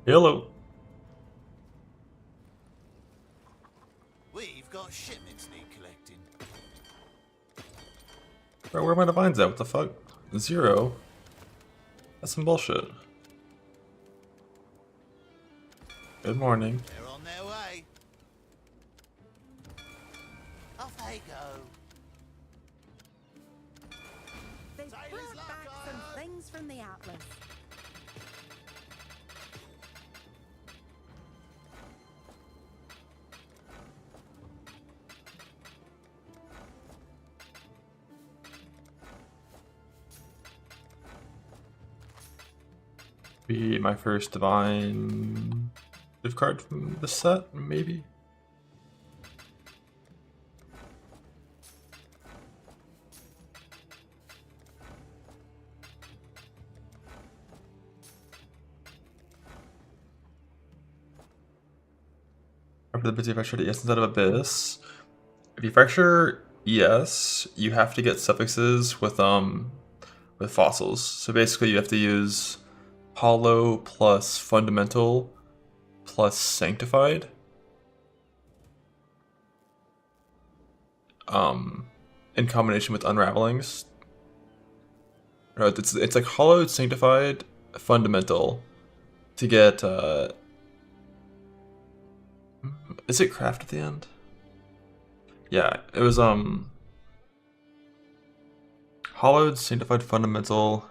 Hello. We've got shipments need collecting. Bro, where are my divines at? What the fuck? 0? That's some bullshit. Good morning. They're on their way. Off they go. They've Sailor's brought luck, back I some hope. things from the Atlas. Be my first divine gift card from the set, maybe? After the busy fracture, yes, instead of abyss. If you fracture, yes, you have to get suffixes with fossils. So basically, you have to use hollow plus fundamental plus sanctified. In combination with unravelings. No, it's like hollowed, sanctified, fundamental to get. Is it craft at the end? Yeah, it was hollowed, sanctified, fundamental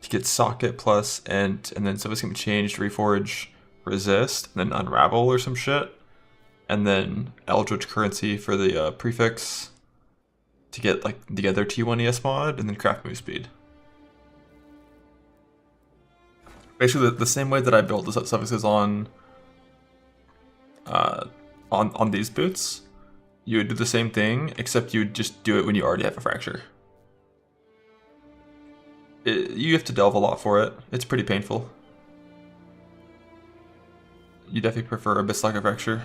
to get socket plus and then something's gonna be changed, reforge, resist, and then unravel or some shit, and then eldritch currency for the prefix to get like the other T1 ES mod, and then craft move speed. Basically, the same way that I built the suffixes uh, on these boots, you would do the same thing, except you would just do it when you already have a fracture. You have to delve a lot for it. It's pretty painful. You definitely prefer Abyss like a fracture.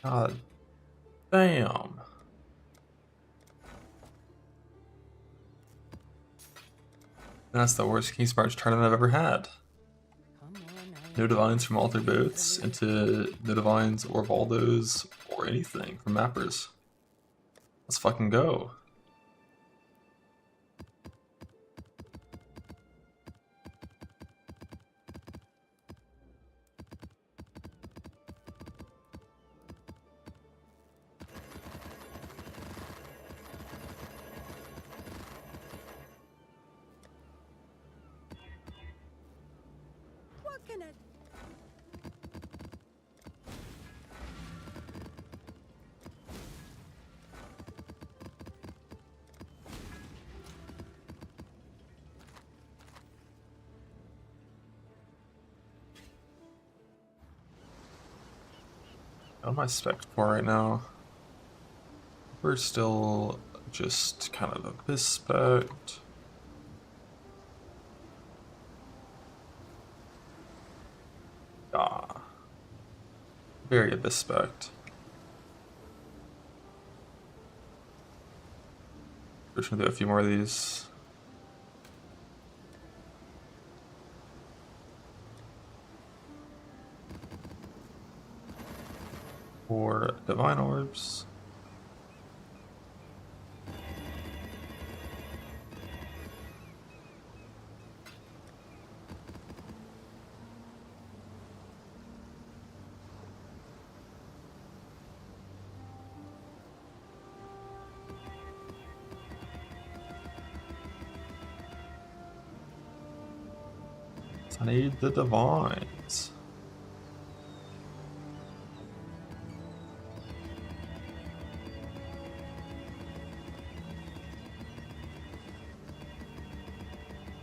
God damn. That's the worst King Sparge tournament I've ever had. Come on, No divines from Alter Boots into no divines or Valdos or anything from Mappers. Let's fucking go. what can it? What am I spec for right now? We're still just kind of Abyss spec. Ah, very Abyss spec. We're just gonna do a few more of these. For divine orbs. I need the divines.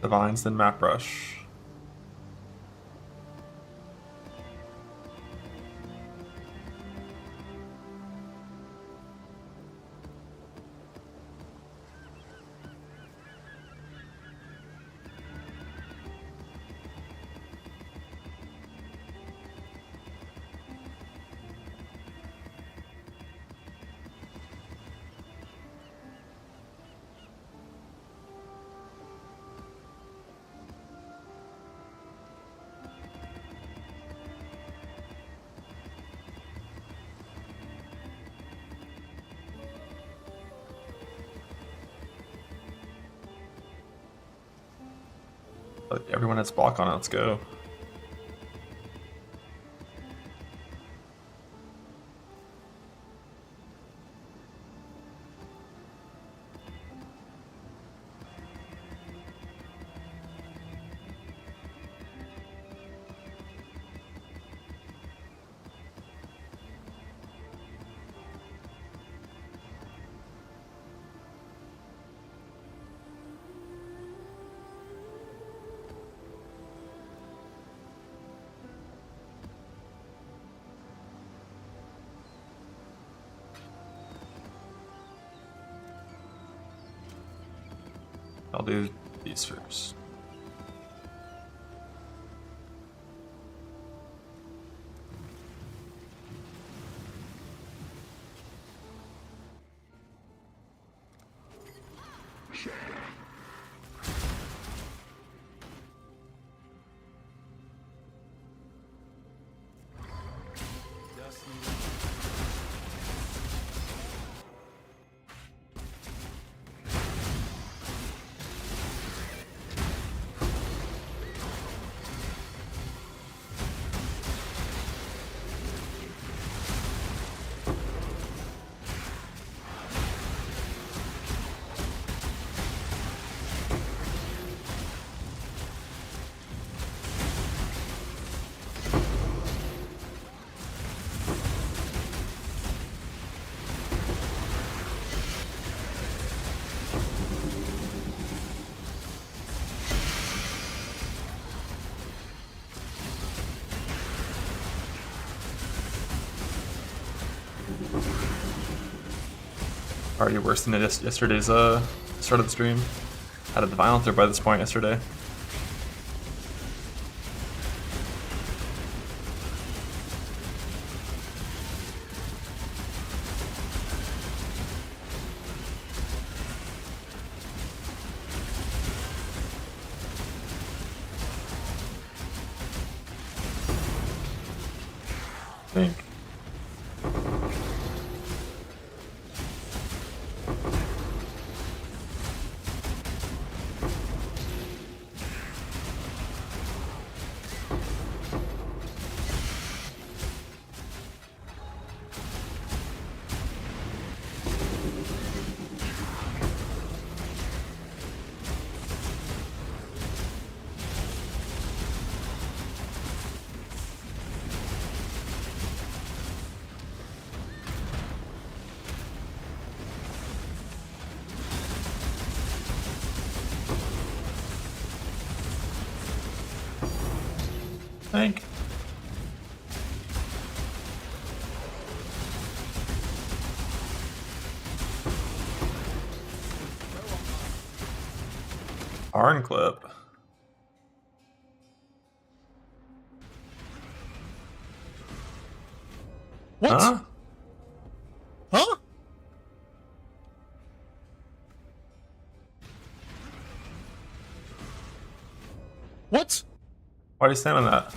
Divines, then map rush. But everyone has block on it, let's go. I'll do these first. Already worse than yesterday's start of the stream. Had a divine out there by this point yesterday. I think. Think. Arn clip. What? Huh? Huh? What? Why are you saying that?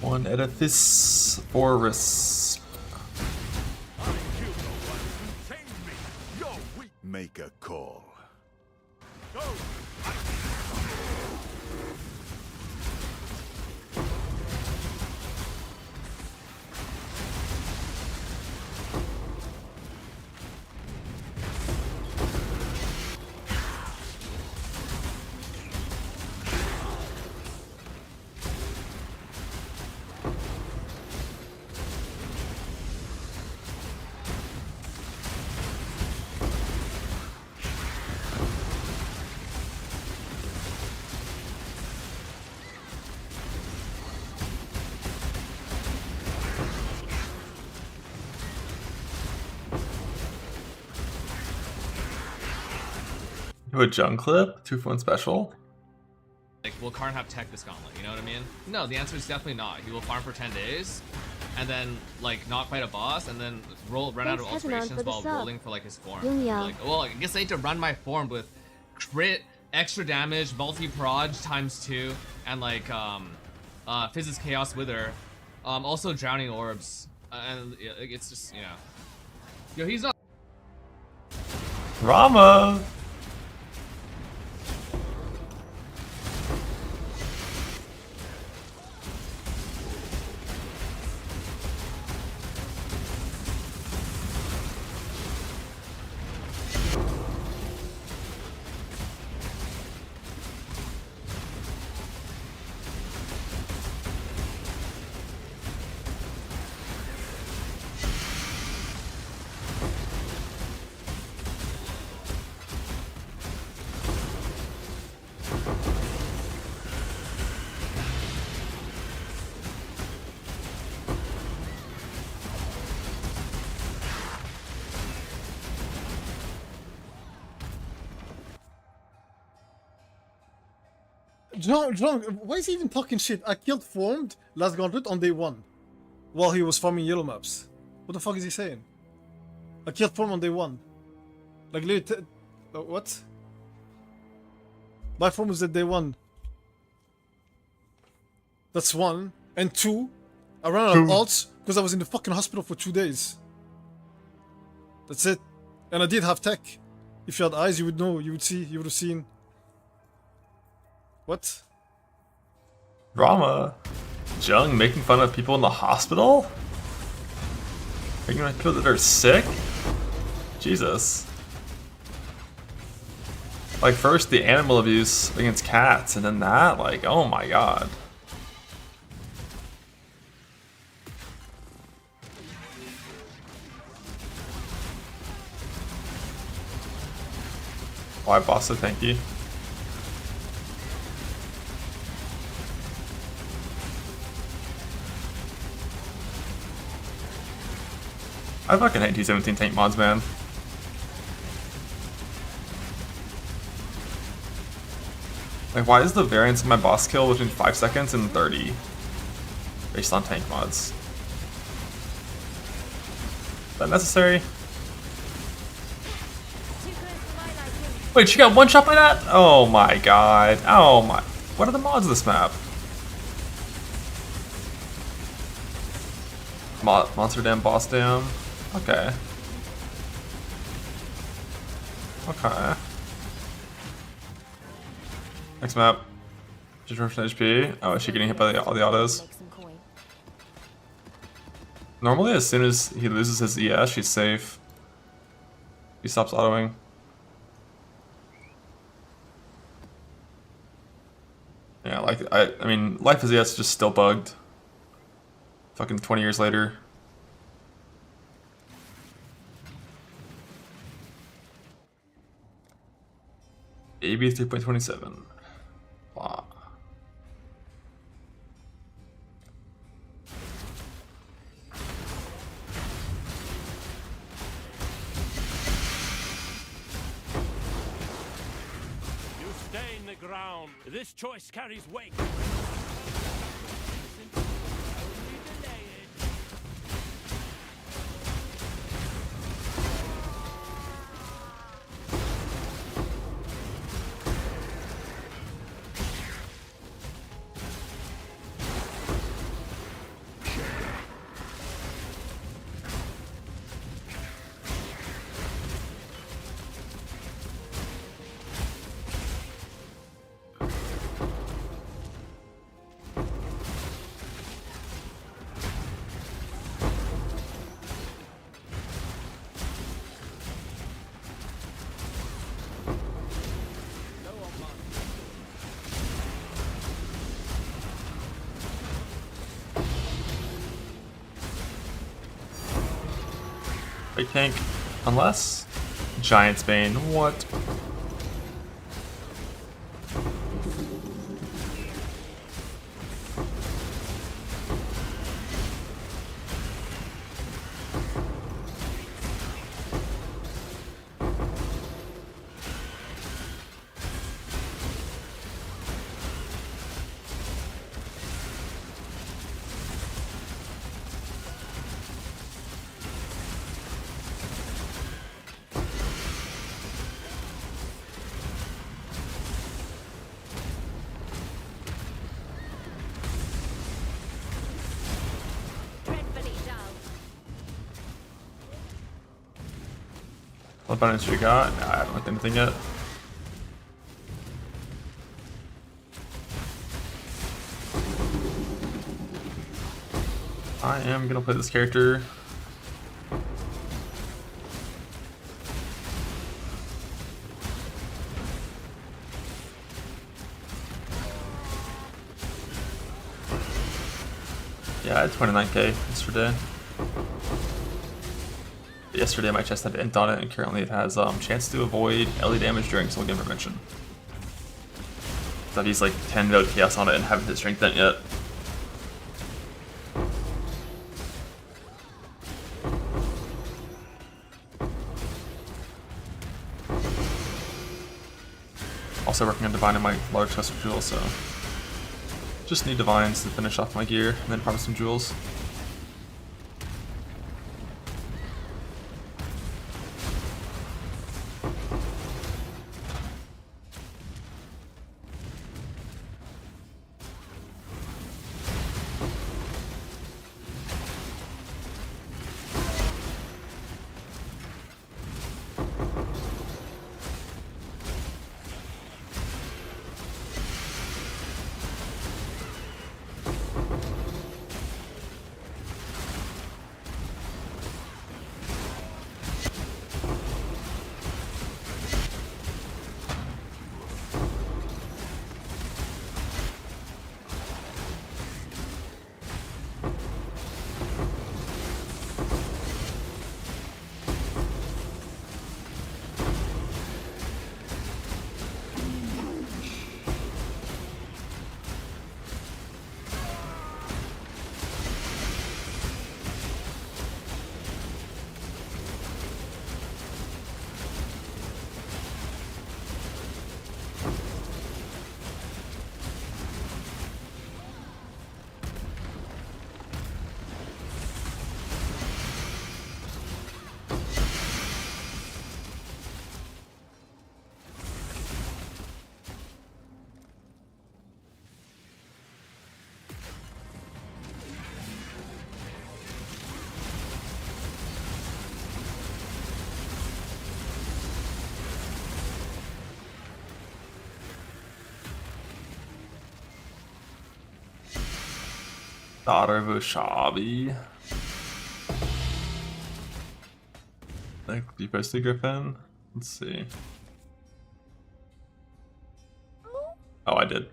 One edifice forest. Make a call. Do a junk clip? 2-for-1 special? Like, will Karn have tech this gauntlet? You know what I mean? No, the answer is definitely not. He will farm for 10 days, and then like not fight a boss, and then run out of Thanks, Heaven, alterations for the while sub. rolling for like his form. Yumio. Like, well, I guess I need to run my form with crit, extra damage, multi-proj ×2, and like Physics Chaos Wither, also drowning orbs, and it's just, you know, yo, he's not. Rama! John, why is he even talking shit? I killed Formed last Gauntlet on day 1 while he was farming yellow maps. What the fuck is he saying? I killed Formed on day 1. Like, literally, what? My Form was at day 1. That's 1. And 2, I ran out of ults because I was in the fucking hospital for 2 days. That's it. And I did have tech. If you had eyes, you would know, you would see, you would have seen. What? Rama. Jung making fun of people in the hospital? Making fun of people that are sick? Jesus. Like, first the animal abuse against cats, and then that? Like, oh my god. Why, Bossa, thank you. I fucking hate T17 tank mods, man. Like, why is the variance of my boss kill between 5 seconds and 30? Based on tank mods. Is that necessary? Wait, she got one shot by that? Oh my god. Oh my. What are the mods of this map? Monster Dam, Boss Dam. Okay. Okay. Next map. Disruption HP. Oh, is she getting hit by all the autos? Normally, as soon as he loses his ES, she's safe. He stops autoing. Yeah, like, I mean, Life is ES is just still bugged. Fucking 20 years later. AB 3.27. Wow. You stay in the ground. This choice carries weight. Fake tank. Unless Giant's Bane. What? Dreadfully dull. What bonus you got? Nah, I haven't looked anything yet. I am gonna play this character. Yeah, I had 29k yesterday. Yesterday my chest had int on it, and currently it has chance to avoid LE damage during soul game prevention. So I've used like 10 node chaos on it and haven't hit strength int yet. Also working on divining my large chest of jewels, so just need divines to finish off my gear and then probably some jewels. Daughter of Ushabi. Like, you posted Griffin? Let's see. Oh, I did.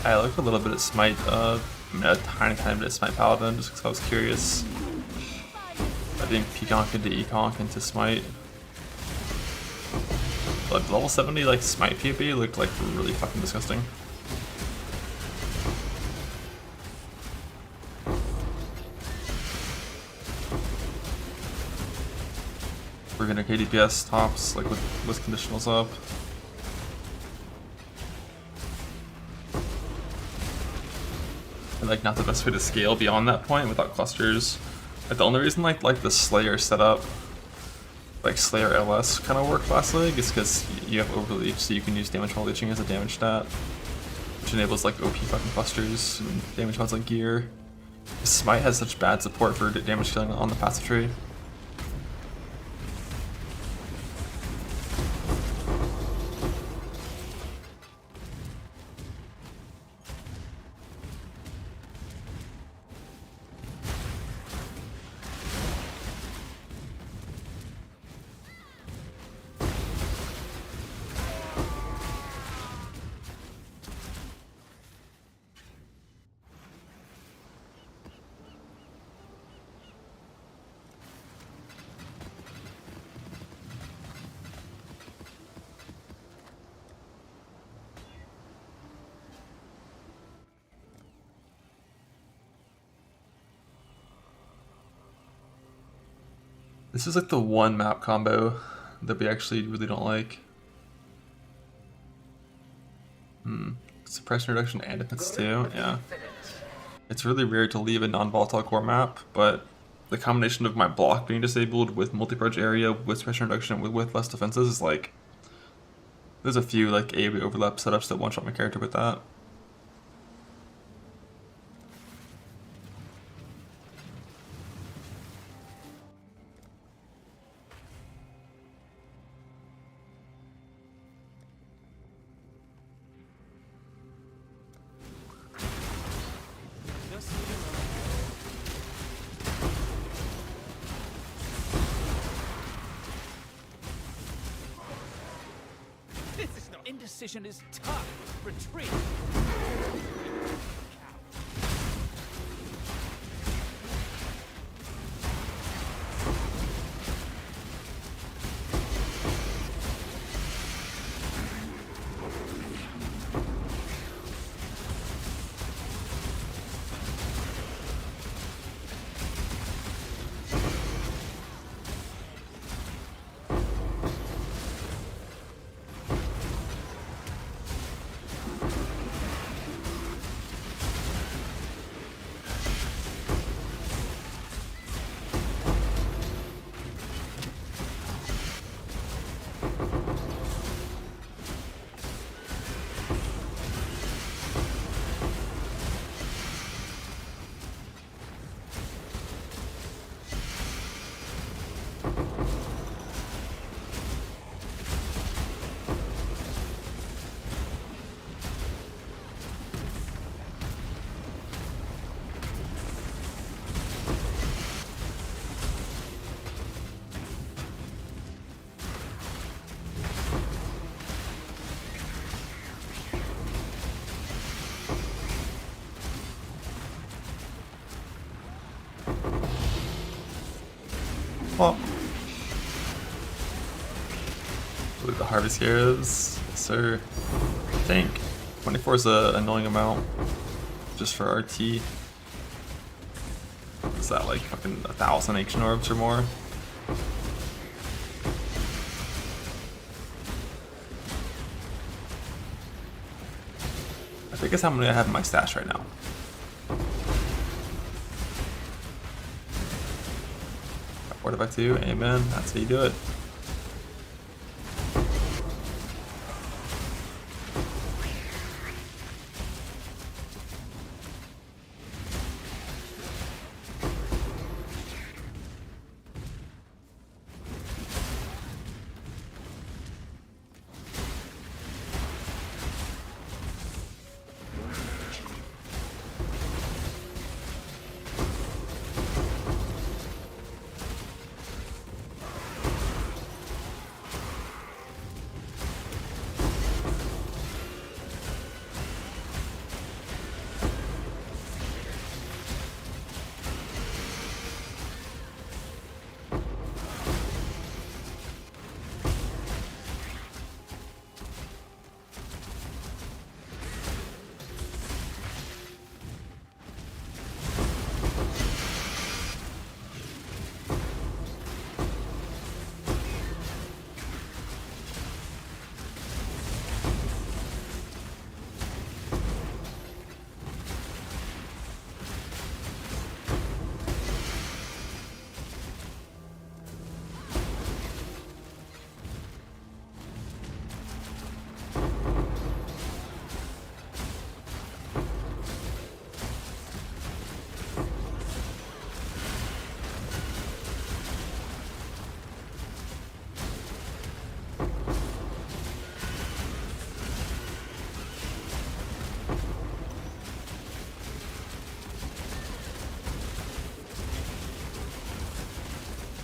I looked a little bit at Smite, a tiny bit at Smite Paladin, just because I was curious. I think Peaconk into Econk into Smite. But level 70, like, Smite PvP looked like really fucking disgusting. We're gonna KDPS tops, like, with conditionals up. Like, not the best way to scale beyond that point without clusters. Like, the only reason like the Slayer setup, like Slayer LS kind of worked last league is because you have overleach, so you can use damage while leeching as a damage stat, which enables like OP fucking clusters and damage mods like gear. Smite has such bad support for damage killing on the passive tree. This is like the one map combo that we actually really don't like. Suppression reduction and defense too, yeah. It's really rare to leave a non-volatile core map, but the combination of my block being disabled with multi-purge area, with suppression reduction, with less defenses is like... There's a few like AoE overlap setups that one-shot my character with that. Indecision is tough. Retreat. Well, look at the harvest heroes, yes, sir. I think 24 is an annoying amount just for RT. Is that like fucking 1,000 ancient orbs or more? I think it's how many I have in my stash right now. Fortify 2, amen, that's how you do it.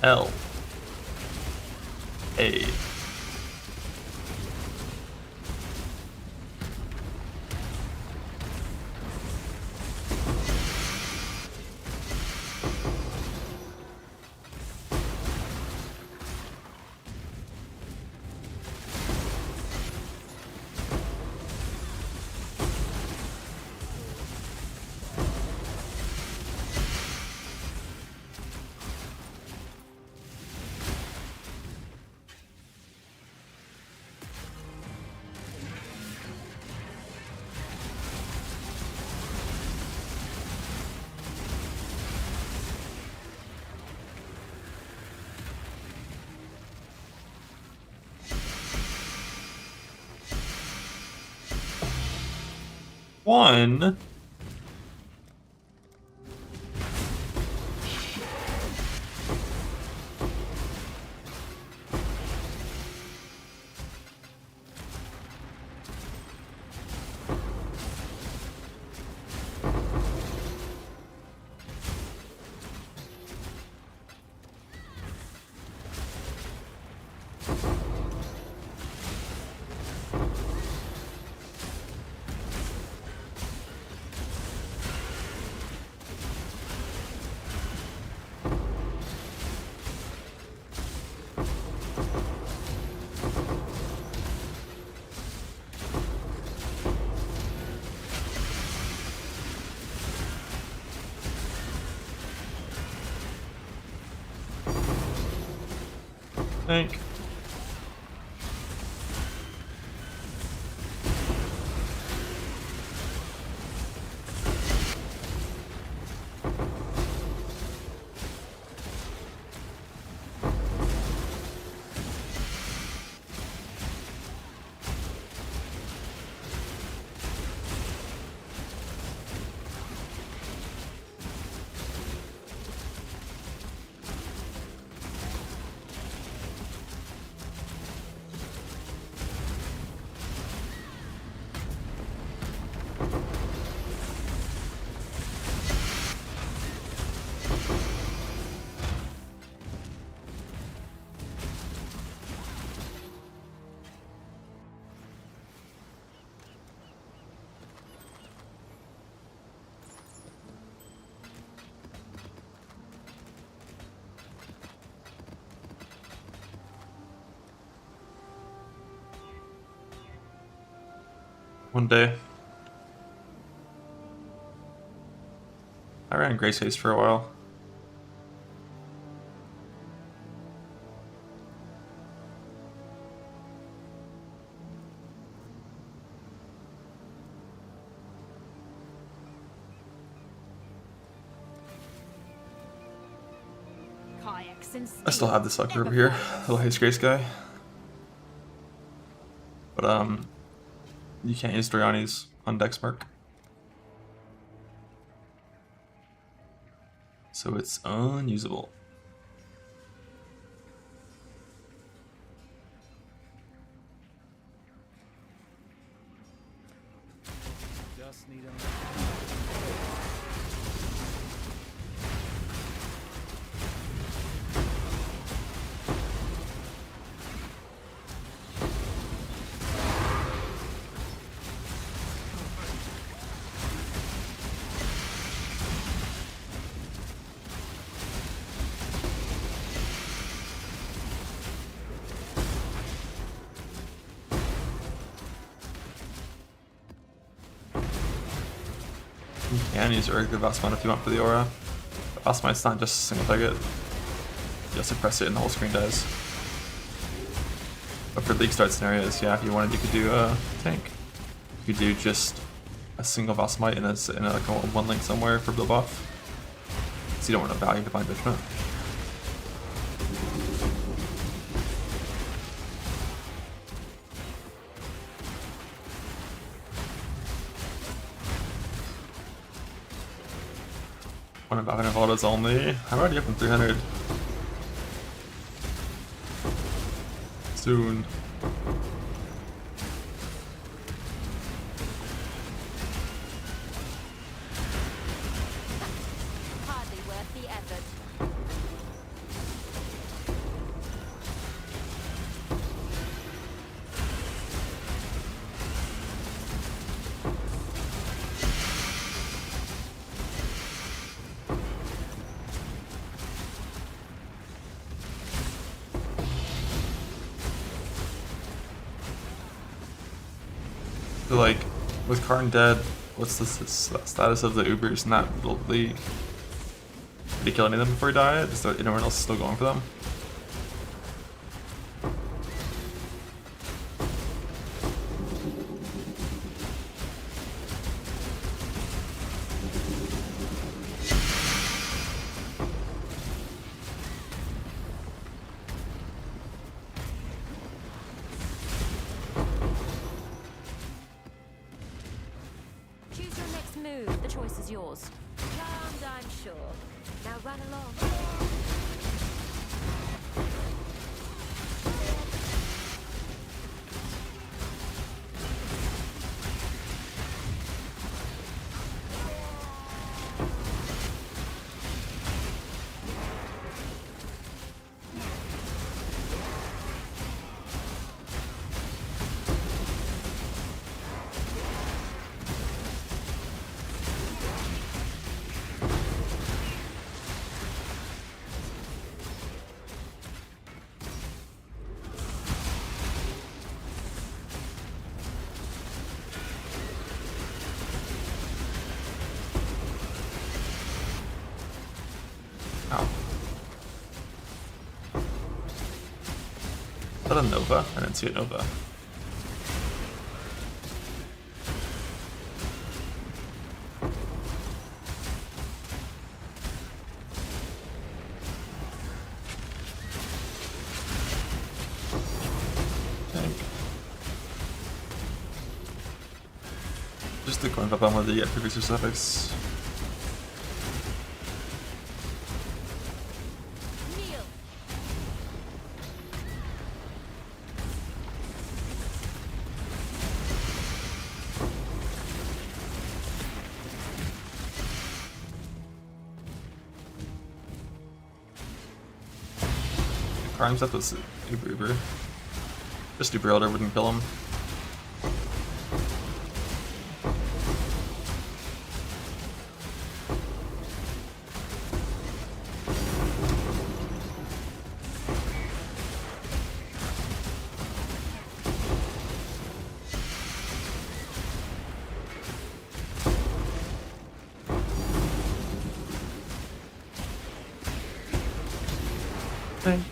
L A. One. Think. One day. I ran Grace Haste for a while. Kayaks and I still have this sucker never over here, fails. the Haste Grace guy. But you can't use Doriani's on Dexmark. So it's unusable. Just need a You can use your regular Vasmite if you want for the aura. But Vasmite's not just a single target. You also press it and the whole screen dies. But for league start scenarios, yeah, if you wanted, you could do a tank. You could do just a single Vasmite and like a one link somewhere for the buff. So you don't want to value Divine Judgment. One of 500 voltas only. I'm already up in 300. Soon. Hardly worth the effort. So like, with Karn dead, what's the status of the Ubers in that little league? Did he kill any of them before he died? Is there anyone else still going for them? Choose your next move. The choice is yours. Charmed, I'm sure. Now run along. Oh. Is that a Nova? I didn't see a Nova. Just the coin up on whether you get producer suffix. Kneel. Crime stuff was Uber. Just Uber Elder wouldn't kill him. Think.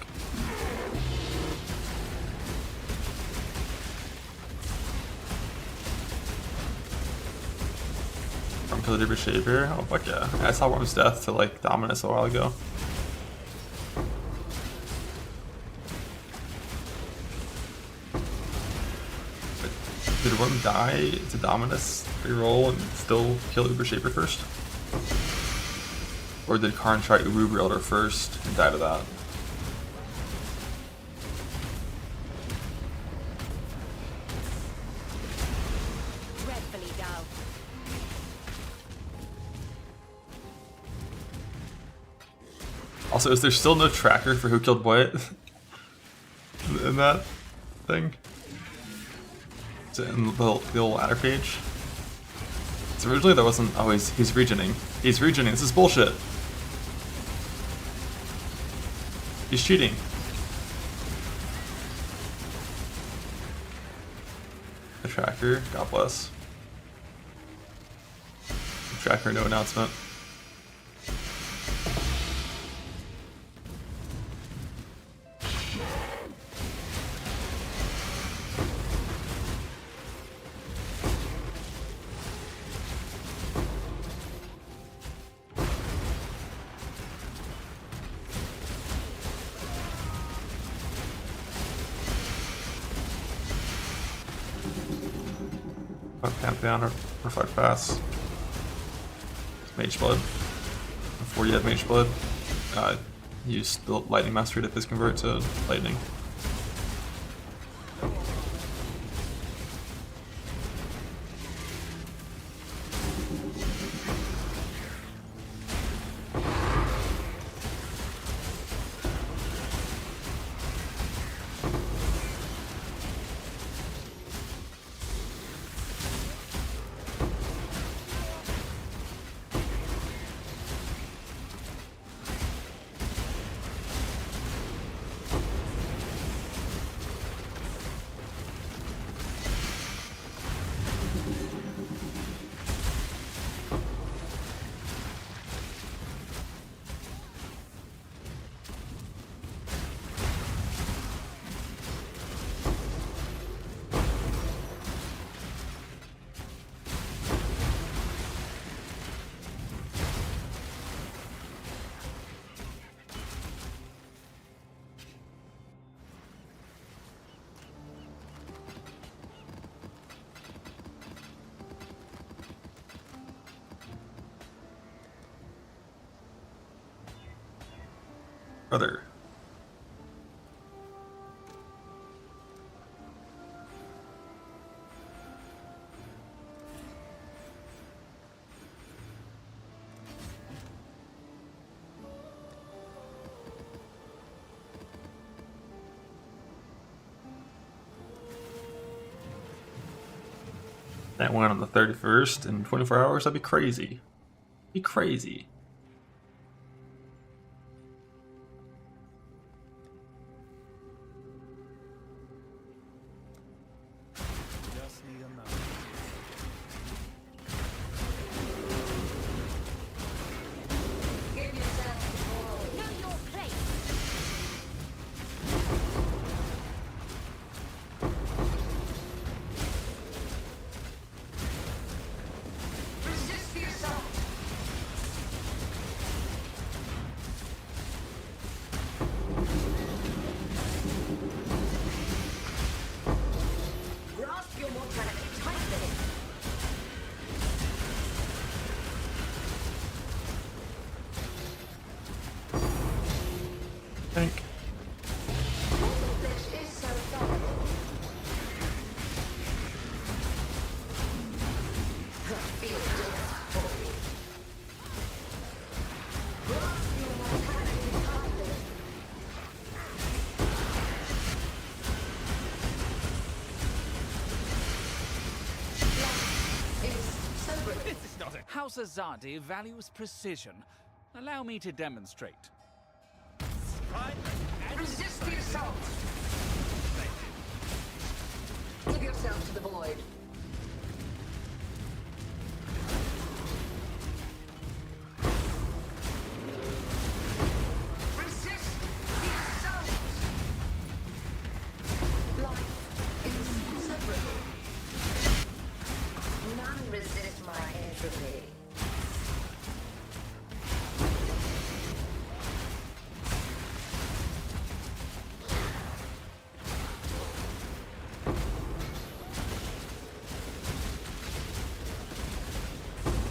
From Pillar Uber Shaper? Oh fuck yeah. I saw Worm's death to like Dominus a while ago. But did Worm die to Dominus reroll and still kill Uber Shaper first? Or did Karn try Uber Elder first and die to that? Dreadfully dull. Also, is there still no tracker for who killed Wyatt in that thing? Is it in the little ladder page? So originally there wasn't always, he's regioning. He's regioning, this is bullshit. He's cheating. The tracker, God bless. The tracker, no announcement. Pantheon or Reflect Pass. Mage Blood. Before you had Mage Blood, use the Lightning Mastery to Fizz Convert to Lightning. Brother. That went on the 31st in 24 hours. That'd be crazy. Be crazy. Just need a moment. Know your place. Resist the assault. Grasp your mortality tightly. Think. This is so vulnerable. Feel death for me. Grasp your mortality tightly. Life is so brittle. This is not a House Azadi values precision. Allow me to demonstrate. Resist the assault. Give yourself to the void. Resist the assault. Life is so brittle. None resist my entropy.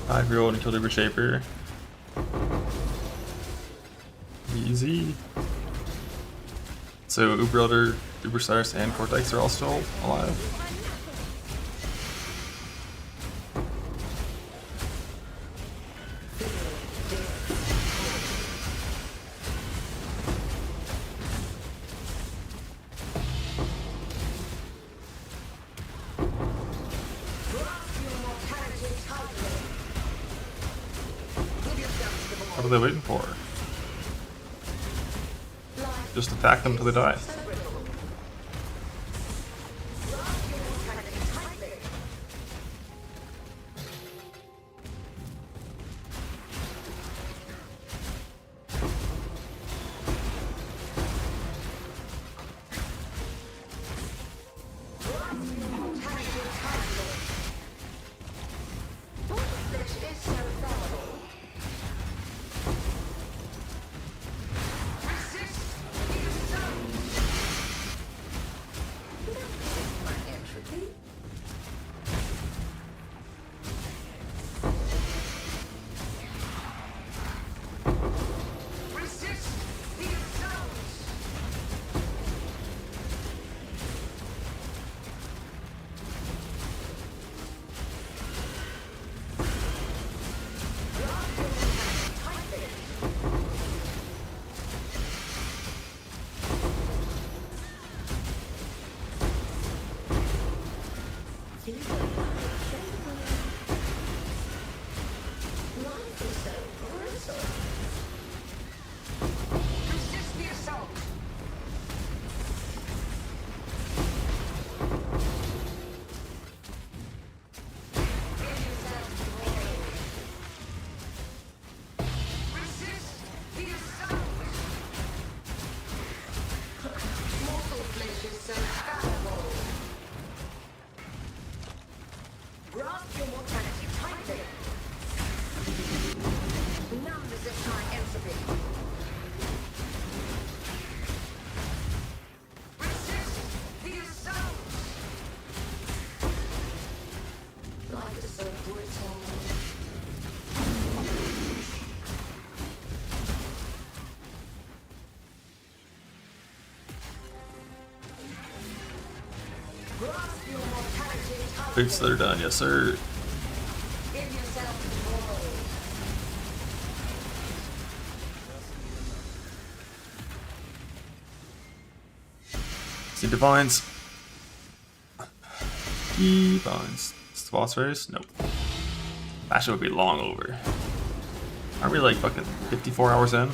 Five-year-old and killed Uber Shaper. Easy. So Uber Elder, Uber Cyrus, and Cortex are all still alive. Grasp your mortality tightly. Give yourself to the What are void. they waiting for? Life Just attack them till they die. so brittle. Grasp your mortality tightly. Grasp your mortality tightly. This is so vulnerable. Resist the assault. Grasp your mortality tightly. Boots that are done, yes sir. Give yourself control. See divines. Divines. It's the boss race? Nope. That shit would be long over. Aren't we like fucking 54 hours in?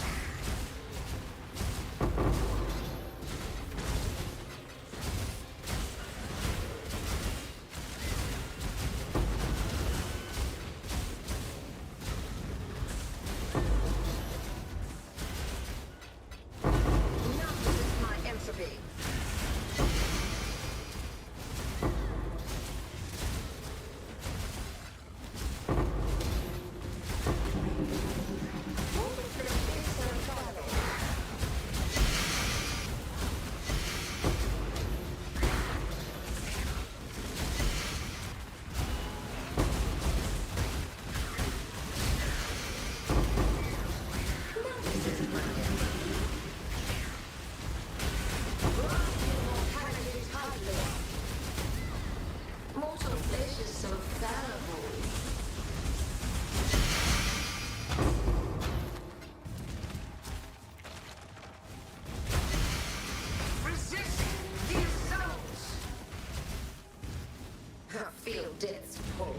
Enough resist my entropy. Mortal flesh is so fallible. Resist the assault. I feel death's pull.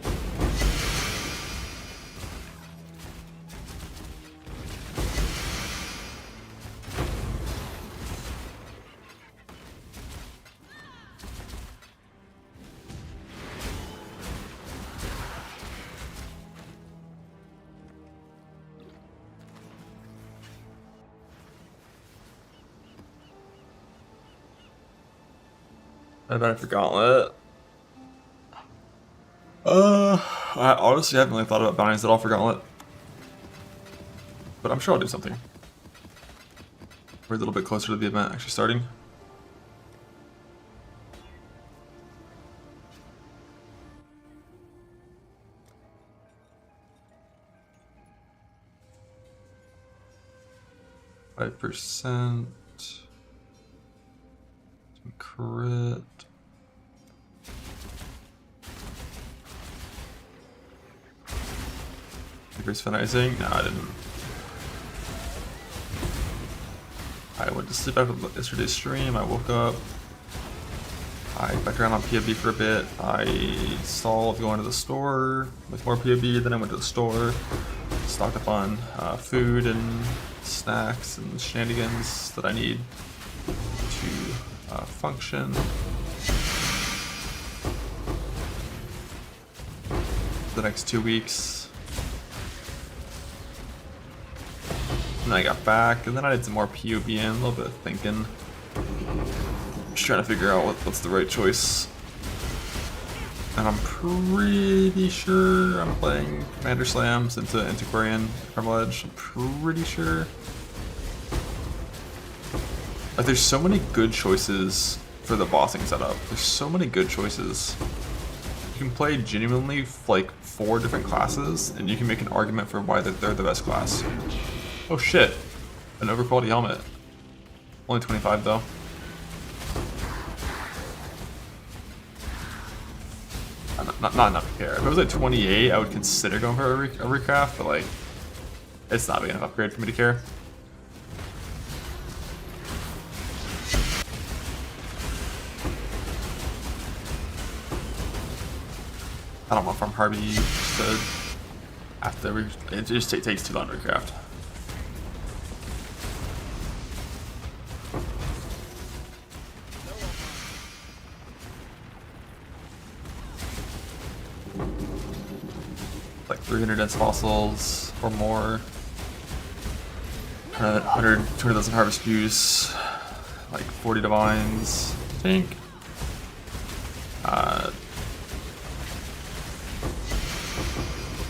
I bet for Gauntlet. I honestly haven't really thought about bounties at all for Gauntlet. But I'm sure I'll do something. We're a little bit closer to the event actually starting. %. Crit. Increase finizing? No, I didn't. I went to sleep after yesterday's stream. I woke up. I backed around on POB for a bit. I stalled going to the store with more POB. Then I went to the store, stocked up on food and snacks and shenanigans that I need to function. The next 2 weeks. And then I got back, and then I did some more POB in, a little bit of thinking. Just trying to figure out what's the right choice. And I'm pretty sure I'm playing Commander Slams into Antiquarian Primal Edge. I'm pretty sure. Like, there's so many good choices for the bossing setup. There's so many good choices. You can play genuinely like 4 different classes, and you can make an argument for why they're the best class. Oh shit, an overquality helmet. Only 25 though. Not enough to care. If it was at 28, I would consider going for a recraft, but like, it's not big enough upgrade for me to care. I don't want from Harvey just to after it just takes too long to craft. Like 300 dense fossils or more. 200,000 harvest views, like 40 divines, I think.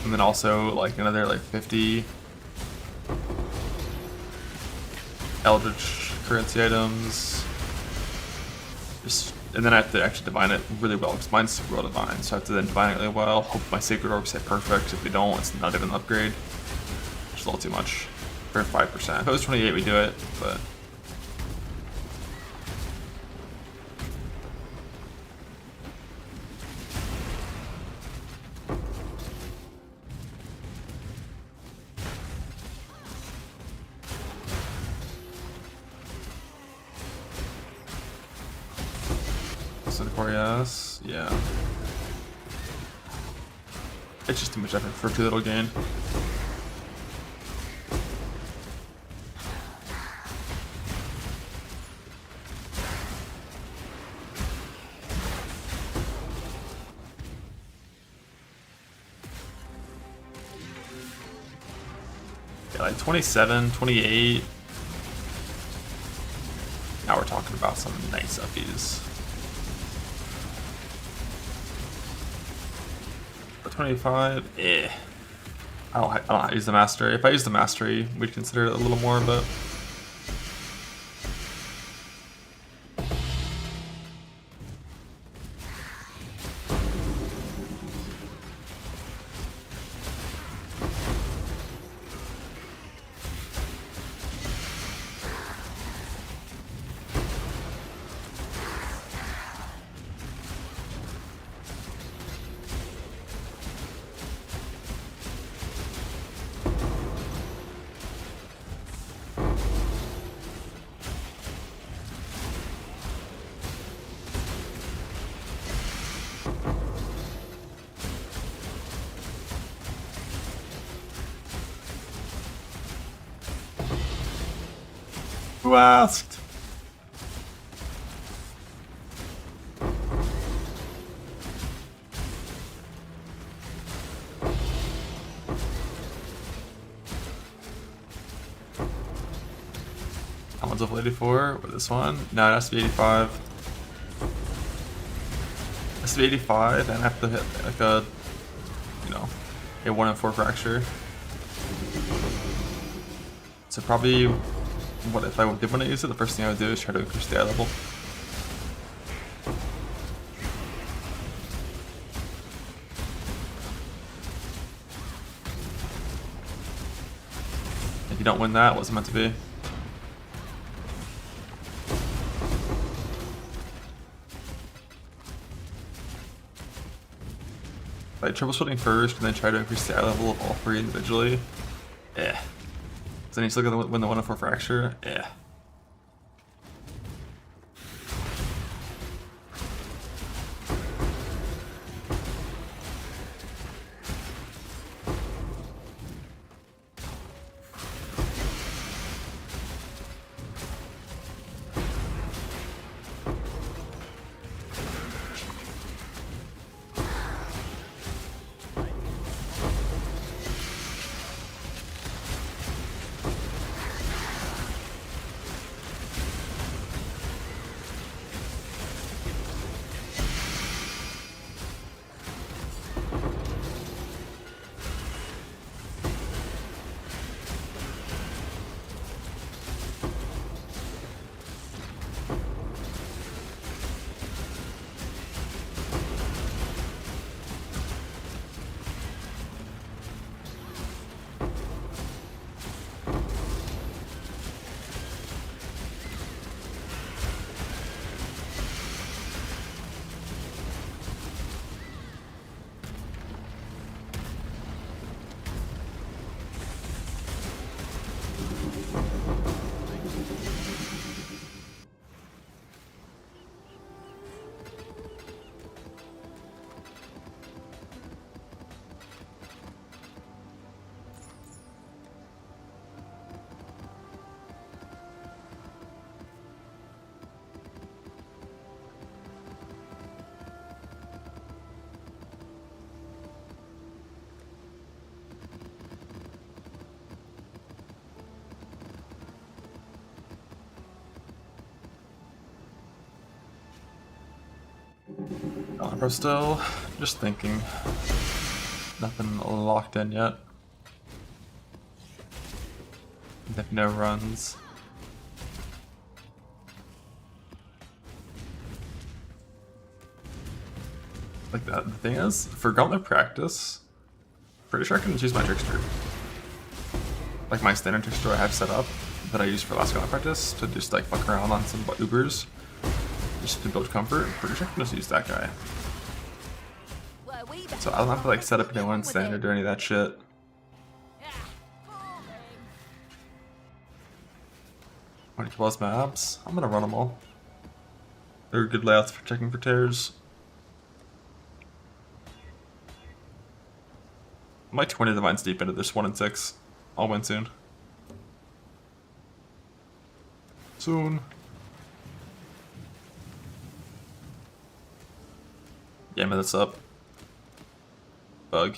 And then also like another like 50 Eldritch currency items. And then I have to actually divine it really well because mine's super well divine. So I have to then divine it really well. Hope my sacred orbs hit perfect. If they don't, it's not even an upgrade. Which is a little too much for 5%. If it was 28, we do it, but. yes. Yeah. It's just too much effort for too little gain. Yeah, like 27, 28. Now we're talking about some nice uppies. But 25, eh. I don't use the mastery. If I use the mastery, we'd consider it a little more, but who asked? That one's level 84. With this one? No, it has to be 85. It has to be 85 and I have to hit like a, you know, a 1 in 4 fracture. So probably, what if I did want to use it? The first thing I would do is try to increase the eye level. If you don't win that, it wasn't meant to be. Like troubleshooting first, and then try to increase the eye level of all three individually. Eh. So then you still gotta win the 1 in 4 fracture. Eh. Bro, still just thinking. Nothing locked in yet. No runs. Like that. The thing is, for Gauntlet practice, pretty sure I can choose my Trickster. Like my standard Trickster I have set up that I use for last Gauntlet practice to just like fuck around on some Ubers. Just to build comfort. Pretty sure I can just use that guy. So I don't have to like set up anyone standard or any of that shit. Want to kill us maps? I'm gonna run them all. They're good layouts for checking for tears. I'm like 20 divines deep into this 1 and 6. I'll win soon. Soon. Yeah, man, that's up. Bug.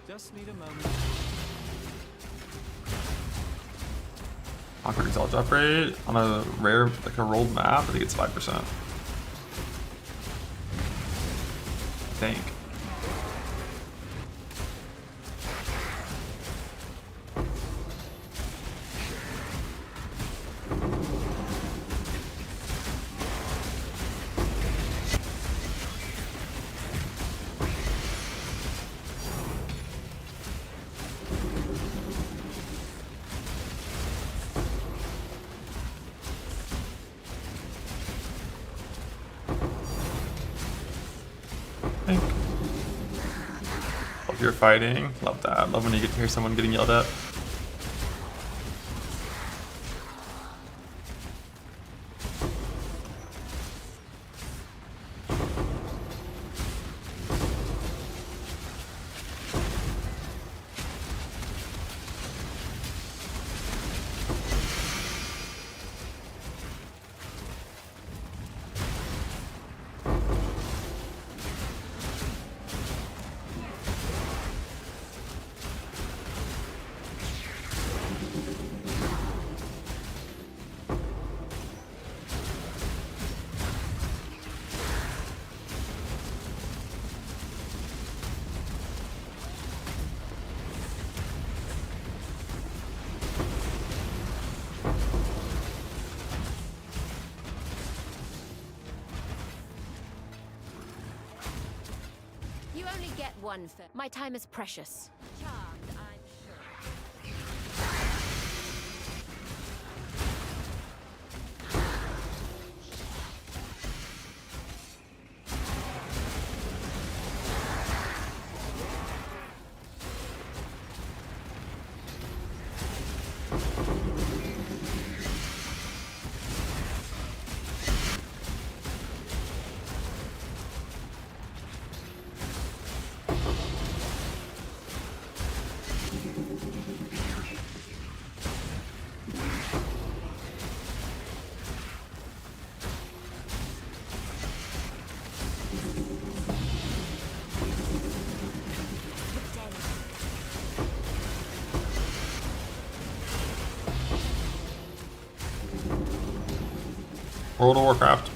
Just need a moment. Awkward exalt drop rate on a rare, like a rolled map, I think it's 5%. I think. Love your fighting. Love that. Love when you get to hear someone getting yelled at. You only get one for my time is precious. Charmed, I'm sure. World of Warcraft.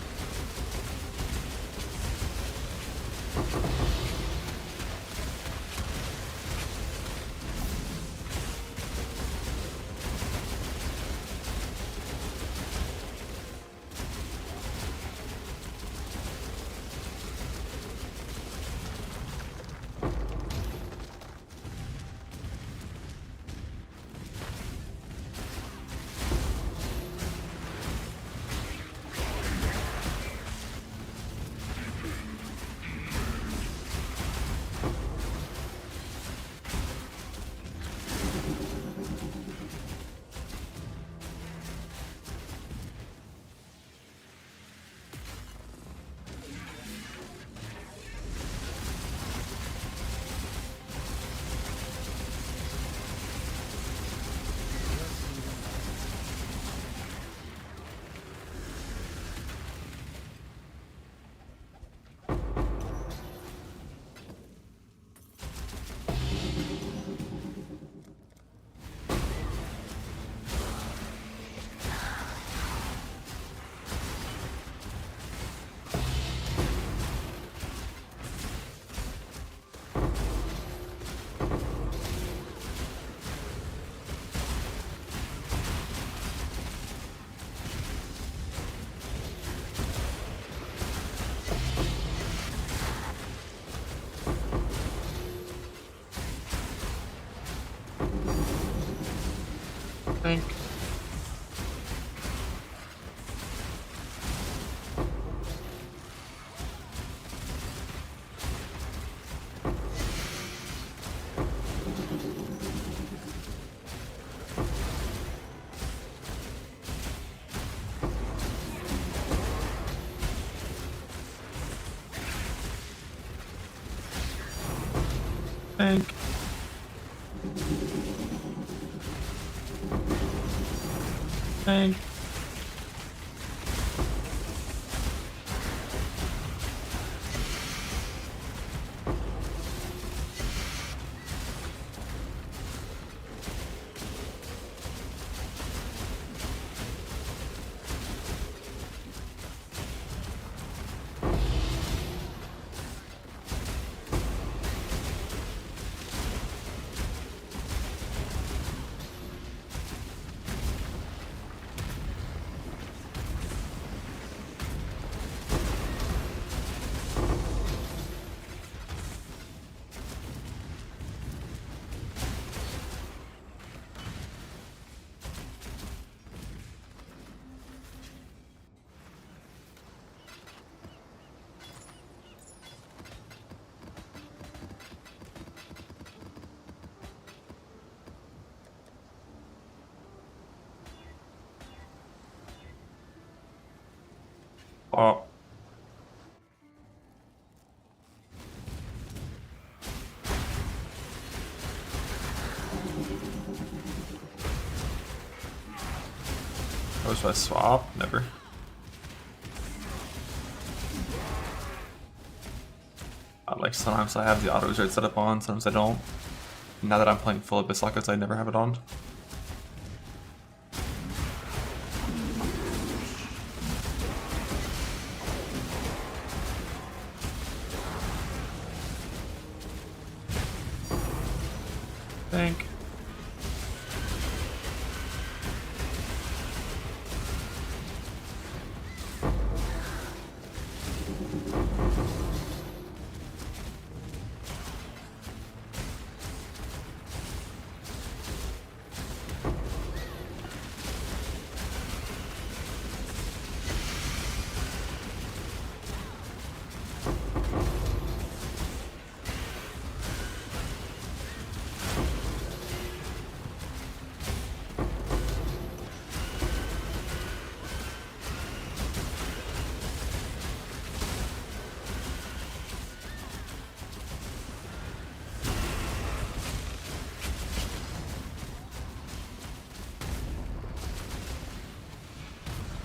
Tank. Tank. Oh. Oh, should I swap? Never. Like sometimes I have the auto reserve set up on, sometimes I don't. Now that I'm playing full Abyss Lockouts, I never have it on. Think.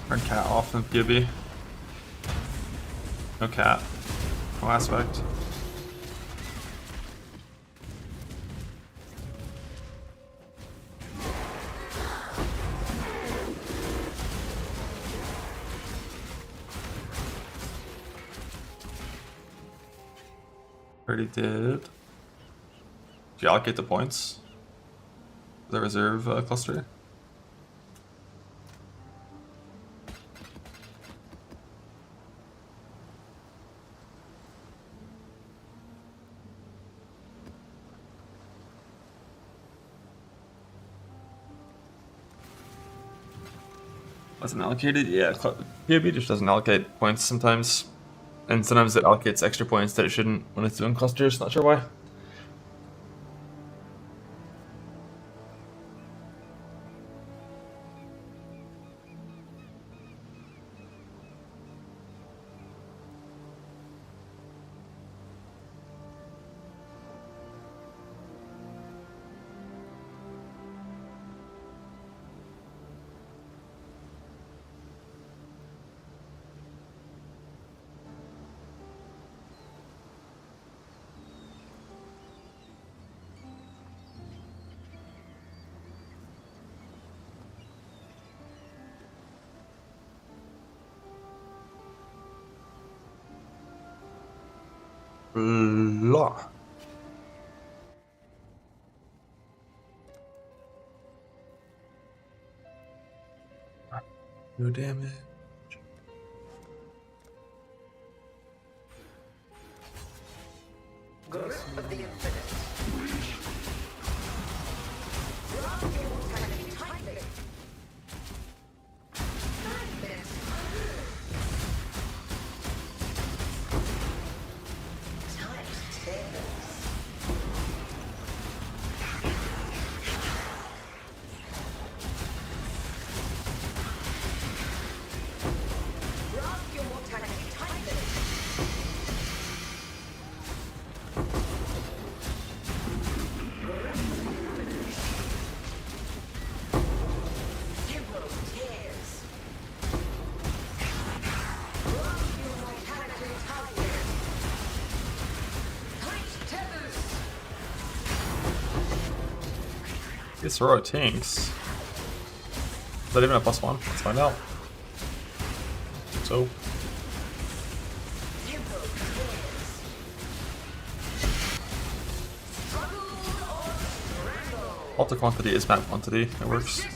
Turn cat off in POB. No cat. No aspect. Already did. Did you allocate the points? The reserve cluster? Wasn't allocated? Yeah, POB just doesn't allocate points sometimes. And sometimes it allocates extra points that it shouldn't when it's doing clusters, not sure why. Blah. No damage. Grip of the infinite. Grab your enemy tightly. Madness. Tight tails. These Zoro tanks. Is that even a +1? Let's find out. So. Alter quantity is map quantity. It works.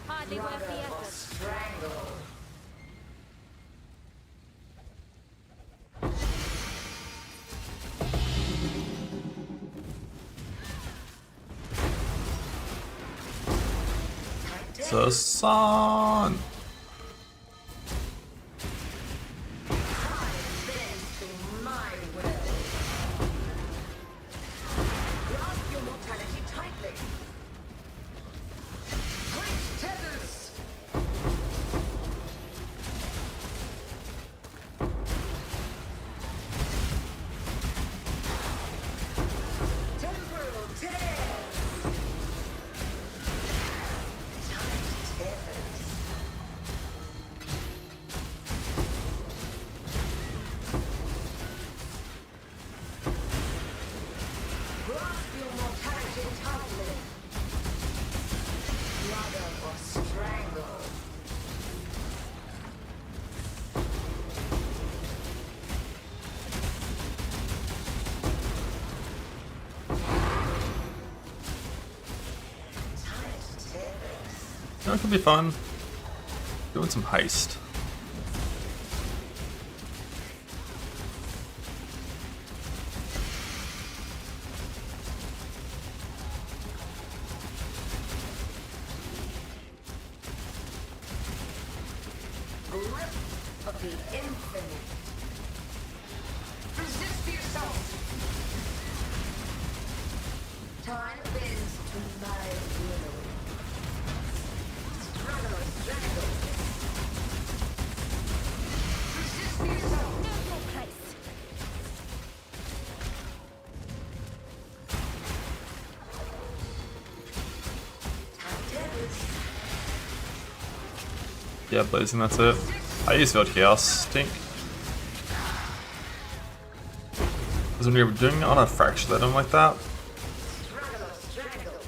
Hardly worth the effort. Sasan! That could be fun. Doing some heist. Grip of the infinite. Resist yourself. Time bends to my will. Struggle, struggle. Resist yourself. No place. Time tends. Yeah, blazing, that's it. I use Field Chaos, think. Because when you're doing it on a fractured item like that, Struggle, struggle.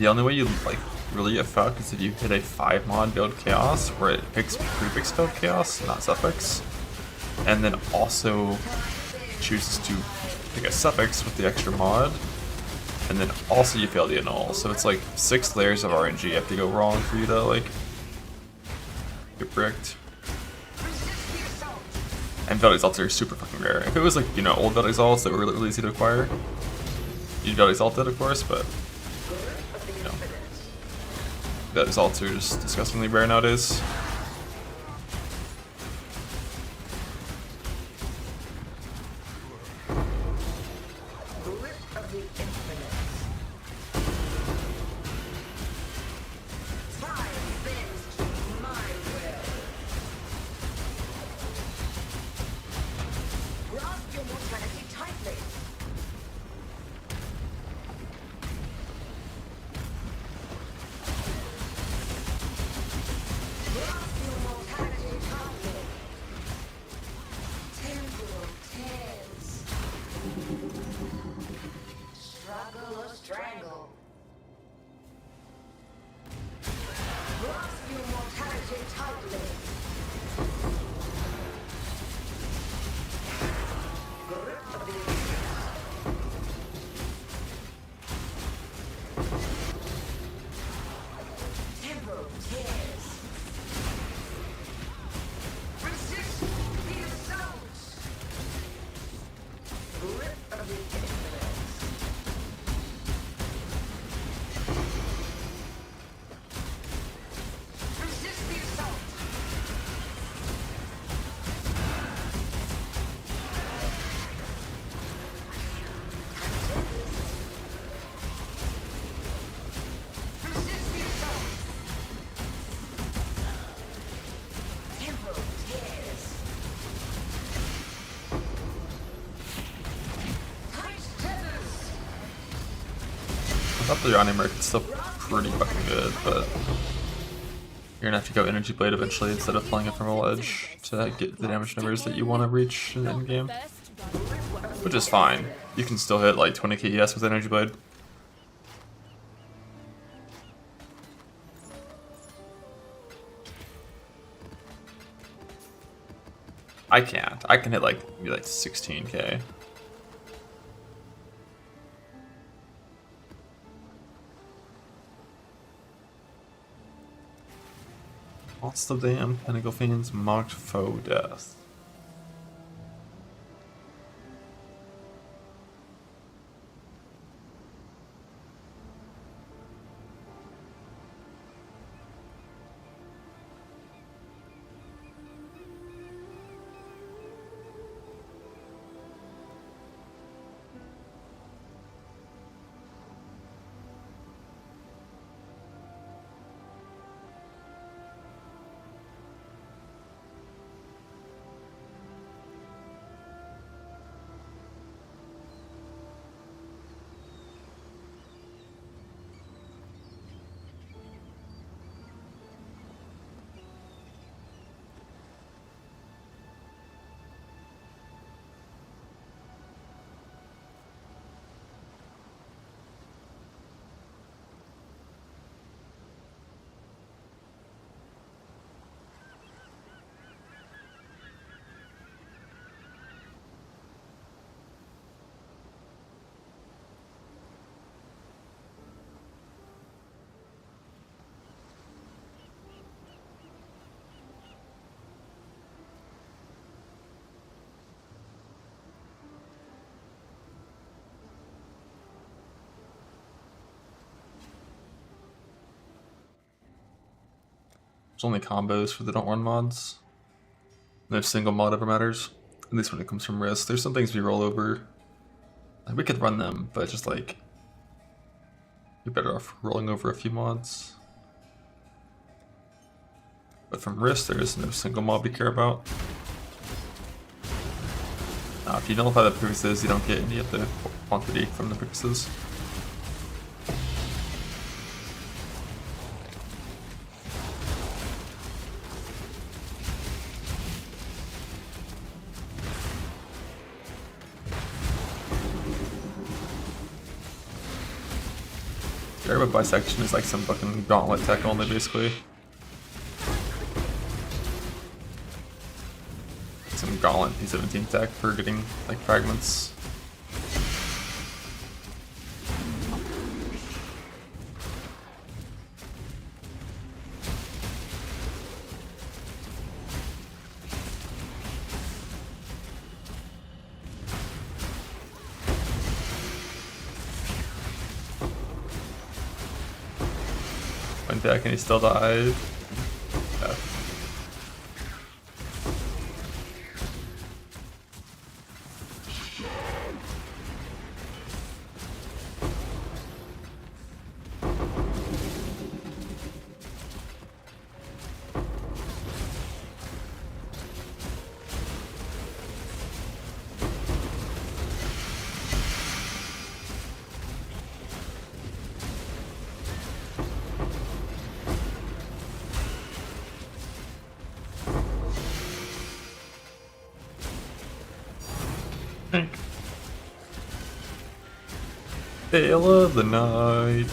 the only way you like really get fucked is if you hit a 5 mod build chaos where it picks prefix build chaos, not suffix, and then also chooses to pick a suffix with the extra mod, and then also you fail the annul. So it's like 6 layers of RNG have to go wrong for you to like get bricked. And Veld Exalts are super fucking rare. If it was like, you know, old Veld Exalts that were really easy to acquire, you'd Veld Exalt it, of course, but you know, Veld Exalts are just disgustingly rare nowadays. Grip of the infinite. Time bends to my will. thought the Yanni market's still pretty fucking good, but you're gonna have to go Energy Blade eventually instead of flying it from a ledge to get the damage numbers that you want to reach in the end game. Which is fine. You can still hit like 20k ES with Energy Blade. I can't. I can hit like maybe like 16k. What's the damn Pentacle Fiend's mocked foe death? There's only combos for the don't run mods. No single mod ever matters. At least when it comes from risk. There's some things we roll over. Like, we could run them, but just like you're better off rolling over a few mods. But from risk, there is no single mob we care about. If you nullify the prefixes, you don't get any of the quantity from the prefixes. But bisection is like some fucking gauntlet tech only, basically. Some gauntlet P17 tech for getting like fragments. Went back and he still died. Yeah. Tale of the night.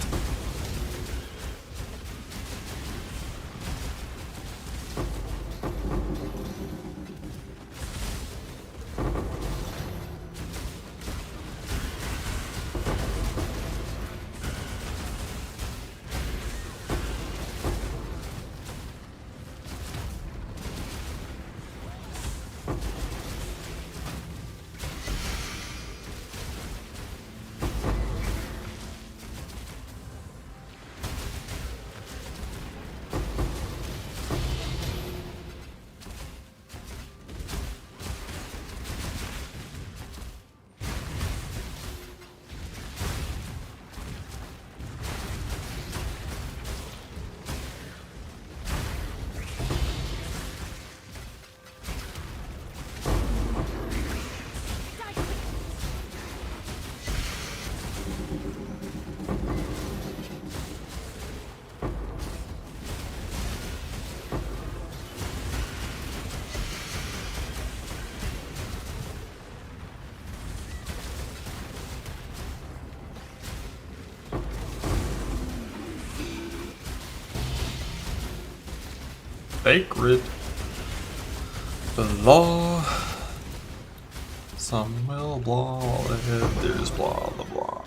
Sacred. The law. Some will blah while there's blah blah blah.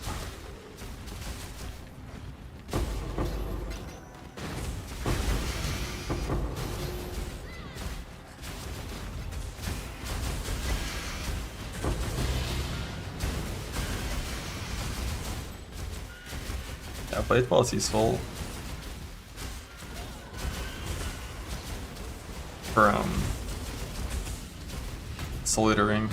Yeah, Blade Policy's full. For solidering.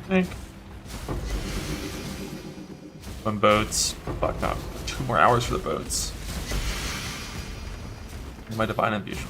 Think. When boats. Fuck no. 2 more hours for the boats. My divine infusion.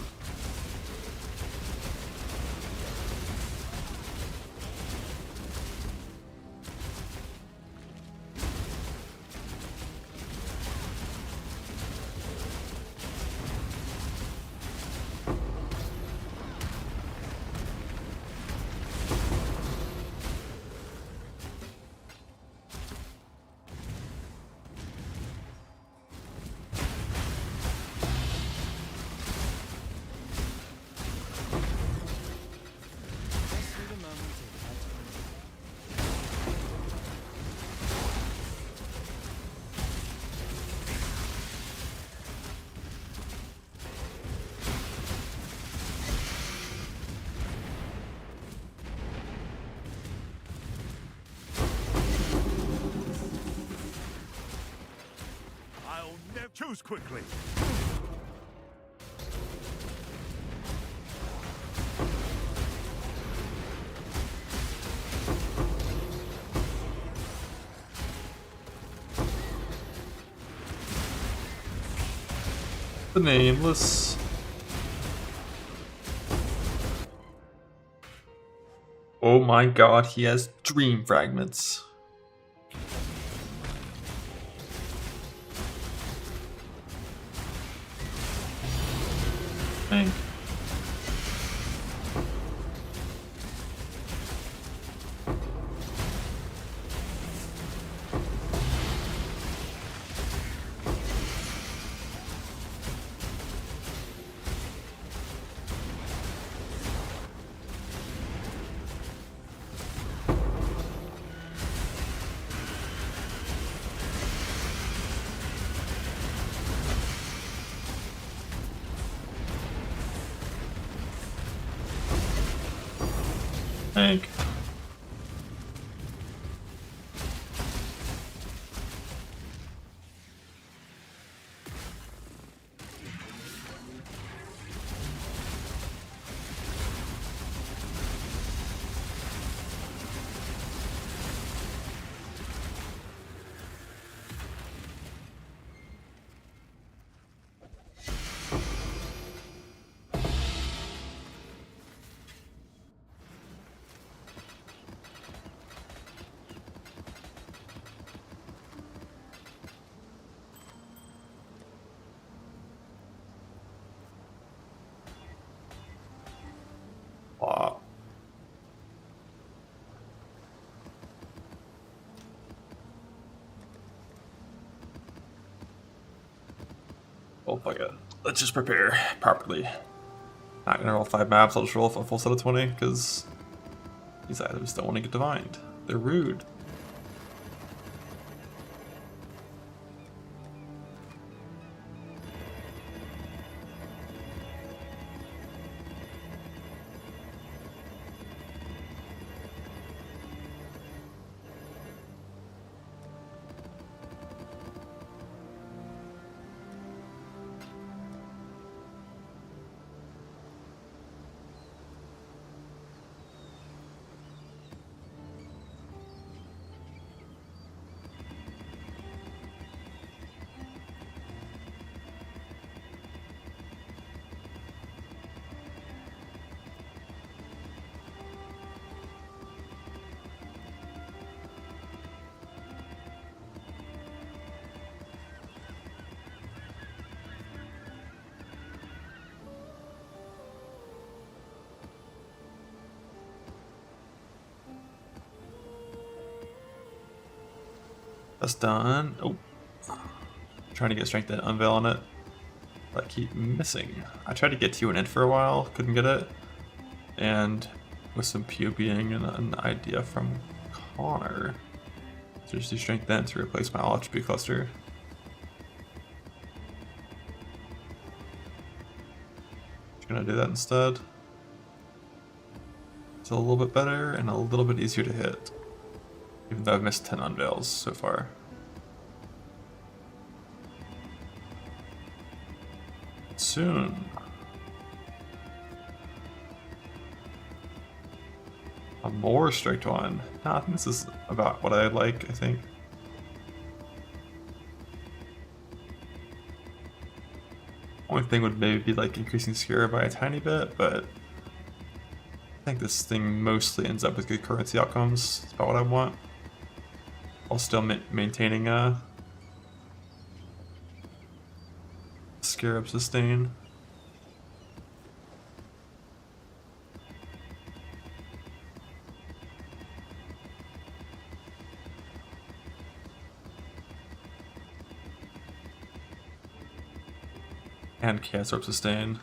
I'll never choose quickly. The nameless. Oh my god, he has dream fragments. Dang. Hank. Wow. Oh fuck it. Let's just prepare properly. Not gonna roll 5 maps, I'll just roll a full set of 20, because these items don't want to get divined. They're rude. That's done. Oh. Trying to get strength and unveil on it. But I keep missing. I tried to get to an int for a while, couldn't get it. And with some POBing and an idea from Connor. So just do strength then to replace my all attribute cluster. Just gonna do that instead. It's a little bit better and a little bit easier to hit. Even though I've missed 10 unveils so far. Soon. A more strict one. Nah, I think this is about what I like, I think. Only thing would maybe be like increasing scare by a tiny bit, but I think this thing mostly ends up with good currency outcomes. It's about what I want. While still maintaining Scarab sustain. And Chaos Orb sustain.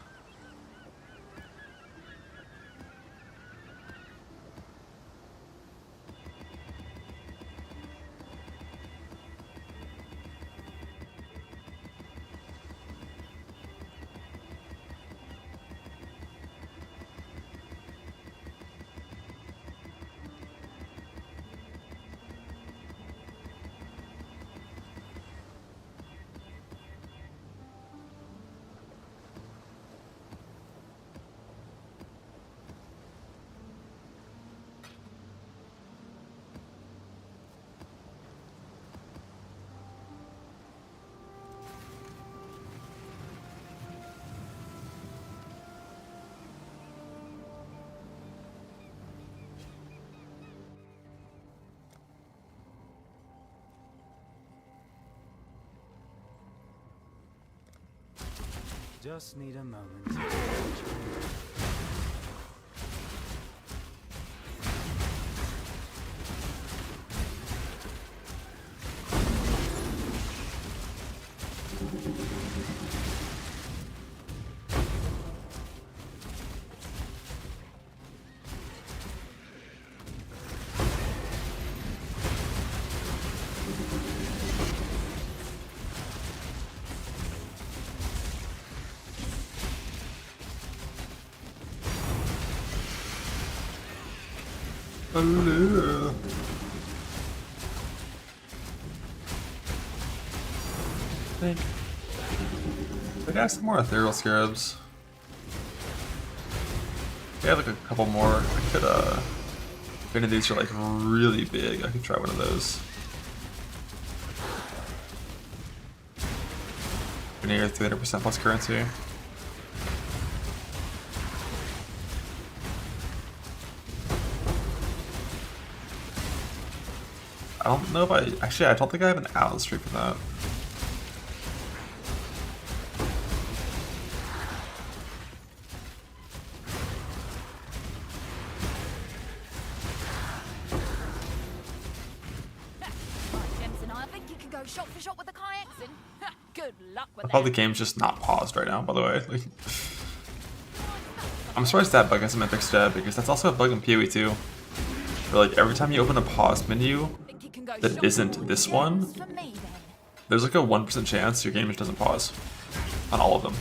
Just need a moment. Hello. I got some more ethereal scarabs. I have like a couple more. I could if any of these are like really big, I could try one of those. Near 300% plus currency. I don't know if I don't think I have an Atlas streak for that. I think you can go shot for shot with the kayaks and good luck with I thought the game's just not paused right now, by the way. Like, I'm surprised that bug hasn't been fixed yet, because that's also a bug in PoE too. Where like every time you open a pause menu that isn't this one, there's like a 1% chance your game just doesn't pause on all of them.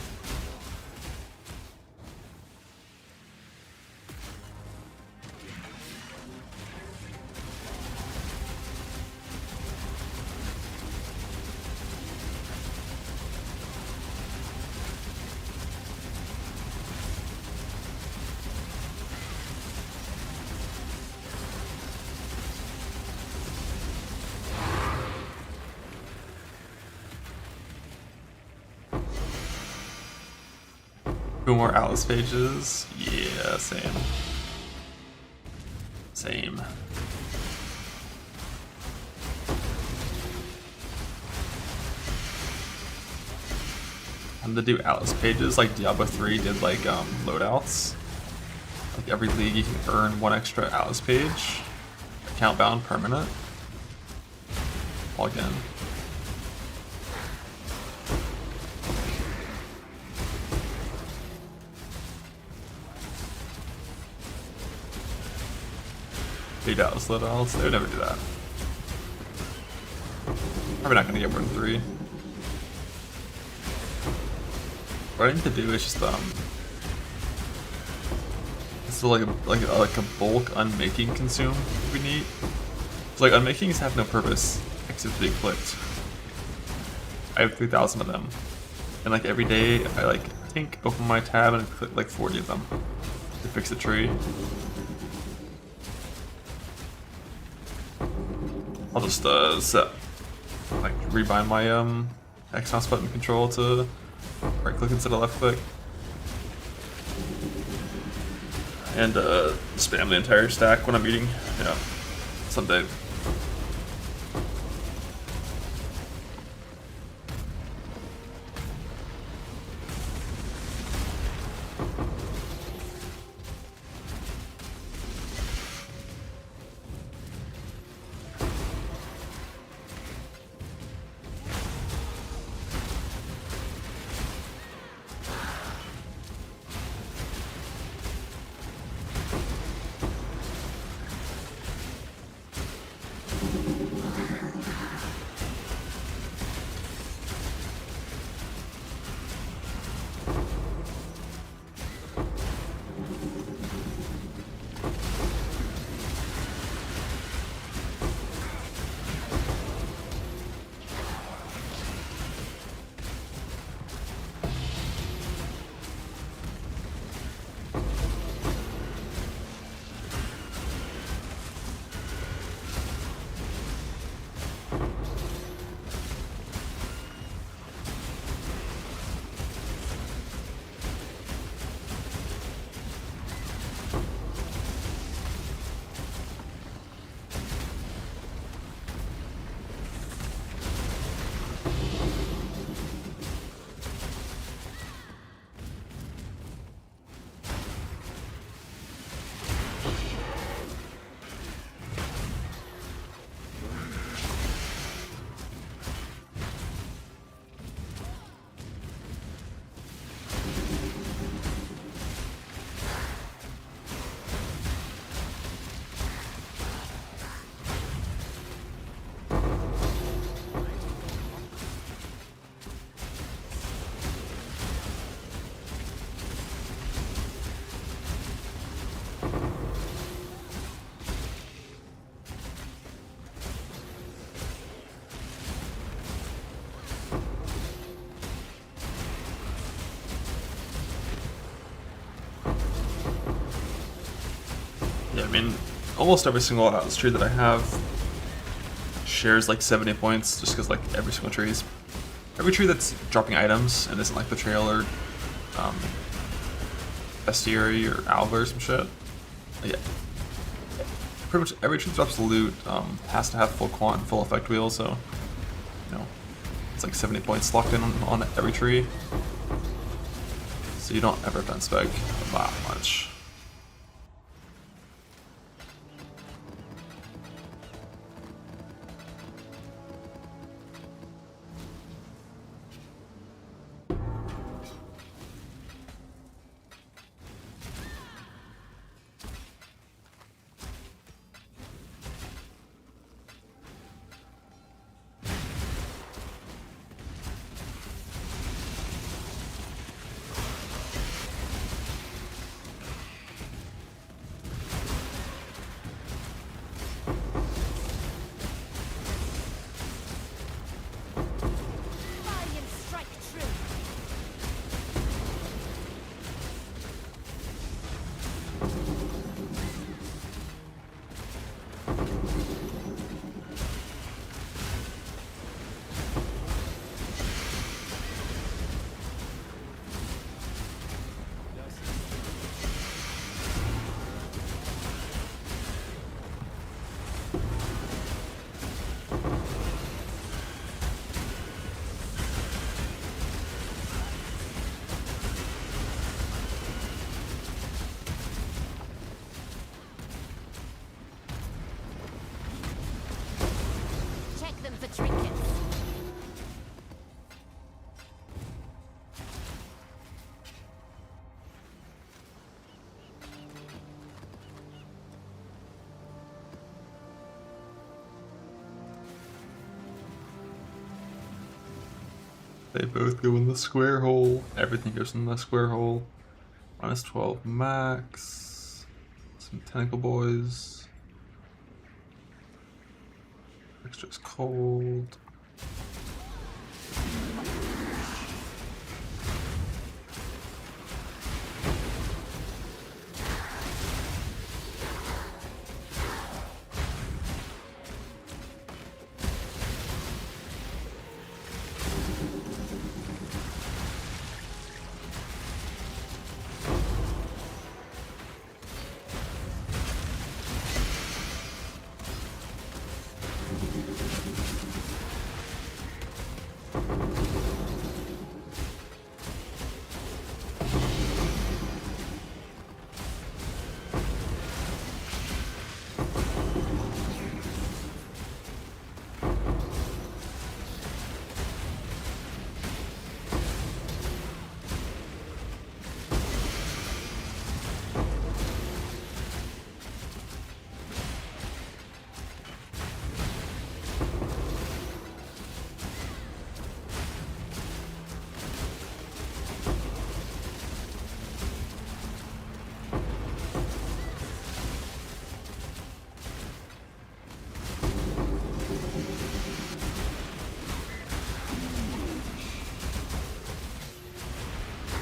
Two more Atlas pages. Yeah, same. Same. I'm gonna do Atlas pages like Diablo 3 did, like loadouts. Like every league you can earn one extra Atlas page. Account bound permanent. log in. They doubt slow downs. They would never do that. Probably not gonna get more than 3. What I need to do is just it's like a bulk unmaking consume we need. So like unmakings have no purpose except to be clicked. I have 3,000 of them, and like every day I like open my tab and click like 40 of them to fix the tree. I'll just set like rebind my X mouse button control to right click instead of left click, and spam the entire stack when I'm eating. Yeah, someday. Yeah, I mean, almost every single Atlas tree that I have shares like 70 points, just because like every tree that's dropping items and isn't like Betrayal or Bestiary or Alva or some shit. Yeah. Pretty much every tree that drops loot has to have full quant and full effect wheel, so you know, it's like 70 points locked in on every tree. So you don't ever fence spec that much. the trinkets. They both go in the square hole. Everything goes in the square hole. Minus 12 max. Some tentacle boys. Extra's cold.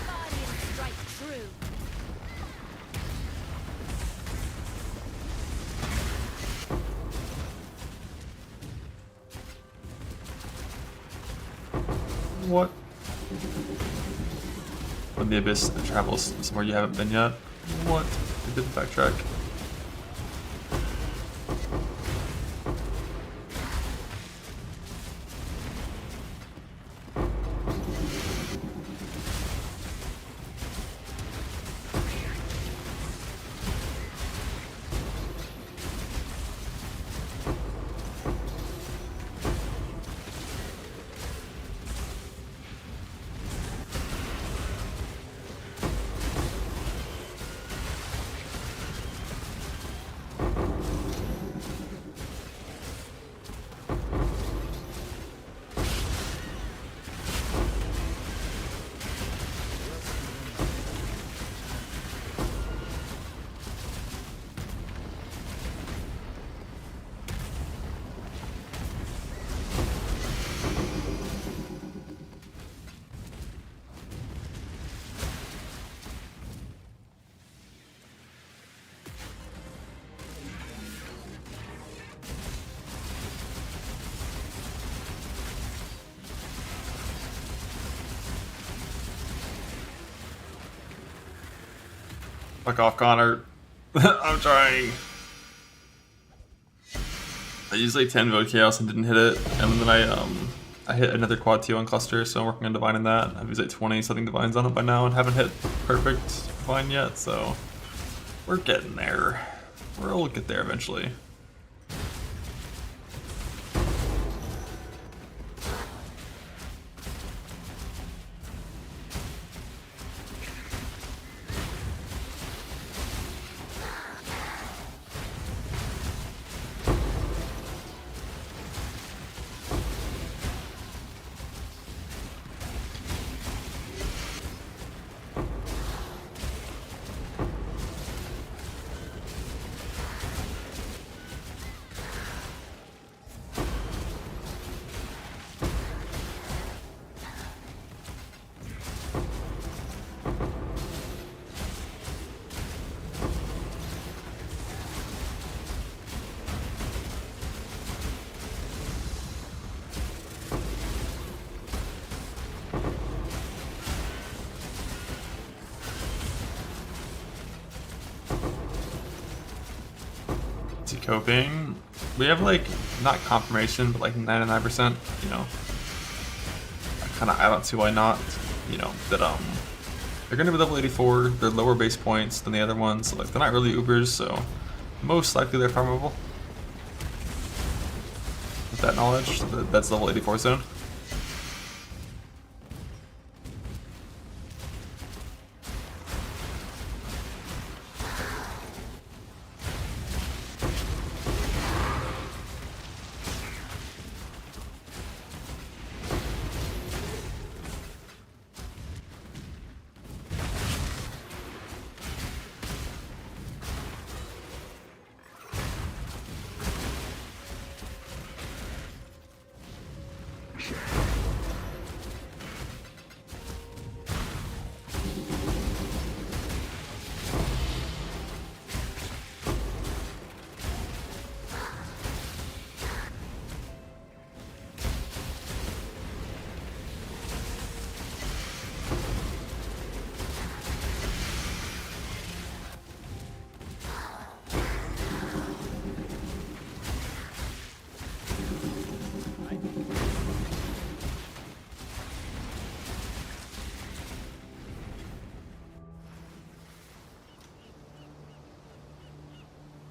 Guardian strike true. What? When the abyss travels somewhere you haven't been yet. What? It didn't backtrack. Fuck off, Connor. I'm trying. I used like 10 vote chaos and didn't hit it, and then I hit another quad T1 cluster, so I'm working on divining that. I've used like 20 something divines on it by now and haven't hit perfect divine yet, so we're getting there. We'll get there eventually. Coping. We have like not confirmation, but like 99%. You know, I don't see why not. You know that they're gonna be level 84. They're lower base points than the other ones. So like they're not really Ubers, so most likely they're farmable. that knowledge. That's level 84 zone.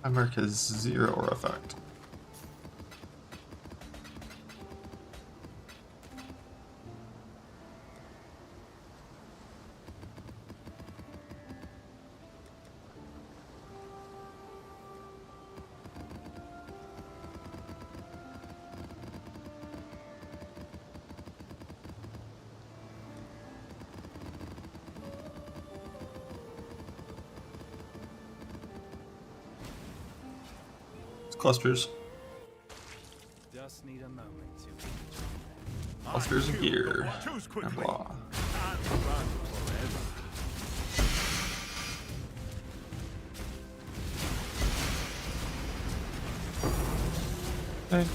Mark has 0 aura effect. Clusters. Just need a moment to. Clusters and gear. And blah. Hey.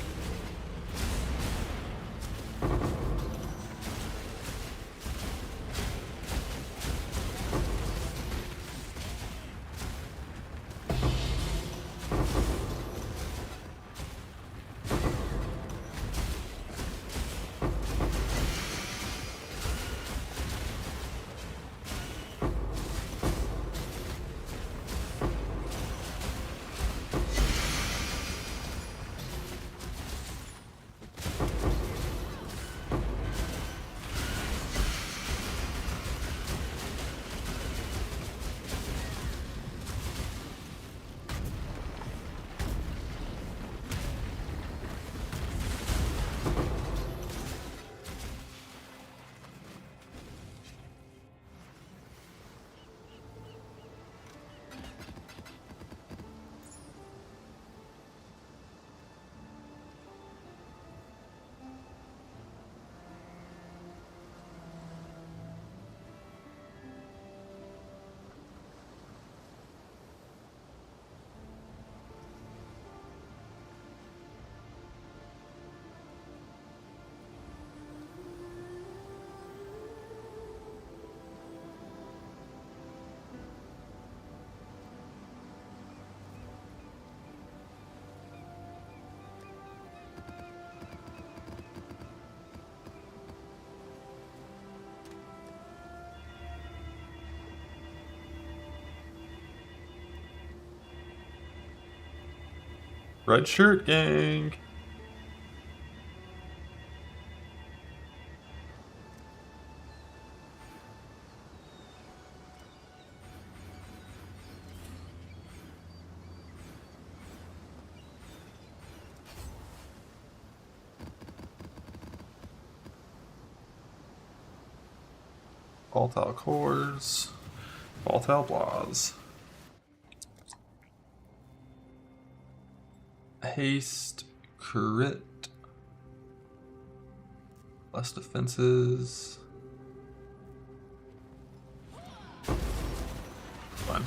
Red shirt gang. Volatile cores. Volatile blahs. Haste, crit, less defenses. Fun.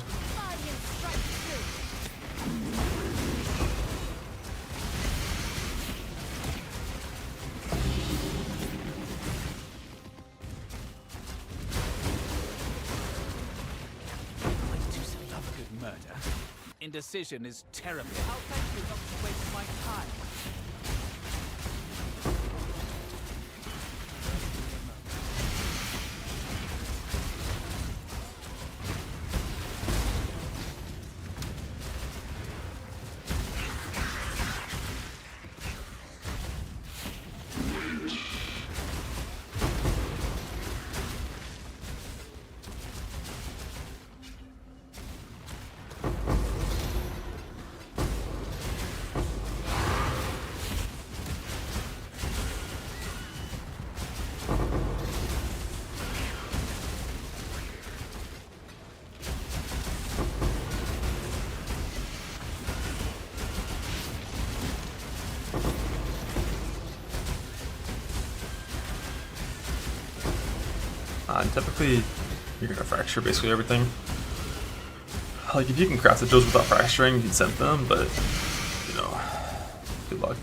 Indecision is terrible. How thank you not to waste my time. And typically, you're gonna fracture basically everything. Like, if you can craft the jewels without fracturing, you can send them, but, you know, good luck.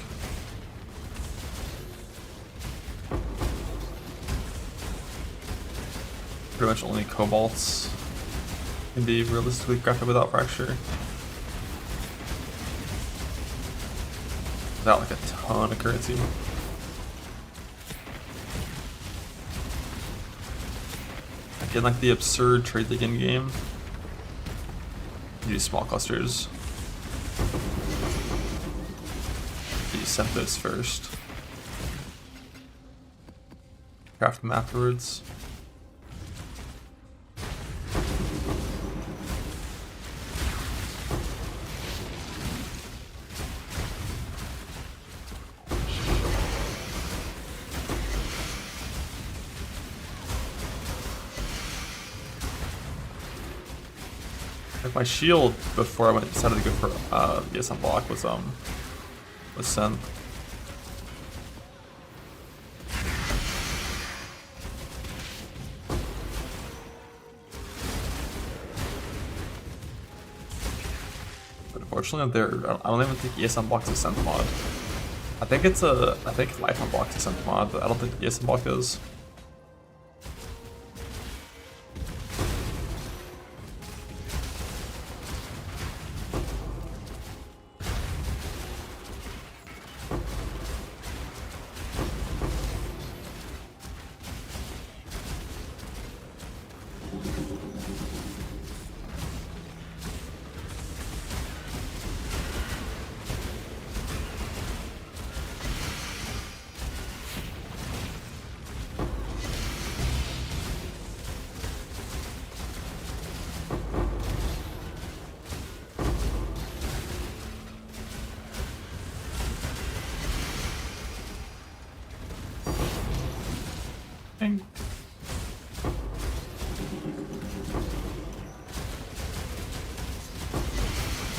Pretty much only cobalts can be realistically crafted without fracture. Without like a ton of currency. Again, like the absurd trade again game. You do small clusters. You send this first. Craft them afterwards. Like my shield before I decided to go for yes unblock was sent. But unfortunately, I don't even think ES unblock is a synth mod. I think life unblock is a synth mod, but I don't think ES unblock is.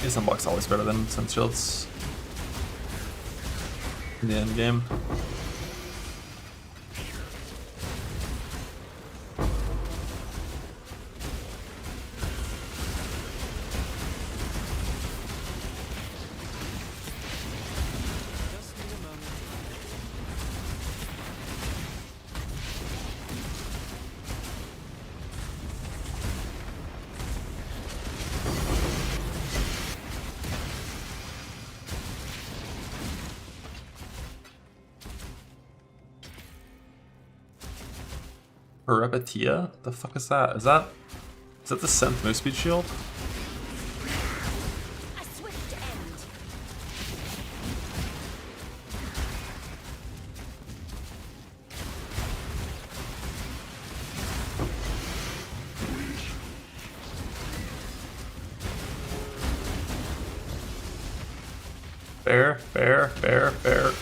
ES unblock's always better than synth shields in the end game. Just need a moment. Repetia? The fuck is that? Is that the synth move speed shield? A swift end. Fair, fair, fair, fair.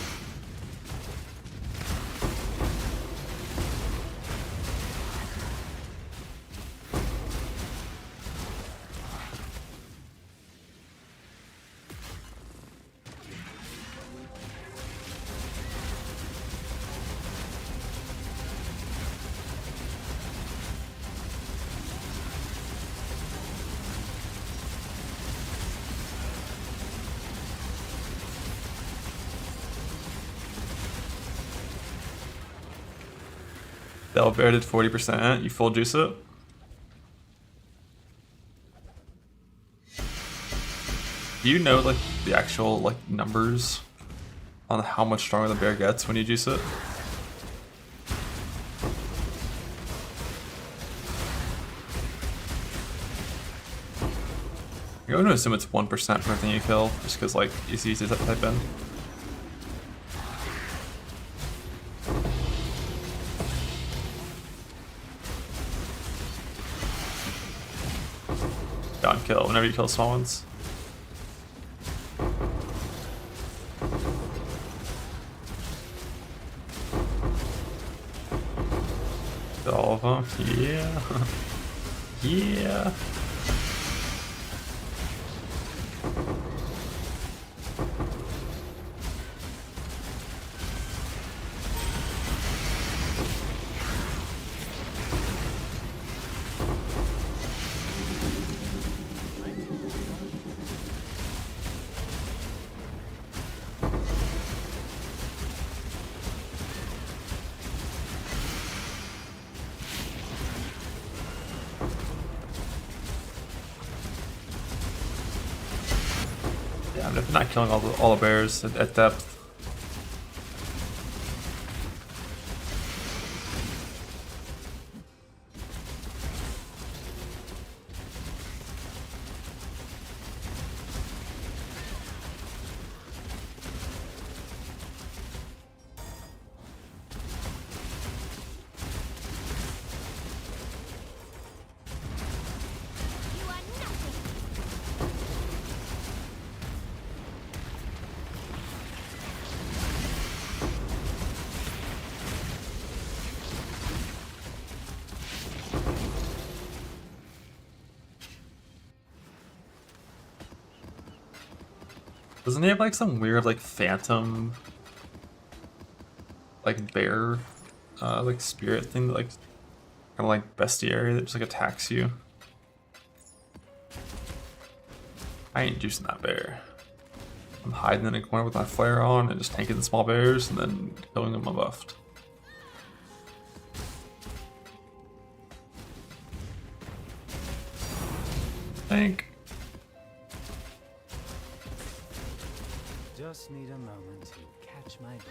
Delbear did 40%. You full juice it? Do you know like the actual like numbers on how much stronger the bear gets when you juice it? I'm going to assume it's 1% for everything you kill, just because like it's easy to type in. Down kill whenever you kill small ones. Kill all of them. Yeah. Yeah. Not killing all the bears at depth. You are nothing. Doesn't he have like some weird like phantom like bear like spirit thing that like kind of like bestiary that just like attacks you? I ain't juicing that bear. I'm hiding in a corner with my flare on and just tanking the small bears and then killing them unbuffed. Tank. Just need a moment to catch my breath.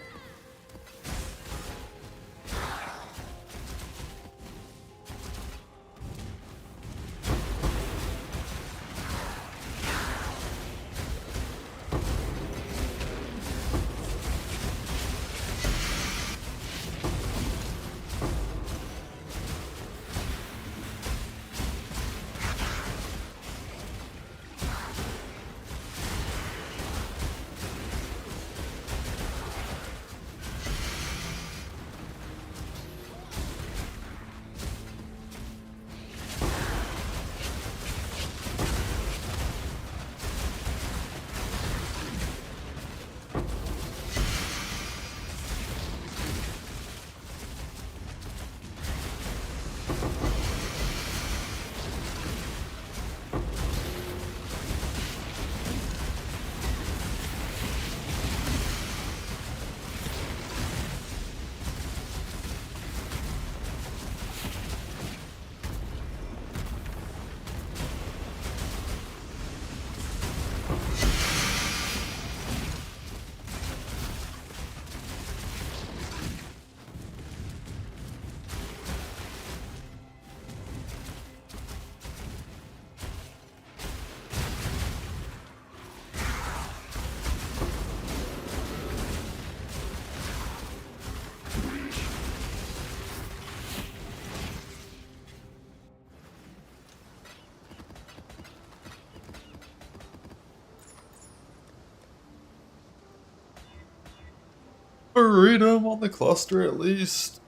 Freedom on the cluster at least.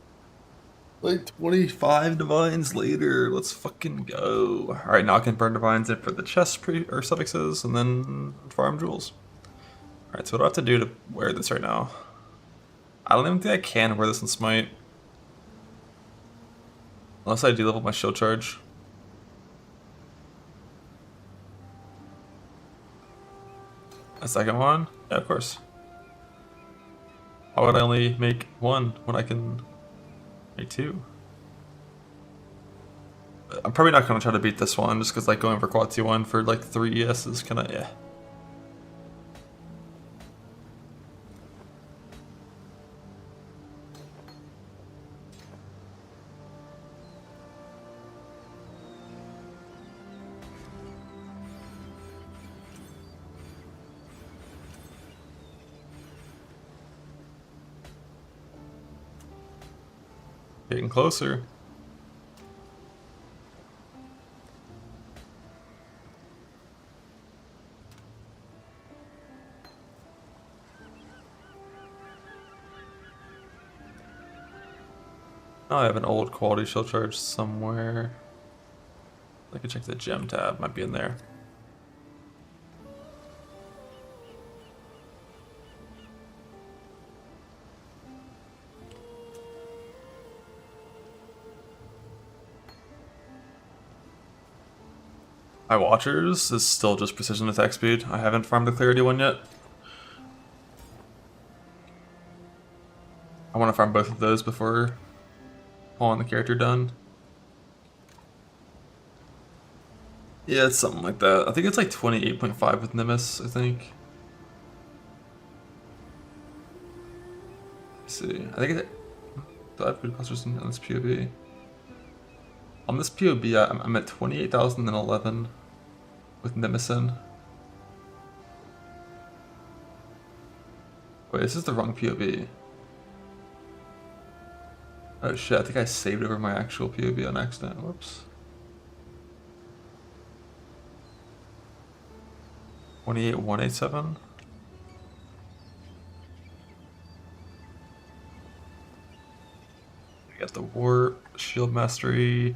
Like 25 divines later. Let's fucking go. Alright, now I can burn divines in for the chest or suffixes and then farm jewels. Alright, so what do I have to do to wear this right now? I don't even think I can wear this in Smite. Unless I do level my shield charge. A second one? Yeah, of course. Why would I only make one when I can make two? I'm probably not going to try to beat this one just because like going for quad T1 for like 3 ES is kind of yeah. Getting closer. Oh, I have an old quality shield charge somewhere. I can check the gem tab, might be in there. My Watchers is still just precision attack speed. I haven't farmed the clarity one yet. I want to farm both of those before pulling the character done. Yeah, it's something like that. I think it's like 28.5 with Nimbus, I think. see. I think do I have food clusters on this POB? On this POB, I'm at 28,011 with Nimison. Wait, this is the wrong POB. Oh shit, I think I saved over my actual POB on accident. Whoops. 28,187. We got the warp, shield mastery.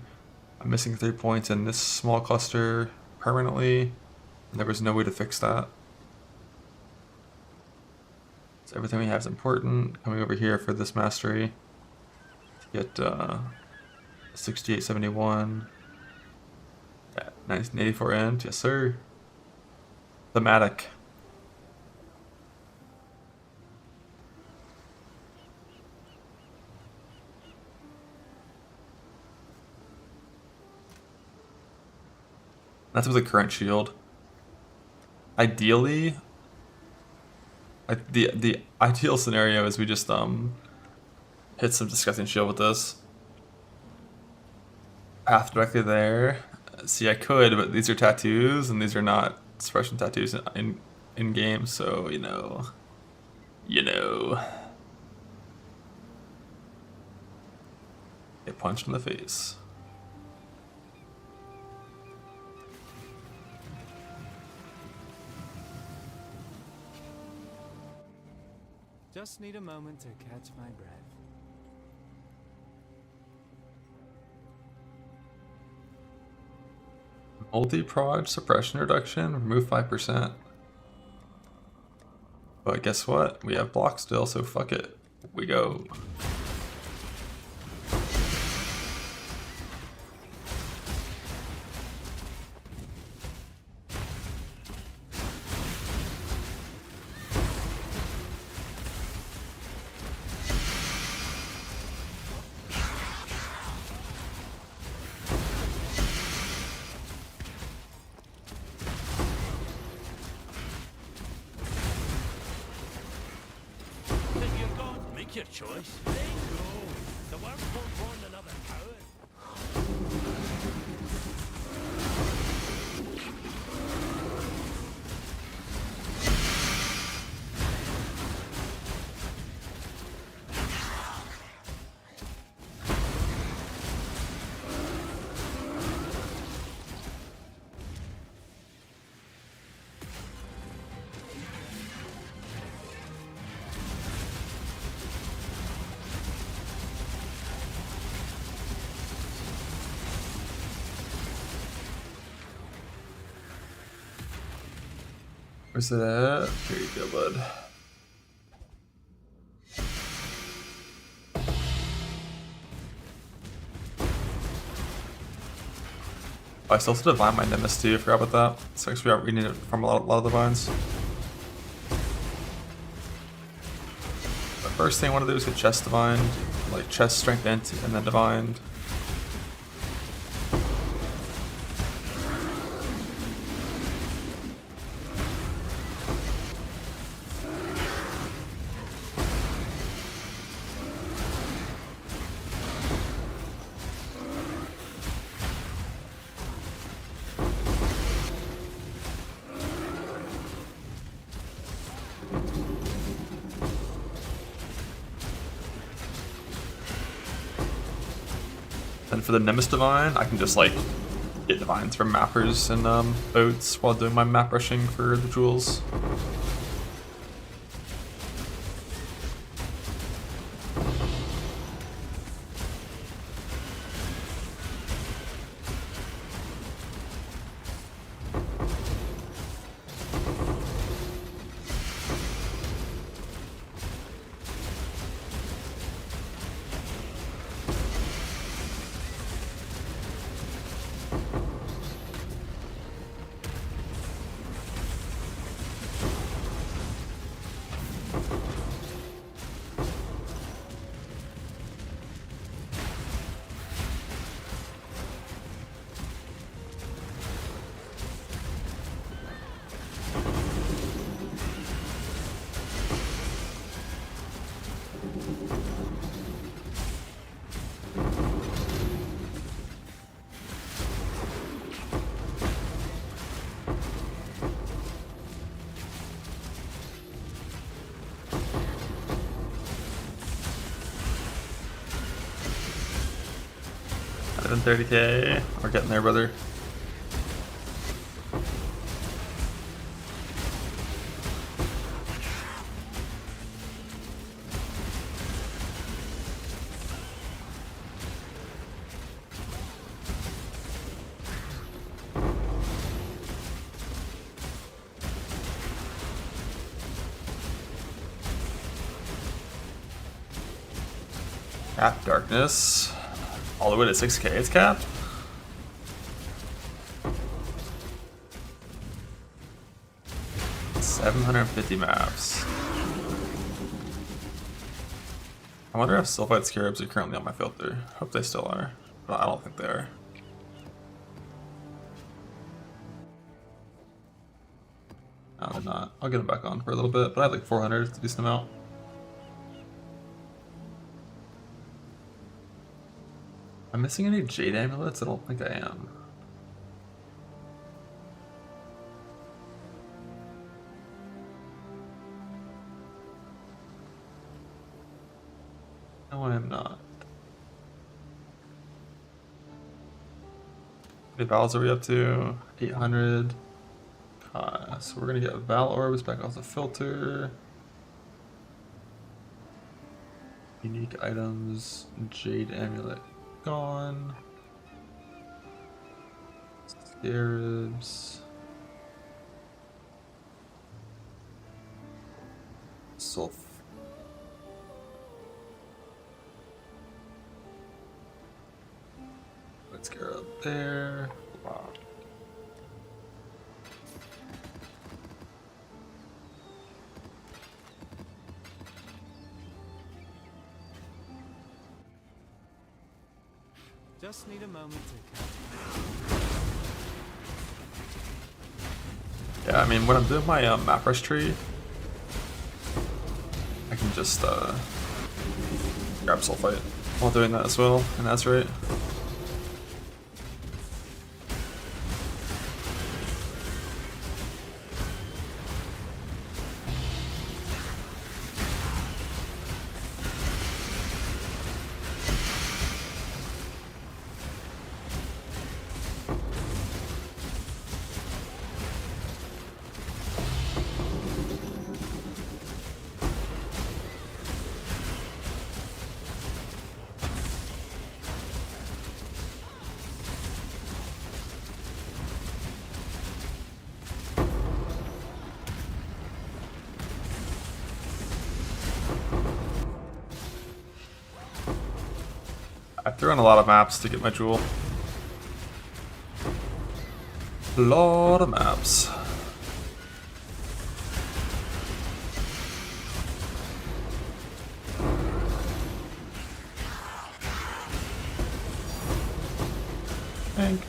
I'm missing 3 points in this small cluster permanently. And there was no way to fix that. So everything we have is important. Coming over here for this mastery. To get 6871. Yeah, 1984 end. Yes, sir. Thematic. That's with the current shield. Ideally, the ideal scenario is we just hit some disgusting shield with this. Path directly there. See, I could, but these are tattoos, and these are not suppression tattoos in game. So you know. Get punched in the face. Just need a moment to catch my breath. Multi-prod suppression reduction, remove 5%. But guess what? We have block still, so fuck it. We go. Then you're gone. Make your choice. Then go. The world won't want another tower. Where's it at? Here you go, bud. Oh, I still have to divine my Nemesis too, I forgot about that. So we need it from a lot of divines. The first thing I want to do is get chest divined, like chest strength and then divined. Then for the Nemesis Divine, I can just like get divines from mappers and boats while doing my map rushing for the jewels. 730k. We're getting there, brother. Cap darkness. All the way to 6k it's capped. $750 maps. I wonder if Sulfite Scarabs are currently on my filter. Hope they still are, but I don't think they are. No, they're not. I'll get them back on for a little bit, but I have like 400, it's a decent amount. Am I missing any Jade Amulets? I don't think I am. No, I am not. How many battles are we up to? 800. So we're gonna get Val Orbs back off the filter. Unique items, Jade Amulet gone. Scarabs. Sulf. Let's get up there. Wow. Just need a moment to Yeah, I mean, when I'm doing my map rush tree, I can just grab Sulfite while doing that as well, and that's right. I threw in a lot of maps to get my jewel. A lot of maps. Thank.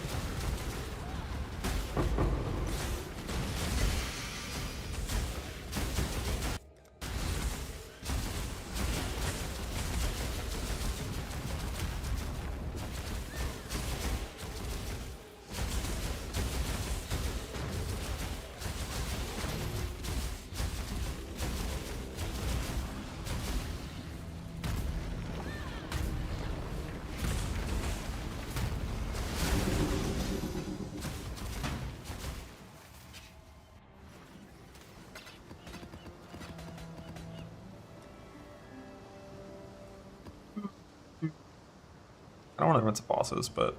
I don't want to run some bosses, but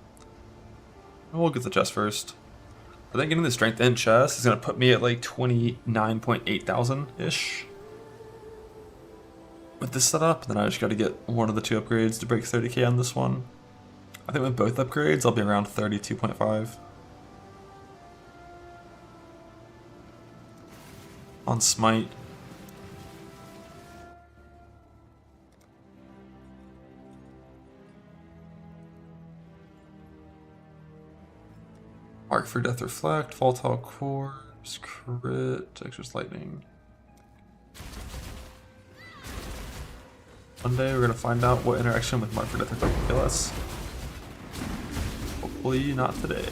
we'll get the chest first. I think getting the strength in chest is going to put me at like 29.8 thousand-ish. With this setup, then I just got to get one of the two upgrades to break 30k on this one. I think with both upgrades, I'll be around 32.5. On Smite. Mark for Death Reflect, Volatile Corpse, Crit, Dexterous Lightning. One day we're gonna find out what interaction with Mark for Death Reflect can kill us. Hopefully not today.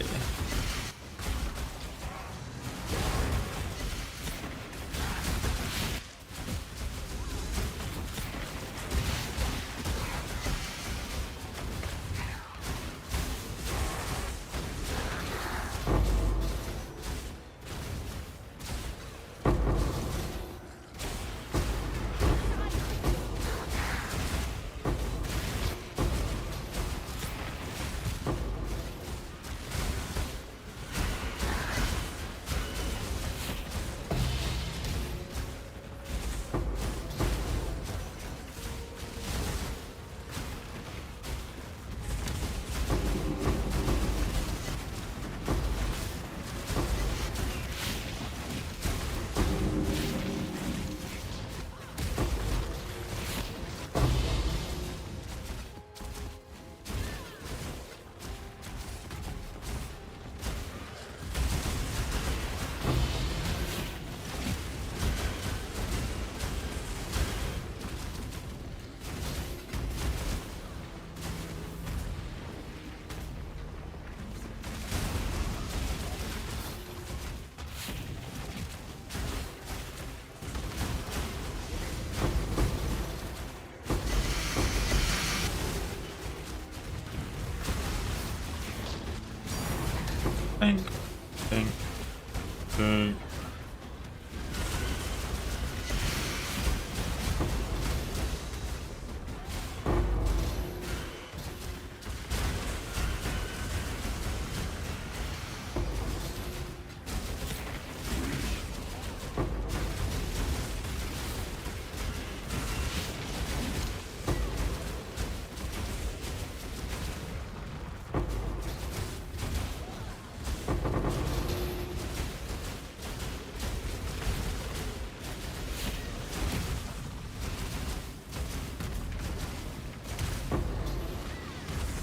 Bang. Bang. Bang.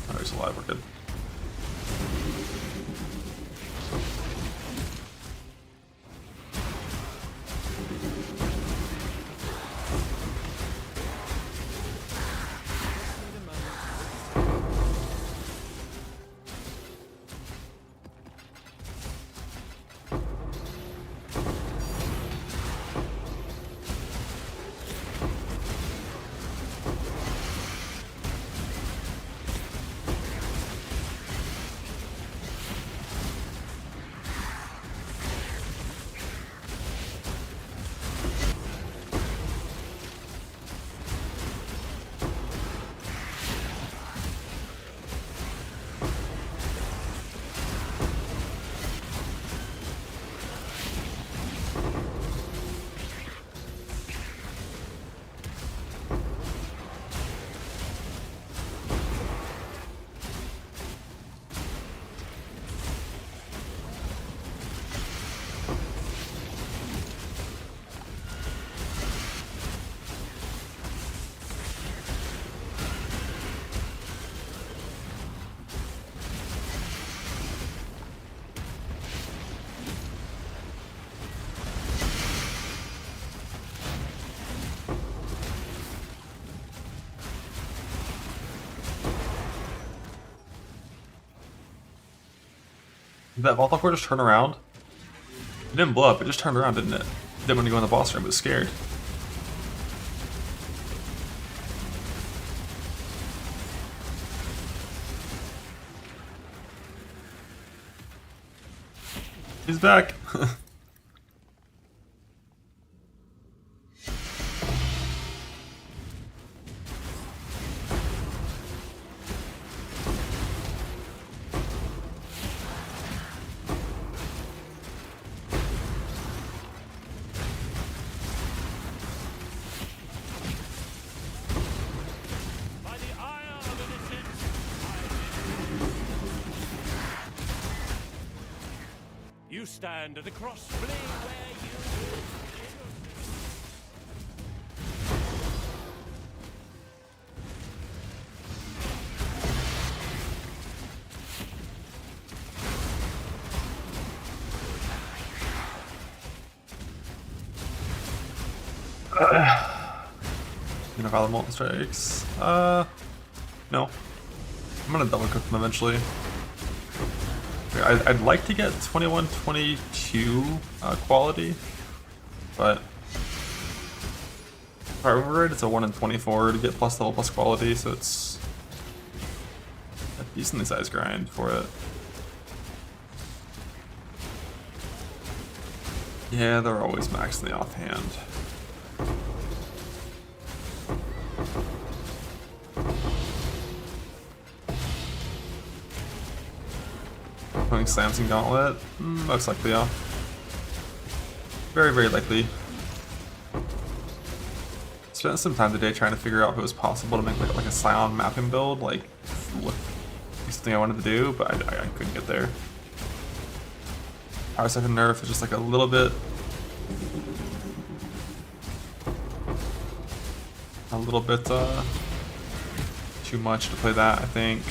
Oh, he's alive, we're good. Did that Vault Core just turn around? It didn't blow up, it just turned around, didn't it? It didn't want to go in the boss room, it was scared. He's back! By the ire of innocence, you stand at the crossblade where you Gonna follow molten strikes. No. I'm gonna double cook them eventually. I'd like to get 21, 22 quality, but if I remember right, it's a 1 in 24 to get plus level plus quality, so it's a decently sized grind for it. Yeah, they're always maxed in the offhand. Playing slams and Gauntlet? Most likely, yeah. Very, very likely. Spent some time today trying to figure out if it was possible to make like a Scion mapping build, like something I wanted to do, but I couldn't get there. Power second nerf is just like a little bit too much to play that, I think.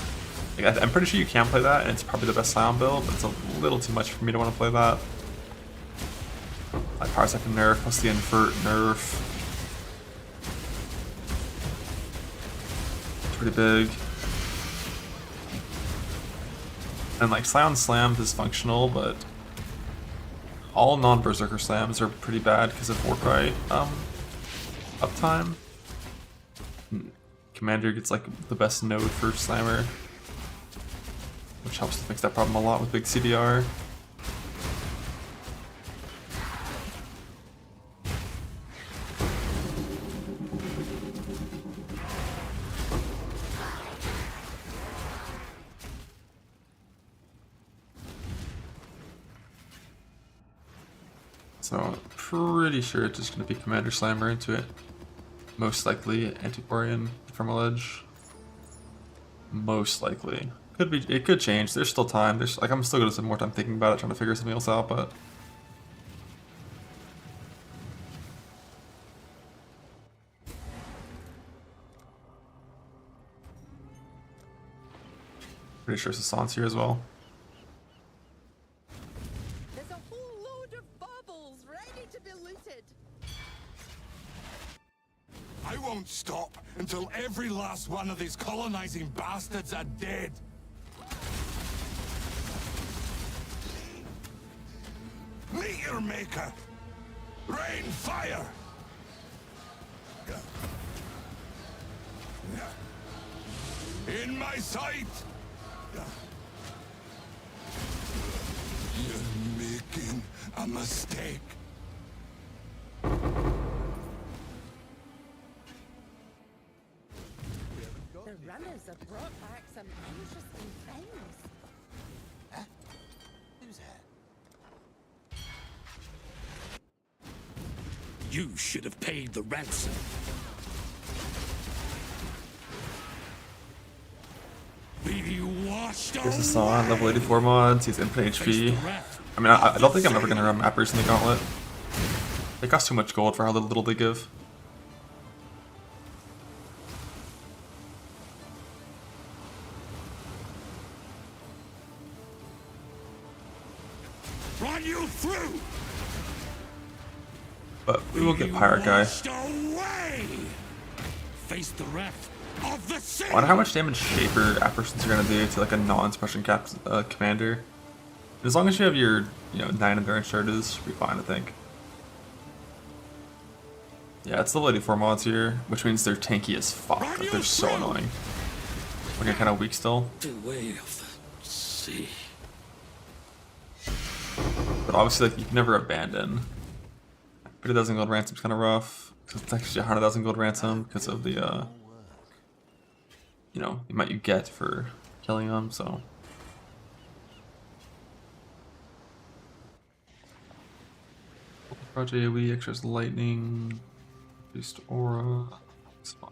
Like, I'm pretty sure you can play that, and it's probably the best Scion build, but it's a little too much for me to want to play that. Like power second nerf plus the invert nerf. Pretty big. And like Scion slams is functional, but all non-berserker slams are pretty bad because of Warcry uptime. Commander gets like the best node for slammer, which helps to fix that problem a lot with big CDR. So, pretty sure it's just going to be Commander Slammer into it. Most likely Antiquarian from a ledge. Most likely. Could be. It could change. There's still time. There's like I'm still going to spend more time thinking about it, trying to figure something else out. But pretty sure Sasan's here as well. There's a whole load of baubles ready to be looted. I won't stop until every last one of these colonizing bastards are dead. Meteor Maker! Rain fire! In my sight! You're making a mistake. The runners have brought back some interesting things. Huh? Who's that? You should have paid the ransom. Be washed Here's Sasan, level 84 mods. He's infinite HP. I mean, I don't think I'm ever gonna run mappers in the Gauntlet. They cost too much gold for how little they give. Run you through. But we will get Pirate Guy. Away. Face the wrath of the sea. I wonder how much damage Shaper apparitions are gonna do to like a non-suppression commander. As long as you have your 9 endurance charges, you'll be fine, I think. Yeah, it's level 84 mods here, which means they're tanky as fuck. Like, they're so annoying. Like, they're kind of weak still. The way of the sea. But obviously, like, you can never abandon. 30,000 gold ransom's kind of rough. So it's actually 100,000 gold ransom because of the, the amount you get for killing them, so. Project AoE, extras lightning, boost aura. It's fine.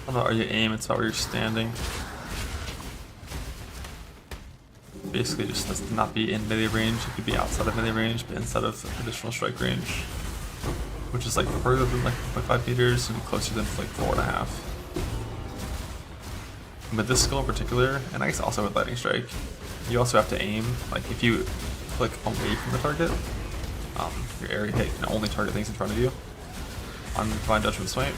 How about you aim? It's about where you're standing. Basically, just does not be in melee range. It could be outside of melee range, but inside of additional strike range, which is like further than like 1.5 meters and closer than like 4.5. And with this skill in particular, and I guess also with lightning strike, you also have to aim. Like if you click away from the target, your area hit can only target things in front of you on Divine Judgment Smite.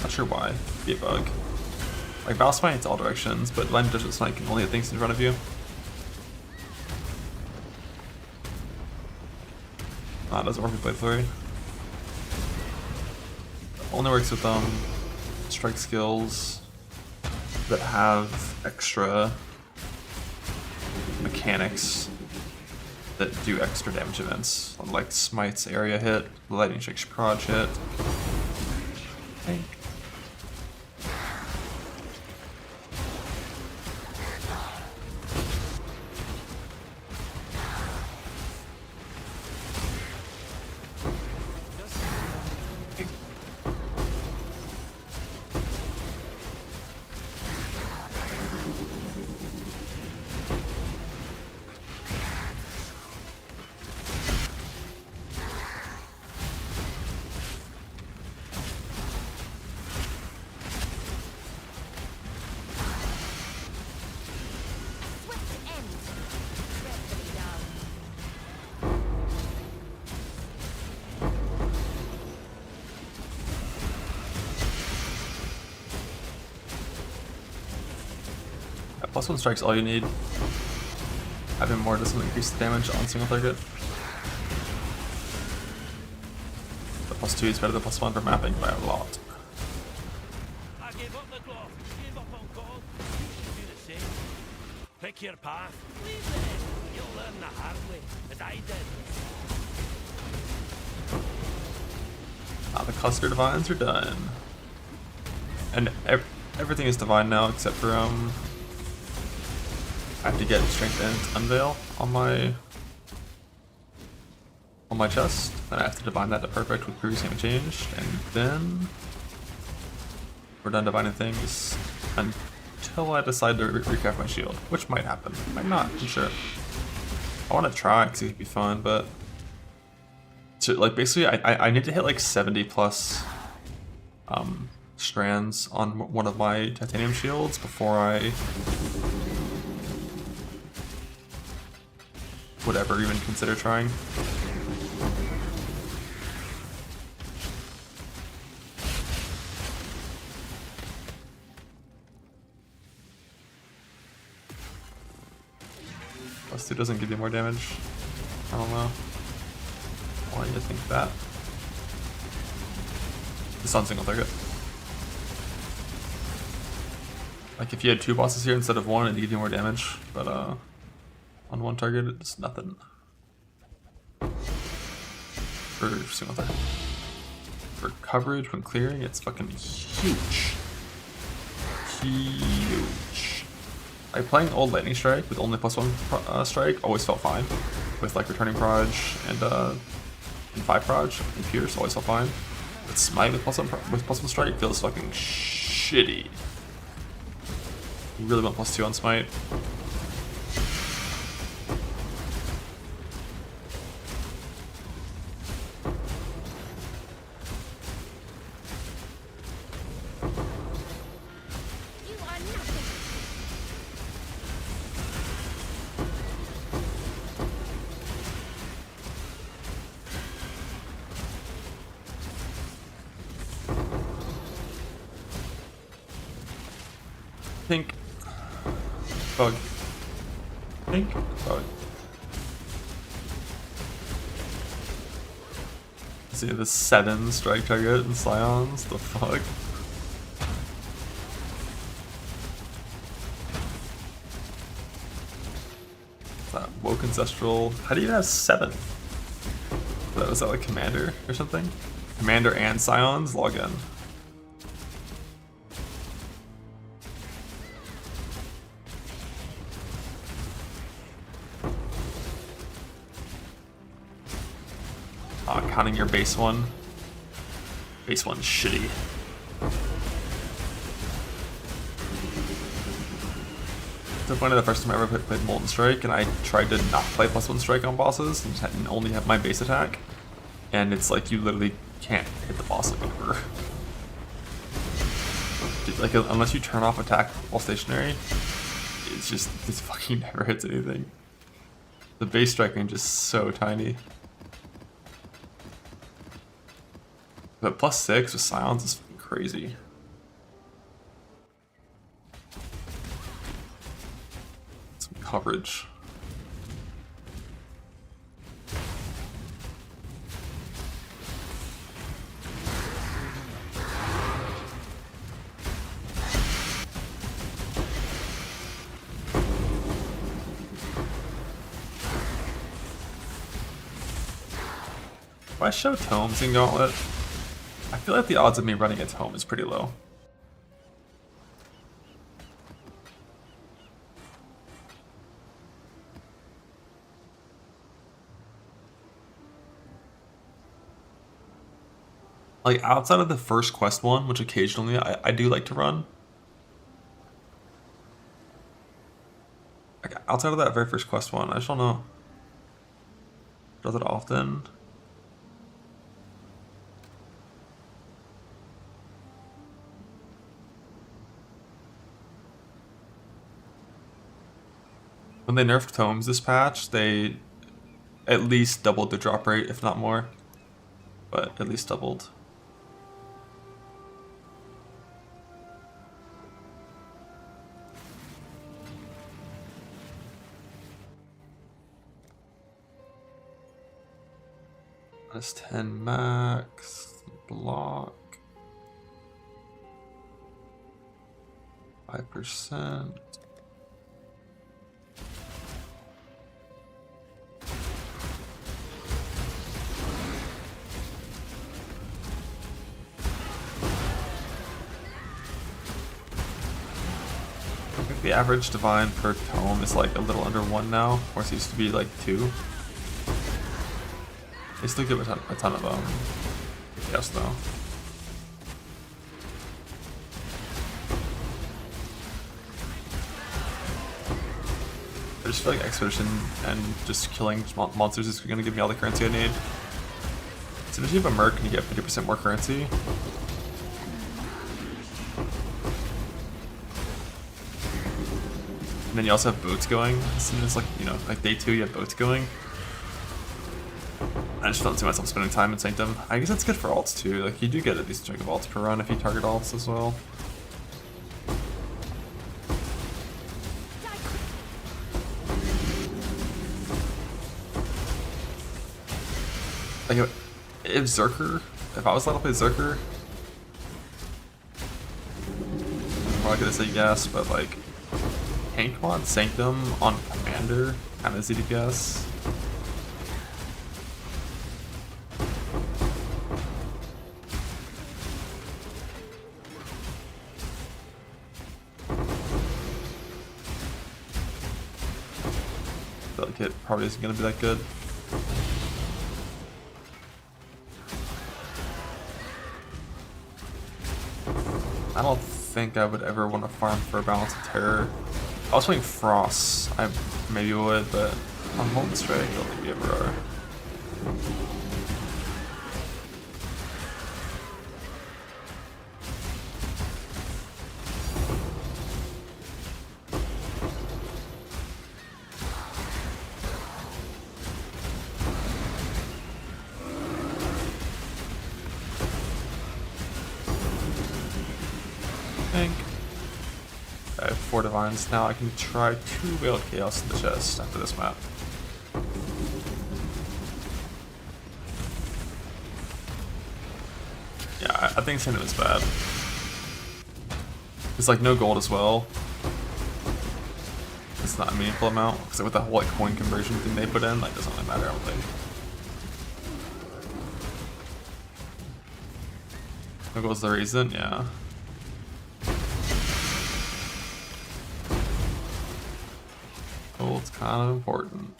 Not sure why. It'd be a bug. Like Battle Smite hits all directions, but Divine Judgment Smite can only hit things in front of you. It doesn't work with Blade Flurry. Only works with strike skills that have extra mechanics that do extra damage events, like Smite's area hit, Lightning Strike's proj hit. Okay. Swift end. Dreadfully done. +1 strike's all you need. Having more doesn't increase the damage on single target. The +2 is better than +1 for mapping by a lot. I gave up the glove. Gave up on God. You should do the same. Pick your path. Leave them. You'll learn the hard way, as I did. The cluster divines are done. And everything is divine now except for I have to get strength and unveil on my chest. Then I have to divine that to perfect with previous game changed, and then we're done divining things until I decide to recraft my shield, which might happen, might not, I'm sure. I want to try because it could be fun, but like basically I need to hit like 70 plus strands on one of my titanium shields before I would ever even consider trying. +2 doesn't give you more damage. I don't know why you think that. It's on single target. Like if you had 2 bosses here instead of 1, it'd give you more damage, but on 1 target it's nothing. For single target. For coverage when clearing, it's fucking huge. Huge. Like playing old Lightning Strike with only +1 strike always felt fine. With like returning proj and 5 proj and pierce always felt fine. With Smite with +1 strike feels fucking shitty. You really want +2 on Smite. You are nothing. Pink. Bug. Pink. Bug. See the 7 strike target and Scions? The fuck? That woke ancestral. How do you have 7? Was that like Commander or something? Commander and Scions? Log in. Counting your base one. Base one's shitty. So funny, the first time I ever played Molten Strike, and I tried to not play +1 strike on bosses and only have my base attack, and it's like you literally can't hit the boss like ever. Like unless you turn off attack while stationary, it's just this fucking never hits anything. The base strike range is so tiny. But +6 with silence is fucking crazy. Some coverage. If I show tomes in Gauntlet, I feel like the odds of me running a tome is pretty low. Like outside of the first quest one, which occasionally I do like to run. Like outside of that very first quest one, I just don't know. Does it often? When they nerfed tomes this patch, they at least doubled the drop rate, if not more. But at least doubled. That's 10 max, block, 5%. I think the average divine per tome is like a little under 1 now, whereas it used to be like 2. They still give a ton of yes though. I just feel like Expedition and just killing monsters is going to give me all the currency I need. So if you have a Merc and you get 50% more currency. And then you also have boats going. As soon as like, you know, like day 2 you have boats going. I just don't see myself spending time in Sanctum. I guess that's good for alts too. Like you do get a decent chunk of alts per run if you target alts as well. Like if Zerker, if I was allowed to play Zerker, I'm probably gonna say yes, but like Tank mod Sanctum on Commander kind of ZDPS. I feel like it probably isn't gonna be that good. I don't think I would ever want to farm for a Balance of Terror. If I was playing Frost, I maybe would, but on Molten Strike, I don't think we ever are. I have 4 divines now. I can try 2 Veiled Chaos in the chest after this map. Yeah, I think Sanctum is bad. It's like no gold as well. It's not a meaningful amount because with the whole like coin conversion thing they put in, like doesn't really matter. I don't think. No gold's the reason, yeah. Gold's kind of important.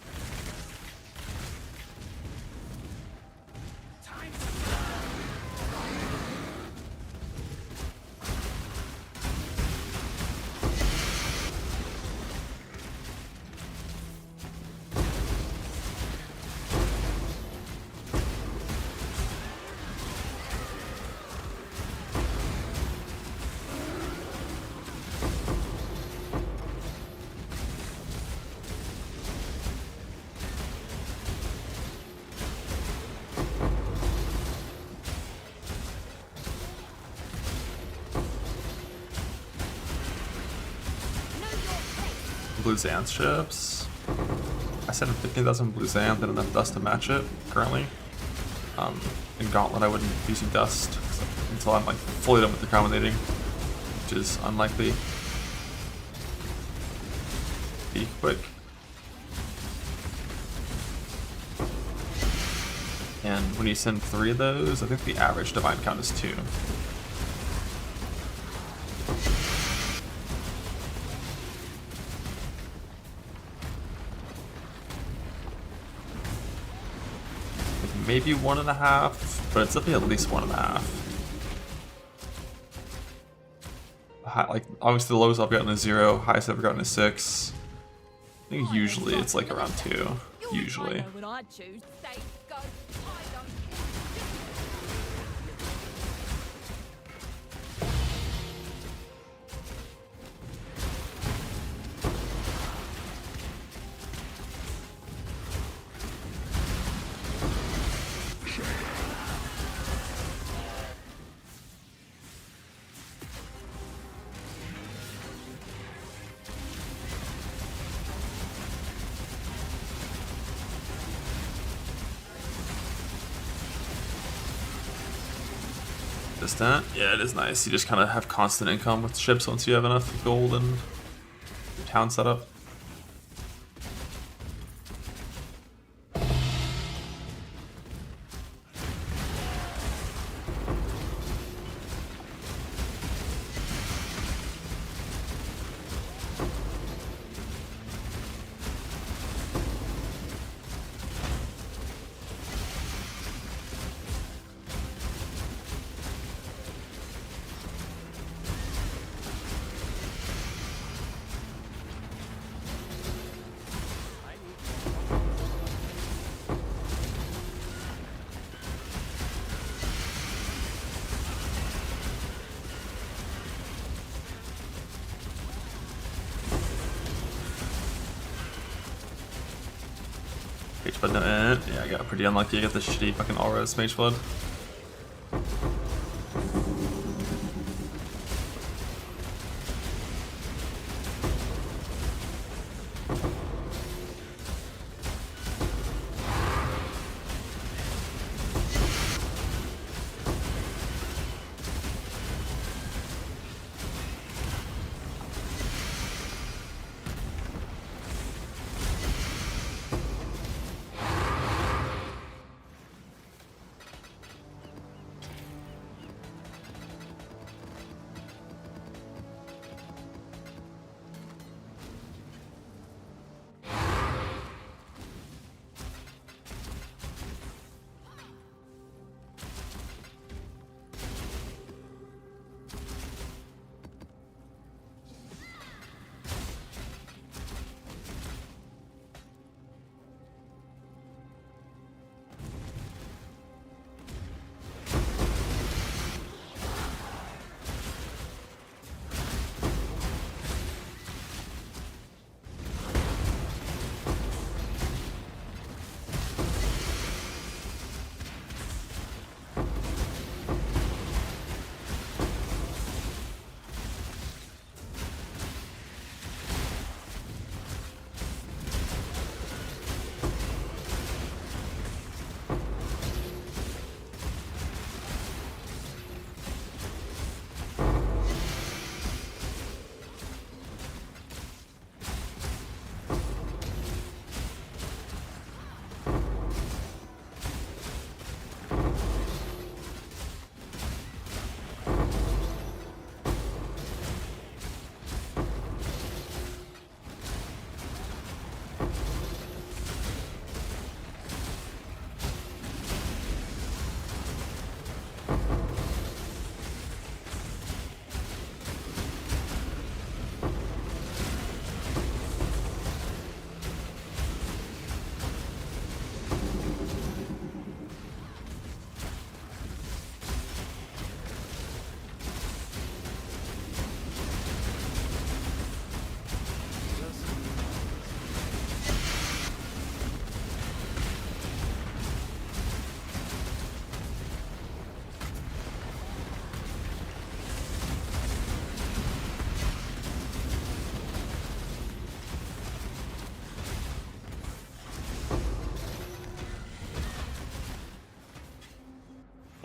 Blue Xanth ships. I sent 15,000 Blue Xanth and enough dust to match it currently. In Gauntlet, I wouldn't be using dust until I'm like fully done with the combinating, which is unlikely. Be quick. And when you send 3 of those, I think the average divine count is 2. Maybe 1.5, but it's definitely at least 1.5. Like, obviously the lowest I've gotten is 0, highest I've ever gotten is 6. I think usually it's like around 2, usually. When I choose, say go. I don't Distant? Yeah, it is nice. You just kind of have constant income with ships once you have enough gold and town set up. Mage Flood no end. Yeah, I got pretty unlucky. I got the shitty fucking Aura's Mage Flood.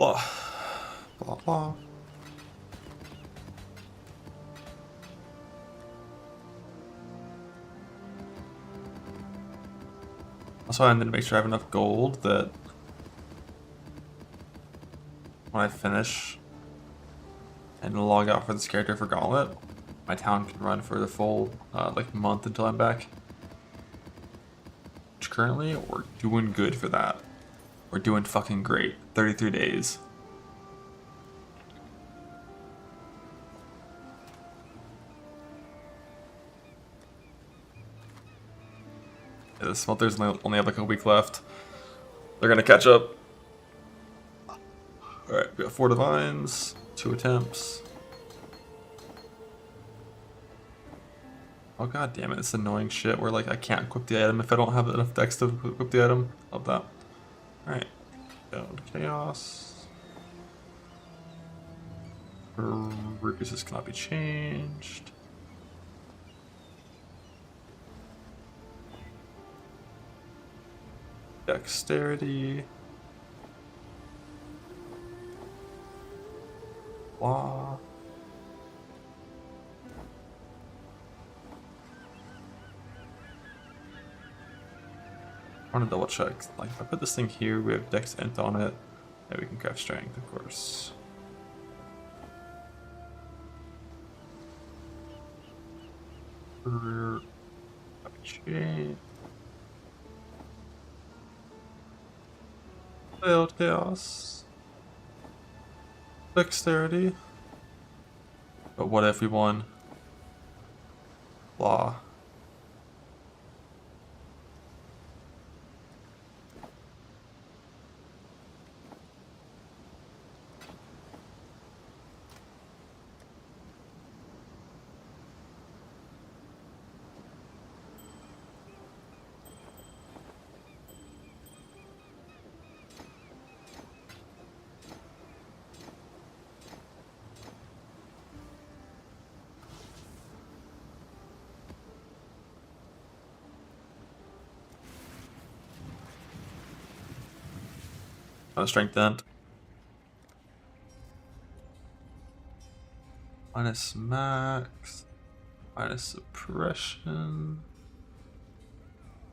Blah. Blah, blah. Also, I need to make sure I have enough gold that when I finish and log out for this character for Gauntlet, my town can run for the full like month until I'm back. Which currently we're doing good for that. We're doing fucking great. 33 days. Yeah, the smelters only have like a week left. They're gonna catch up. Alright, we got 4 divines, 2 attempts. Oh god damn it, it's annoying shit where like I can't equip the item if I don't have enough dex to equip the item. Love that. Alright. Down to chaos. Reduces cannot be changed. Dexterity. Blah. I want to double check. Like, if I put this thing here, we have Dex Int on it. Yeah, we can craft Strength, of course. Failed Chaos. Dexterity. But what if we won? Blah. Strength Int. Minus max. Minus suppression.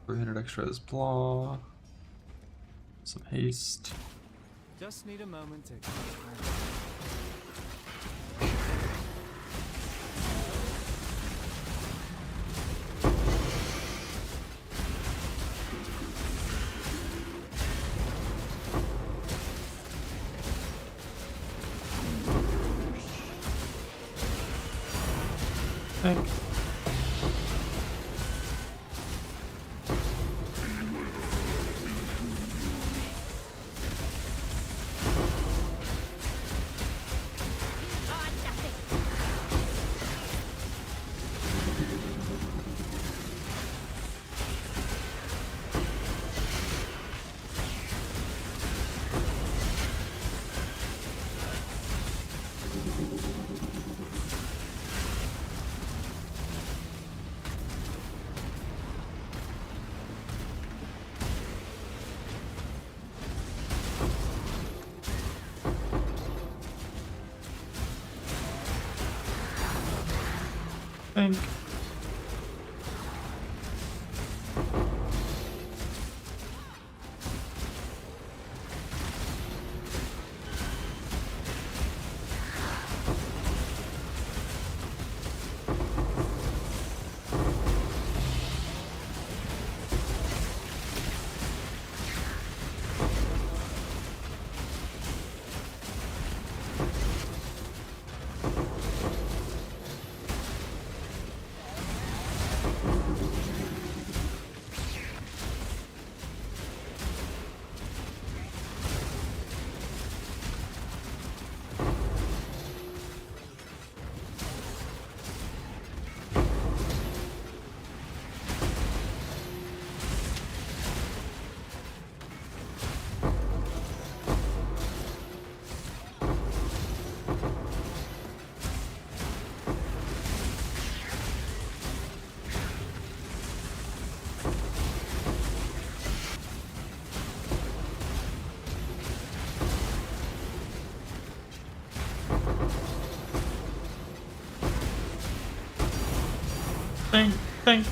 300 extra is blah. Some haste. Just need a moment to. Thanks. Think. Think, think.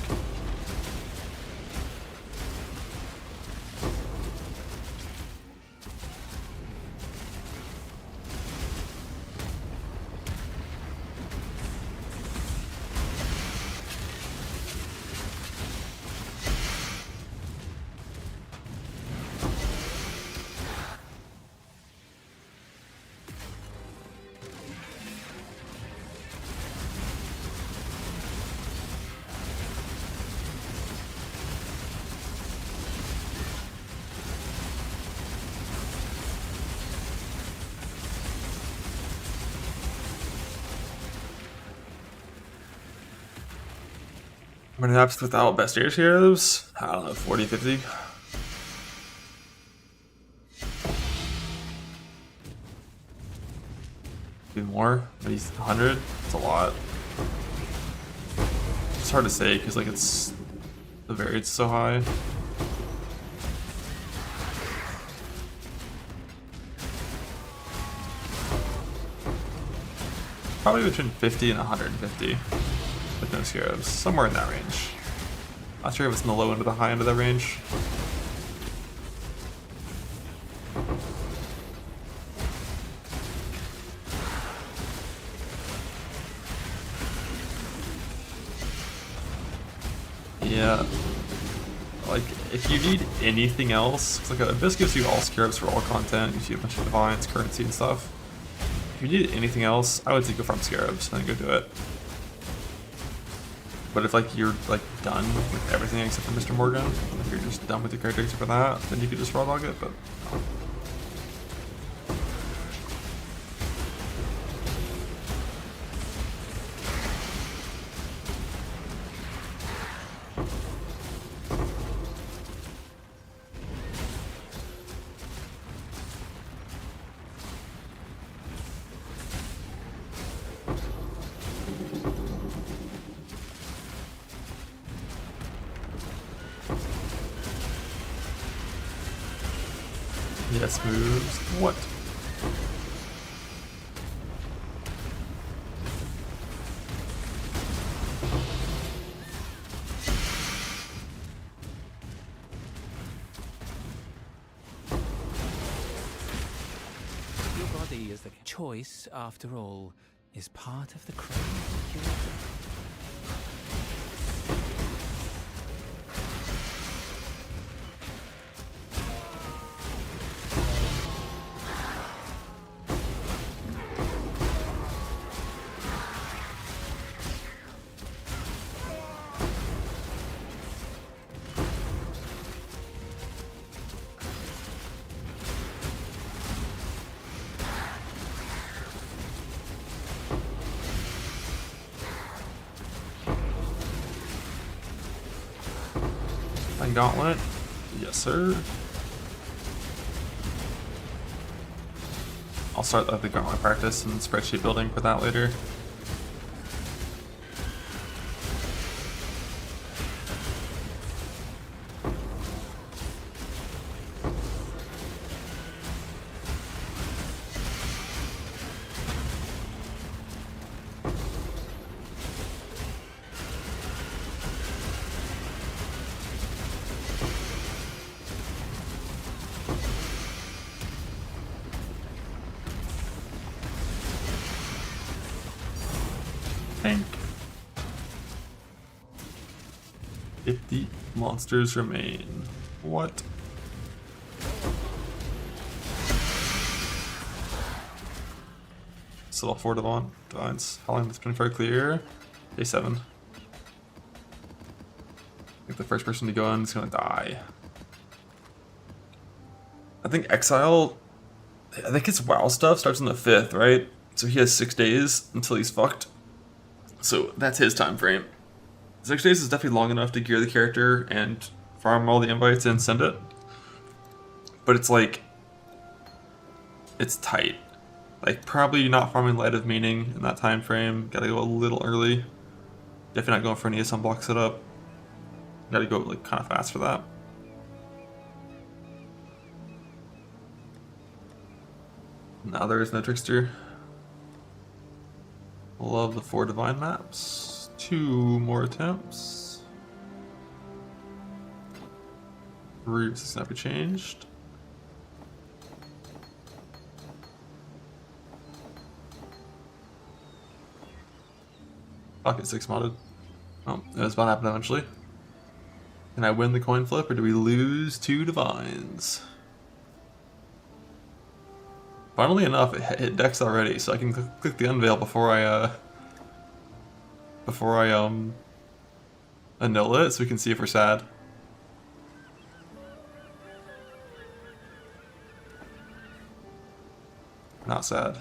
How many apps without best air heroes? I don't know, 40, 50? Maybe more? Maybe 100? It's a lot. It's hard to say because like it's the variance so high. Probably between 50 and 150 with no scarabs, somewhere in that range. Not sure if it's in the low end or the high end of that range. Yeah, like if you need anything else, 'cause like this gives you all scarabs for all content, gives you a bunch of divines, currency, and stuff. If you need anything else, I would say go farm scarabs and then go do it. But if like you're like done with everything except for Mr. Morgan, if you're just done with your character except for that, then you could just raw dog it. But yes, moves. What? Your body is the choice, after all, is part of the crown of the curator. Gauntlet? Yes, sir. I'll start the Gauntlet practice and spreadsheet building for that later. Think. 50 monsters remain. What? Still 4 divines. How long has it been very clear? Day 7. I think the first person to go in is gonna die. I think Exile, I think his WoW stuff starts on the 5th, right? So he has 6 days until he's fucked. So that's his time frame. 6 days is definitely long enough to gear the character and farm all the invites and send it. But it's like, it's tight. Like probably not farming Light of Meaning in that time frame. Gotta go a little early. Definitely not going for any sunblock setup. Gotta go like kind of fast for that. Now there is no Trickster. Love the 4 divine maps. 2 more attempts. 3 resistance cannot be changed. Pocket 6 modded. Oh, it's about to happen eventually. Can I win the coin flip, or do we lose 2 divines? Funnily enough, it hit Dex already, so I can click the unveil before I annul it, so we can see if we're sad. Not sad.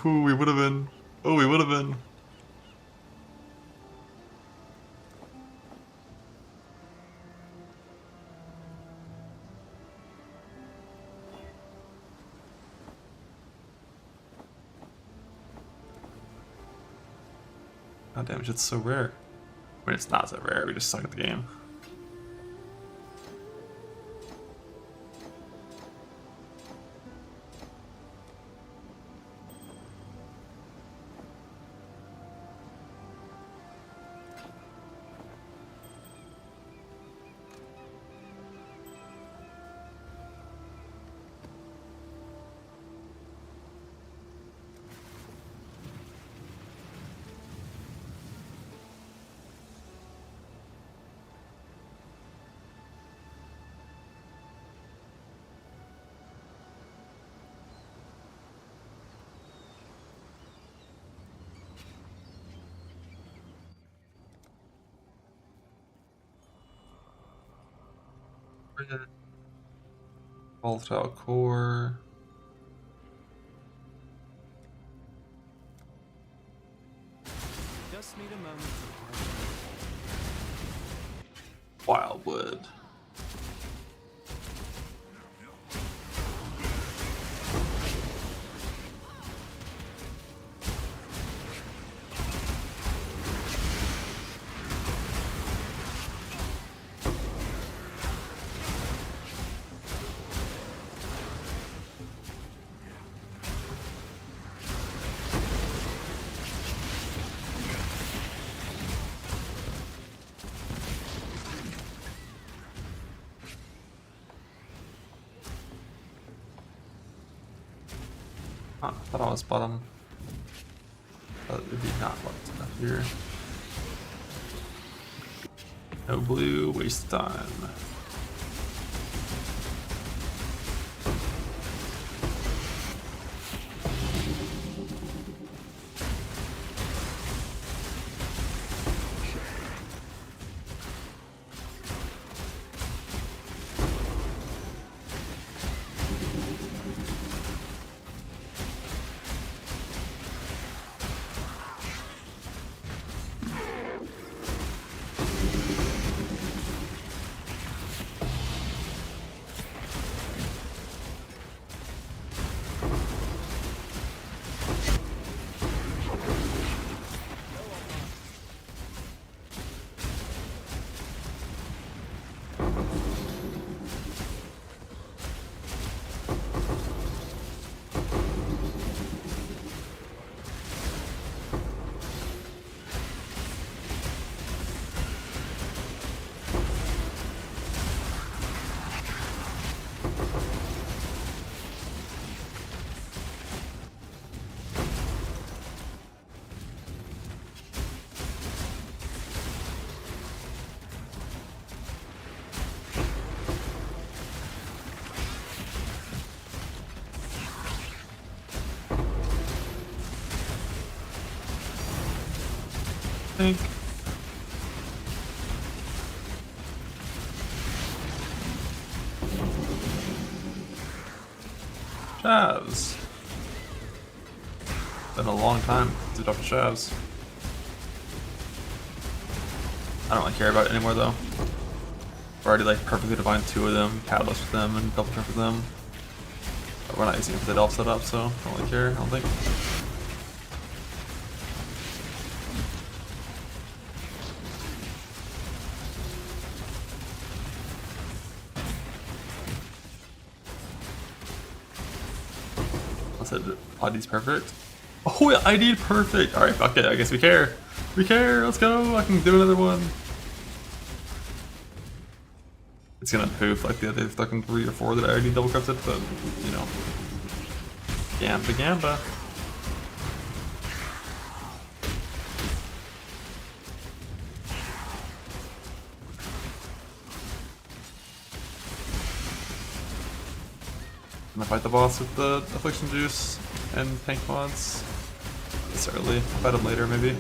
Ooh, we would have been. Oh, we would have been. God damn it, it's so rare. I mean, it's not that rare, we just suck at the game. Volatile core. Just need a moment. Wildwood. I thought I was bottom. But it'd be not what's enough here. No blue, waste time. Think. Shavs. Been a long time to drop the Shavs. I don't really care about it anymore though. I've already like perfectly defined 2 of them, catalyst with them, and double turn with them. But we're not using it for the Delph setup, so I don't really care, I don't think. said ID's perfect. Oh, yeah, ID perfect. All right, fuck it. I guess we care. We care. Let's go. I can do another one. It's gonna poof like the other fucking 3 or 4 that I already double crafted, but you know, gamba gamba. I'm gonna fight the boss with the affliction juice and tank mods. It's early. I'll fight him later, maybe.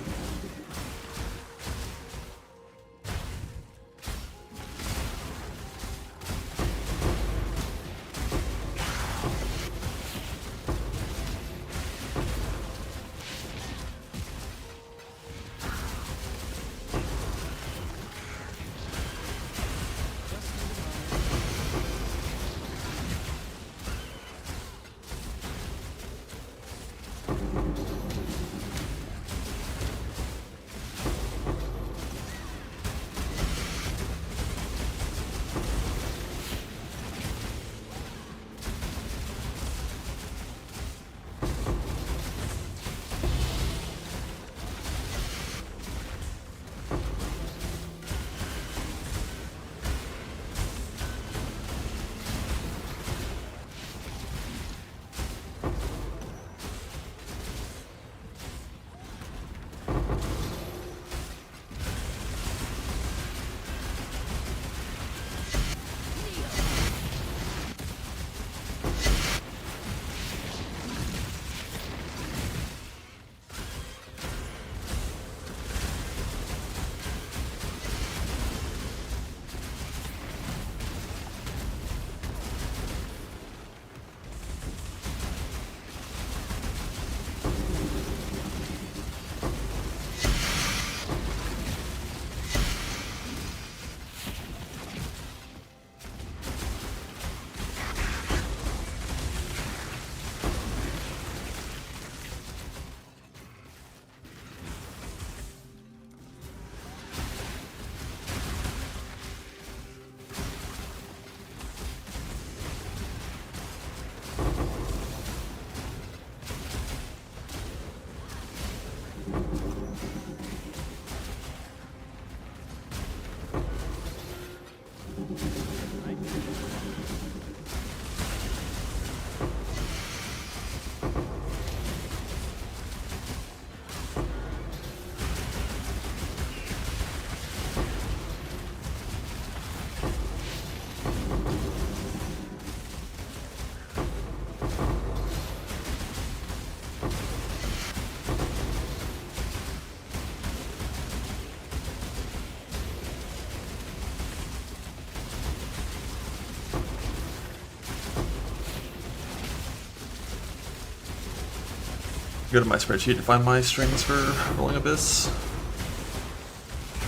Go to my spreadsheet to find my strings for Rolling Abyss.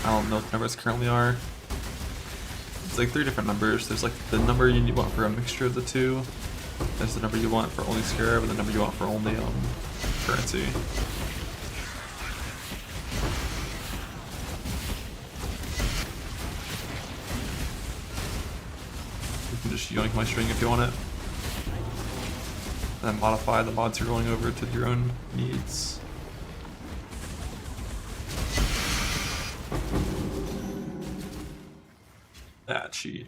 I don't know what the numbers currently are. It's like 3 different numbers. There's like the number you want for a mixture of the two. There's the number you want for only Scarab and the number you want for only currency. You can just yoink my string if you want it. And then modify the mods you're rolling over to your own needs. That cheat.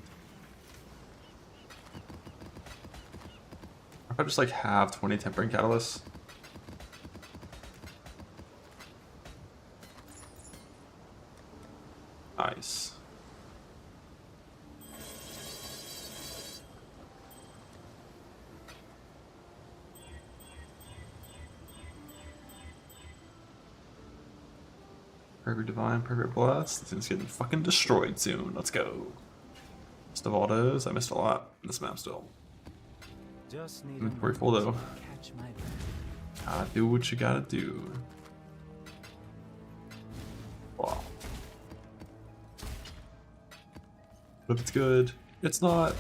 If I just like have 20 tempering catalysts. Nice. Perfect Divine, Perfect Blast. This thing's getting fucking destroyed soon. Let's go. Missed all those. I missed a lot in this map still. Just need Inventory full though. catch my breath. Gotta do what you gotta do. Wow. But it's good. It's not.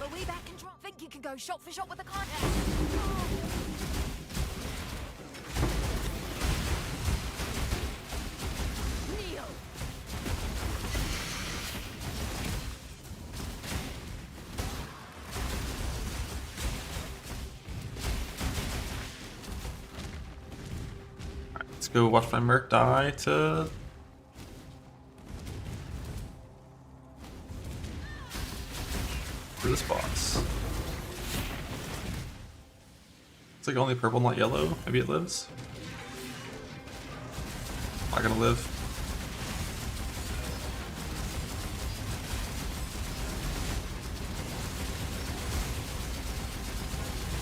But we back control. Think you can go shot for shot with the contact? Neo. Let's go watch my Merc die to... for this boss. It's like only purple, not yellow. Maybe it lives. Not gonna live.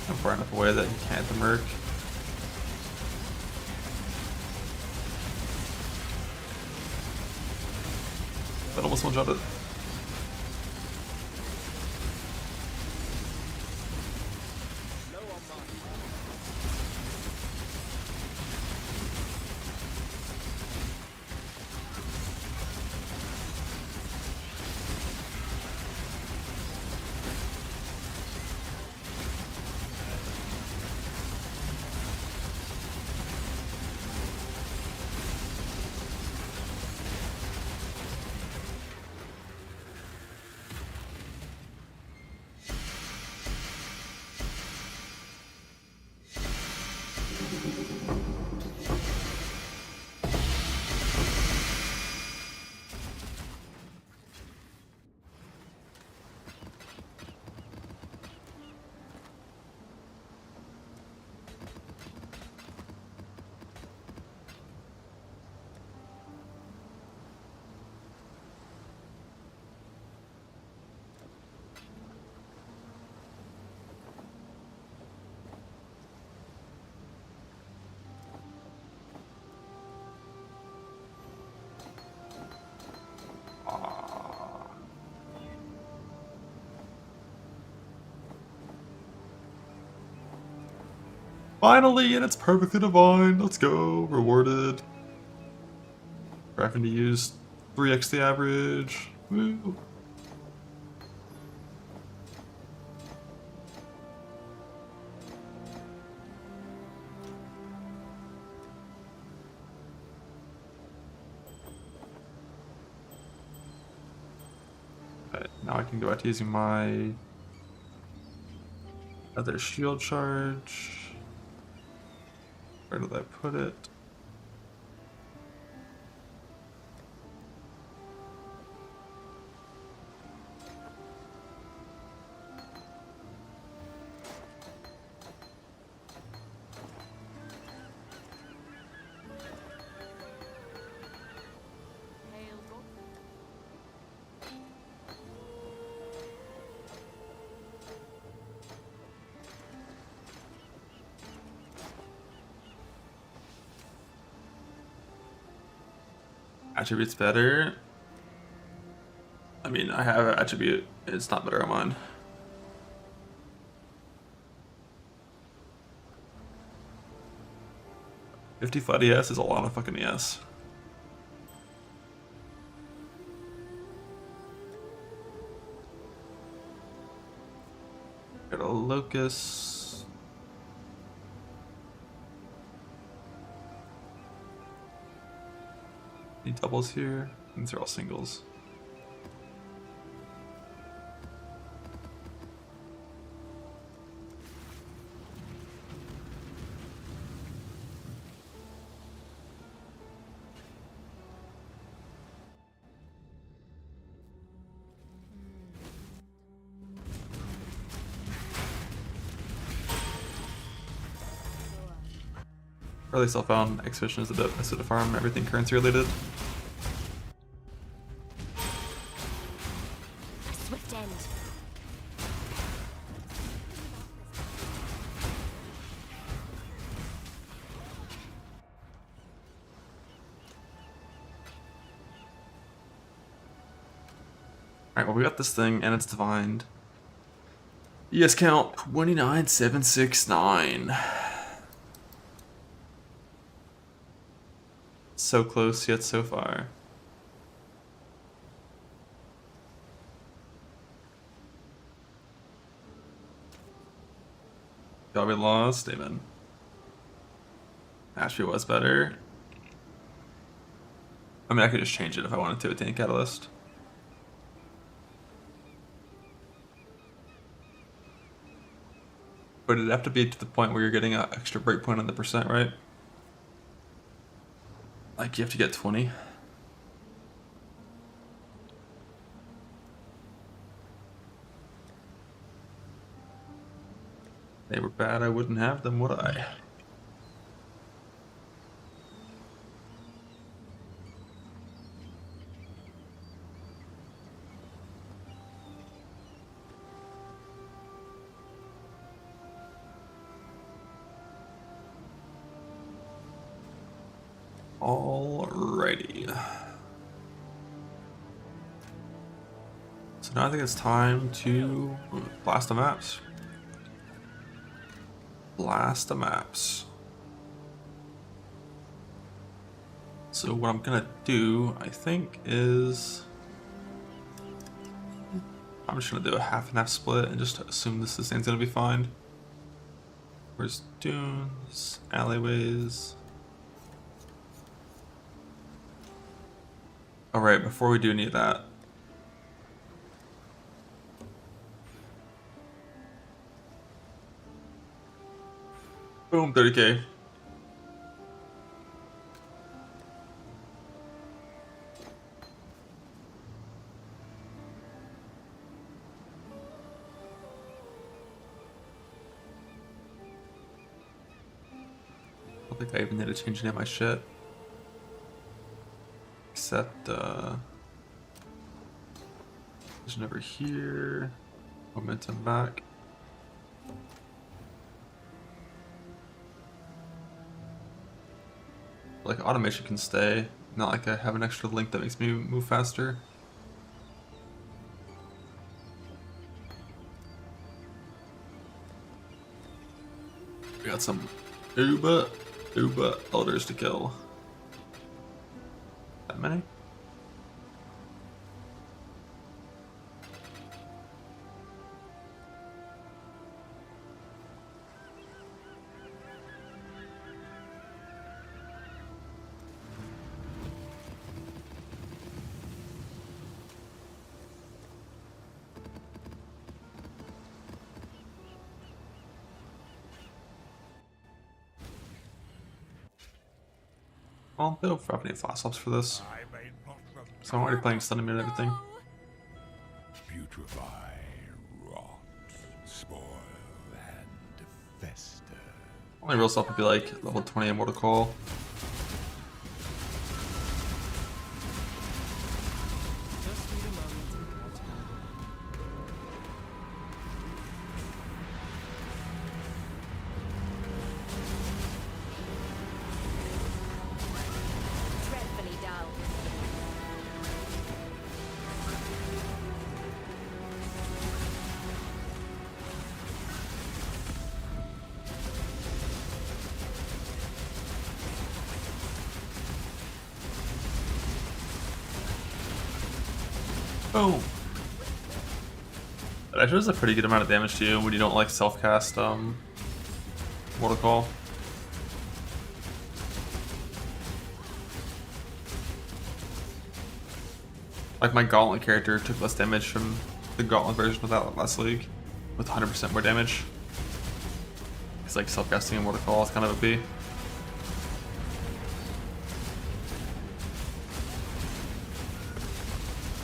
I'm far enough away that you can't the Merc. That almost one-shot it. Finally, and it's perfectly divine. Let's go. Rewarded. For having to use 3x the average. Woo. Okay, now I can go back to using my other shield charge. Where did I put it? Attribute's better. I mean, I have an attribute. It's not better on mine. $50 flat ES is a lot of fucking ES. Got a Locust. Any doubles here? These are all singles. Or at least I found Exhibition is a bit nicer to farm everything currency related. A swift end. Alright, well we got this thing and it's divined. ES count 29769. So close yet so far. Got we lost, amen. Ashby was better. I mean, I could just change it if I wanted to attain Catalyst. But it'd have to be to the point where you're getting an extra breakpoint on the percent, right? Like, you have to get 20. They were bad, I wouldn't have them, would I? Alrighty. So now I think it's time to blast the maps. Blast the maps. So what I'm gonna do, I think, is I'm just gonna do a half and half split and just assume this thing's gonna be fine. Where's dunes, alleyways? Alright, before we do any of that, boom, 30k. I don't think I even need to change any of my shit. Except, vision over here, momentum back. Like, automation can stay, not like I have an extra link that makes me move faster. We got some uber elders to kill. That many? Well, they'll probably need fast ups for this. So I'm already playing Stun and everything. Putrefy, rot, spoil, and fester. Only real stuff would be like level 20 Immortal Call. Just need a moment to catch up. Dreadfully dull. Boom. That actually does a pretty good amount of damage to you when you don't like self-cast Mortal Call. Like my Gauntlet character took less damage from the Gauntlet version of that last league with 100% more damage. It's like self-casting in Mortal Call is kind of a B.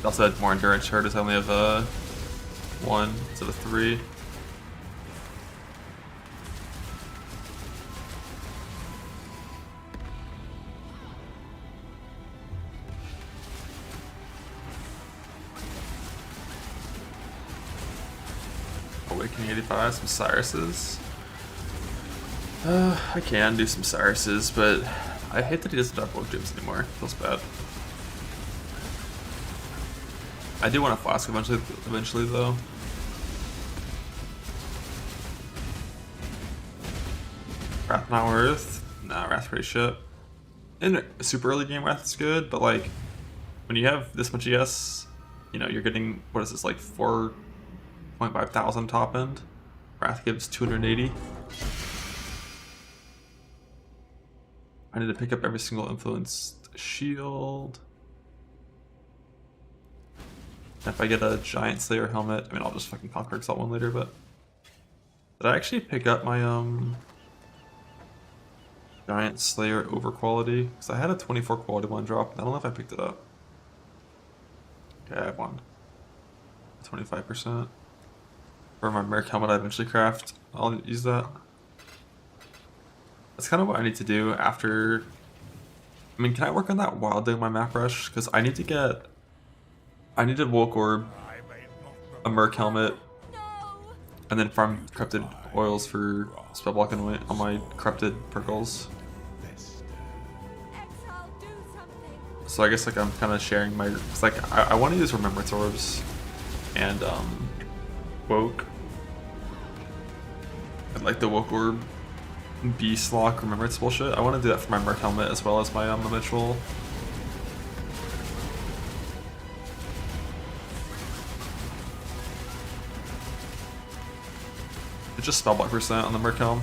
It also had more endurance hurt as I only have 1 instead of 3. Awakening 85, some Cyruses. I can do some Cyruses, but I hate that he doesn't have Woke Gyms anymore. Feels bad. I do want a Flask eventually though. Wrath not worth. Nah, Wrath pretty shit. In a super early game, Wrath is good, but like when you have this much ES, you know, you're getting, what is this, like 4.5 thousand top end? Wrath gives 280. I need to pick up every single influenced shield. If I get a Giant Slayer helmet, I mean, I'll just fucking Conquer Exalt one later, but... Did I actually pick up my, Giant Slayer over quality? Because I had a 24 quality one drop, and I don't know if I picked it up. Okay, I have one. 25%. For my Merc helmet I eventually craft, I'll use that. That's kind of what I need to do after... I mean, can I work on that while doing my map rush? Because I need to get... I need a Woke Orb, a Merc helmet, and then farm corrupted oils for spellblock and on my corrupted Perkles. So I guess like I'm kind of sharing my, it's like I want to use Remembrance Orbs and Woke. And like the Woke Orb Beast Lock Remembrance bullshit. I want to do that for my Merc helmet as well as my eventual. Just spellblock percent on the Merc helm.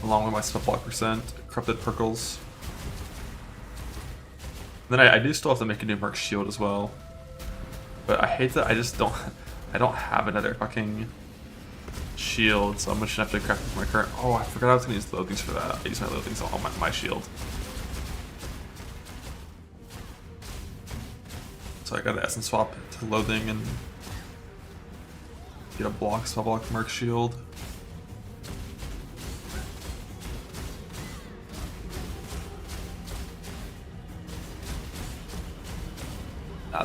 Along with my spellblock percent, corrupted Perkles. And then I do still have to make a new Merc shield as well. But I hate that I just don't I don't have another fucking shield, so I'm just gonna have to craft with my current. Oh, I forgot I was gonna use loathings for that. I use my loathings on my shield. So I gotta essence swap to loathing and get a block, spellblock Merc shield.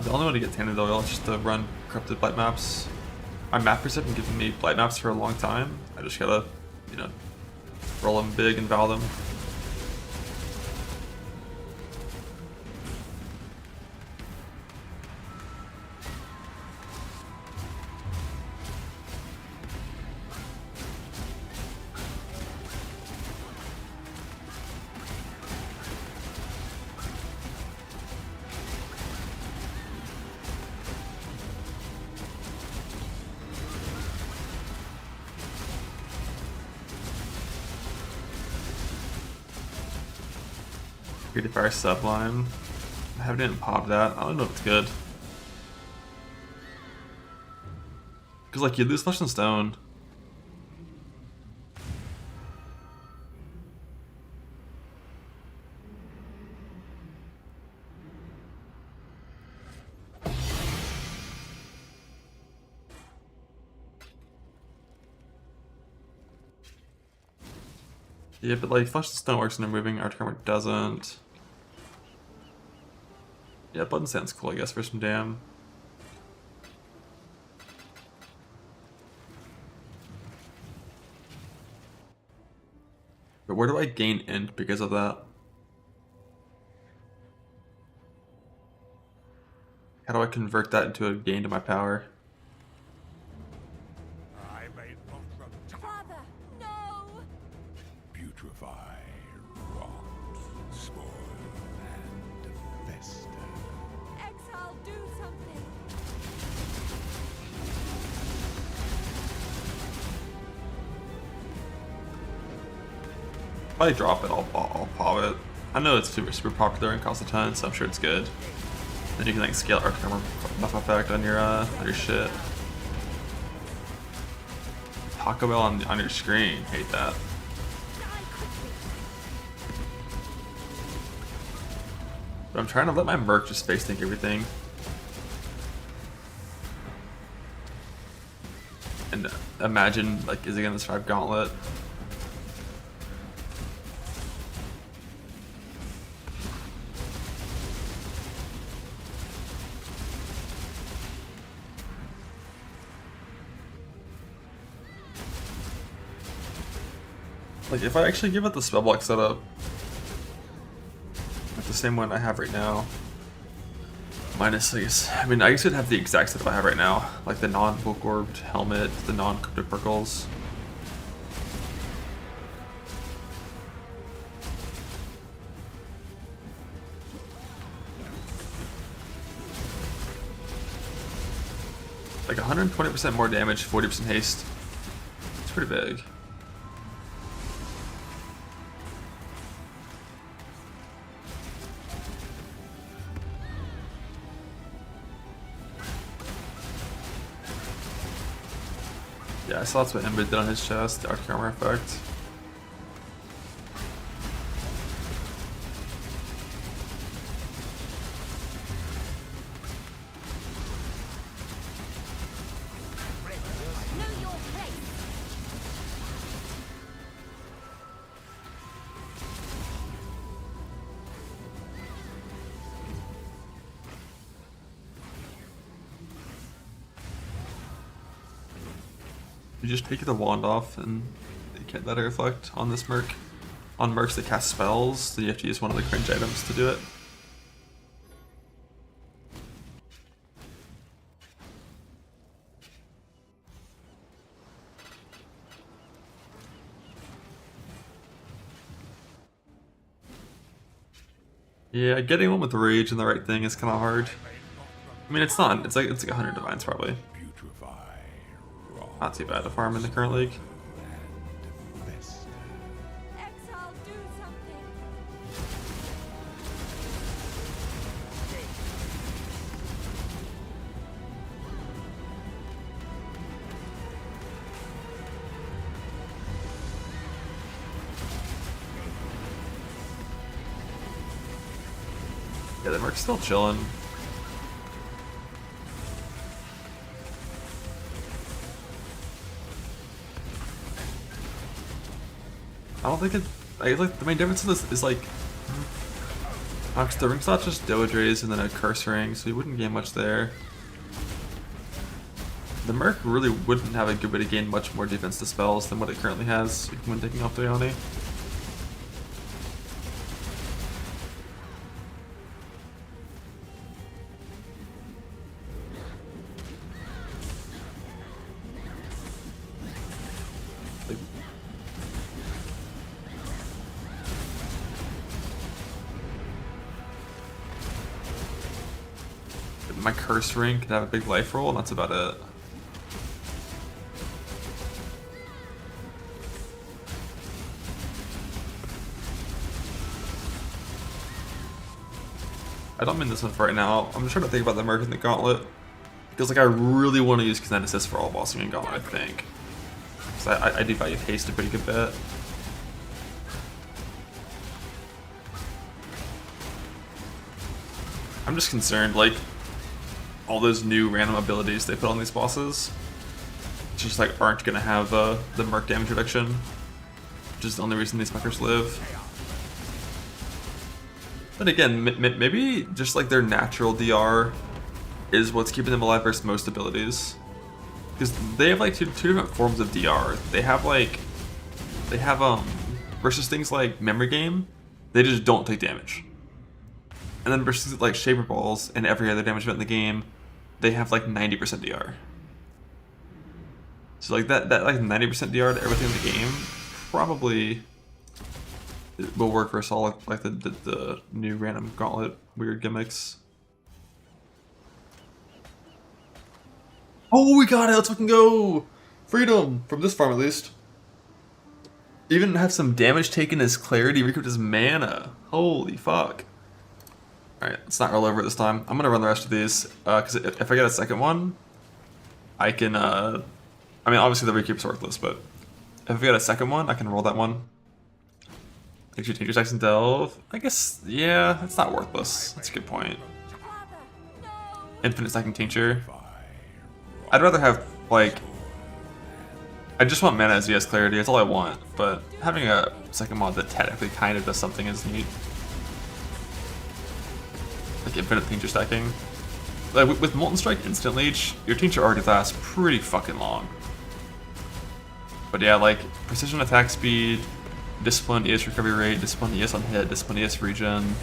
The only way to get Tainted Oil is just to run corrupted blight maps. My mappers have been giving me blight maps for a long time. I just gotta, you know, roll them big and val them. Creative Fire Sublime. I haven't even popped that. I don't know if it's good. Because, like, you lose Flesh and Stone. Yeah, but, like, Flesh and Stone works in removing Arctic Armor doesn't. Yeah, Blood and Sand's cool, I guess, for some dam. But where do I gain int because of that? How do I convert that into a gain to my power? Father, no! Putrefy, rot, spoil, and fester. Exile, do something. If I drop it, I'll pop it. I know it's super popular and costs a ton, so I'm sure it's good. Then you can like scale Arctic Armor buff effect on your shit. Taco Bell on your screen, hate that. But I'm trying to let my Merc just face tank everything. And imagine, like, is he gonna survive Gauntlet? Like, if I actually give it the spellblock setup, like the same one I have right now, minus these. I mean, I guess I'd have the exact setup I have right now, like the non-book orbed helmet, the non-cryptic perkles. Like 120% more damage, 40% haste. It's pretty big. Yeah, I saw that's what Ember did on his chest, the Arctic Armor effect. Know your place. You just take the wand off and you can't let it reflect on this Merc. On Mercs that cast spells, so you have to use one of the cringe items to do it. Yeah, getting one with rage and the right thing is kind of hard. I mean, it's not. It's like 100 divines probably. Not too bad to farm in the current league. Exile, do something. Yeah, the Merc's still chilling. I don't think it. I like the main difference in this is like, the ring slot's just Doge Rays and then a curse ring, so you wouldn't gain much there. The Merc really wouldn't have a good way to gain much more defense to spells than what it currently has when taking off the Ioni. My curse ring could have a big life roll, and that's about it. I don't mean this one for right now. I'm just trying to think about the Merc and the Gauntlet. Because like I really want to use Kinetic Assist for all bossing in Gauntlet, I think. Because I do value haste a pretty good bit. I'm just concerned, like, all those new random abilities they put on these bosses just like aren't gonna have the Merc damage reduction, which is the only reason these fuckers live. But again, maybe just like their natural DR is what's keeping them alive versus most abilities, because they have like two different forms of DR. They have versus things like Memory Game, they just don't take damage. And then versus like Shaper Balls and every other damage event in the game, they have like 90% DR. So like that like 90% DR to everything in the game probably it will work for us all, like the new random Gauntlet weird gimmicks. Oh, we got it! Let's fucking go! Freedom! From this farm, at least. Even have some damage taken as clarity, recouped as mana. Holy fuck. Alright, let's not roll over this time. I'm gonna run the rest of these, because if I get a second one, I can, I mean, obviously the recoup's worthless, but if I get a second one, I can roll that one. Takes you Danger Stacks and Delve. I guess, yeah, it's not worthless. That's a good point. Infinite stacking Tincture. I'd rather have, like, I just want mana as VS Clarity, that's all I want, but having a second mod that technically kind of does something is neat. Like infinite Tincture stacking. Like with Molten Strike Instant Leech, your Tincture already lasts pretty fucking long. But yeah, like precision attack speed, discipline ES recovery rate, discipline ES on hit, discipline ES regen,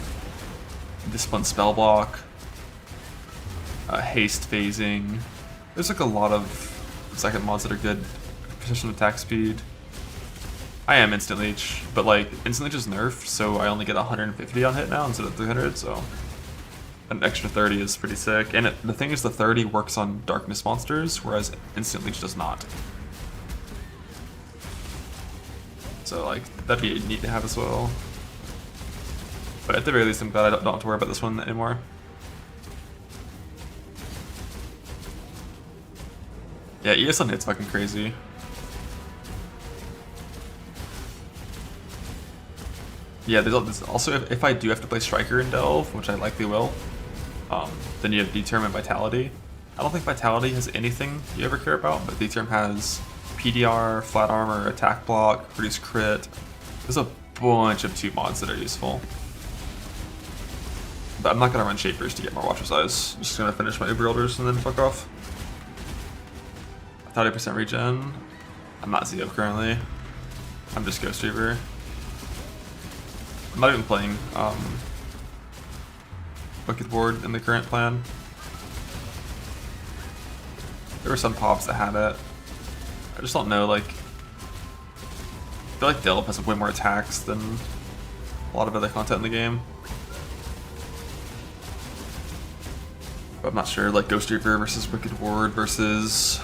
discipline spell block, haste phasing. There's like a lot of second mods that are good. Precision attack speed. I am Instant Leech, but like Instant Leech is nerfed, so I only get 150 on hit now instead of 300, so an extra 30 is pretty sick. And the thing is, the 30 works on Darkness monsters, whereas Instant Leech does not. So like that'd be neat to have as well. But at the very least, I'm glad I don't have to worry about this one anymore. Yeah, ES on hit's fucking crazy. Yeah, there's also, if I do have to play Striker in Delve, which I likely will, then you have D-Term and Vitality. I don't think Vitality has anything you ever care about, but D-Term has PDR, Flat Armor, Attack Block, Reduce Crit. There's a bunch of 2 mods that are useful. But I'm not going to run Shapers to get more Watcher Size. I'm just going to finish my Uber Elders and then fuck off. 30% regen. I'm not Zeo currently. I'm just Ghost Reaver. I'm not even playing Wicked Ward in the current plan. There were some pops that had it. I just don't know, like, I feel like Delve has way more attacks than a lot of other content in the game. But I'm not sure, like Ghost Reaper versus Wicked Ward versus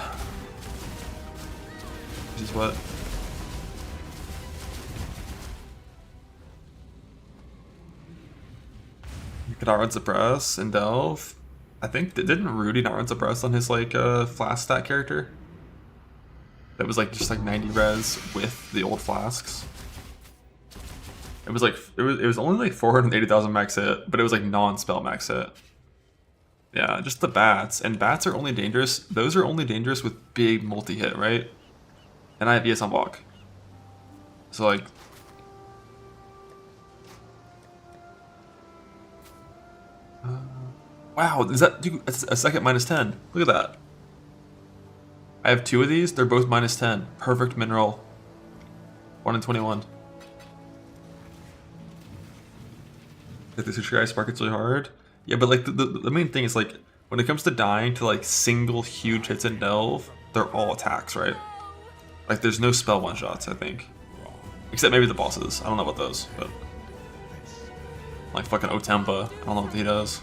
what? You could outrun Suppress and Delve. I think, didn't Rudy not run Suppress on his like flask stat character? That was like just like 90 res with the old flasks. It was like it was only like 480,000 max hit, but it was like non-spell max hit. Yeah, just the bats, and bats are only dangerous. Those are only dangerous with big multi-hit, right? And I have ES on walk. So like, wow, is that, dude, that's a second -10. Look at that. I have 2 of these, they're both -10. Perfect mineral. 1 in 21. Like the Sushi Guy Spark, it's really hard. Yeah, but like the main thing is like, when it comes to dying to like single huge hits in Delve, they're all attacks, right? Like, there's no spell one-shots, I think. Except maybe the bosses. I don't know about those, but... like fucking Otemba. I don't know what he does.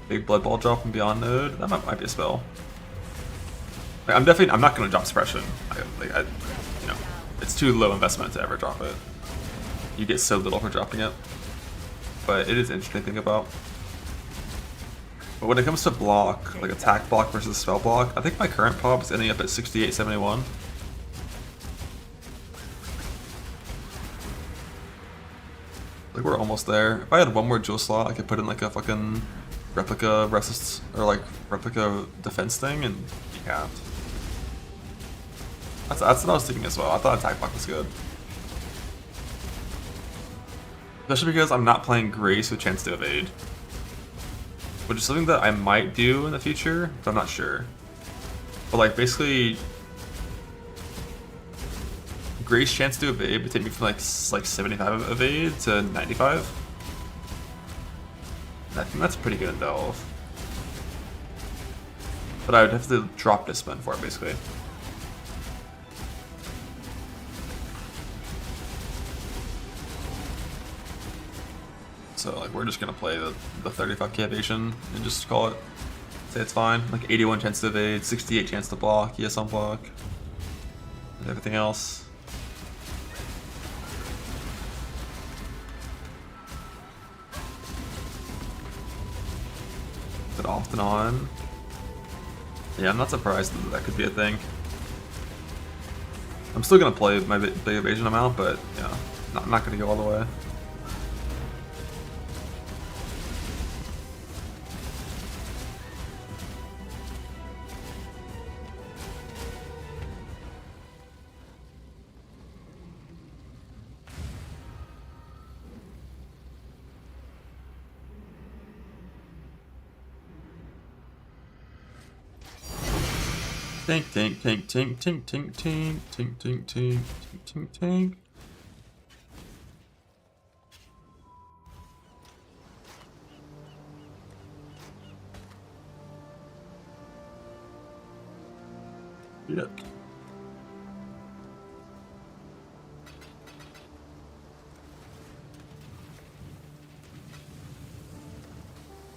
Big Blood Ball drop from Beyond Node. That might be a spell. Like, I'm not going to drop Suppression. You know, it's too low investment to ever drop it. You get so little for dropping it. But it is interesting to think about. But when it comes to block, like attack block versus spell block, I think my current pop is ending up at 68-71. Like we're almost there. If I had one more jewel slot, I could put in like a fucking replica resist or like replica defense thing, and you can't. That's what I was thinking as well. I thought attack block was good. Especially because I'm not playing Grace with chance to evade. Which is something that I might do in the future, but I'm not sure. But like basically, Grace chance to evade would take me from like 75 evade to 95. I think that's pretty good in Delve. But I would have to drop Discipline for it, basically. So like we're just gonna play the 35k evasion and just call it. Say it's fine. Like 81 chance to evade, 68 chance to block, yes on block. And everything else. But off and on. Yeah, I'm not surprised that could be a thing. I'm still gonna play my big evasion amount, but yeah, not gonna go all the way. Tink tink tink tink tink tink tink tink tink tink tink tink. Yep.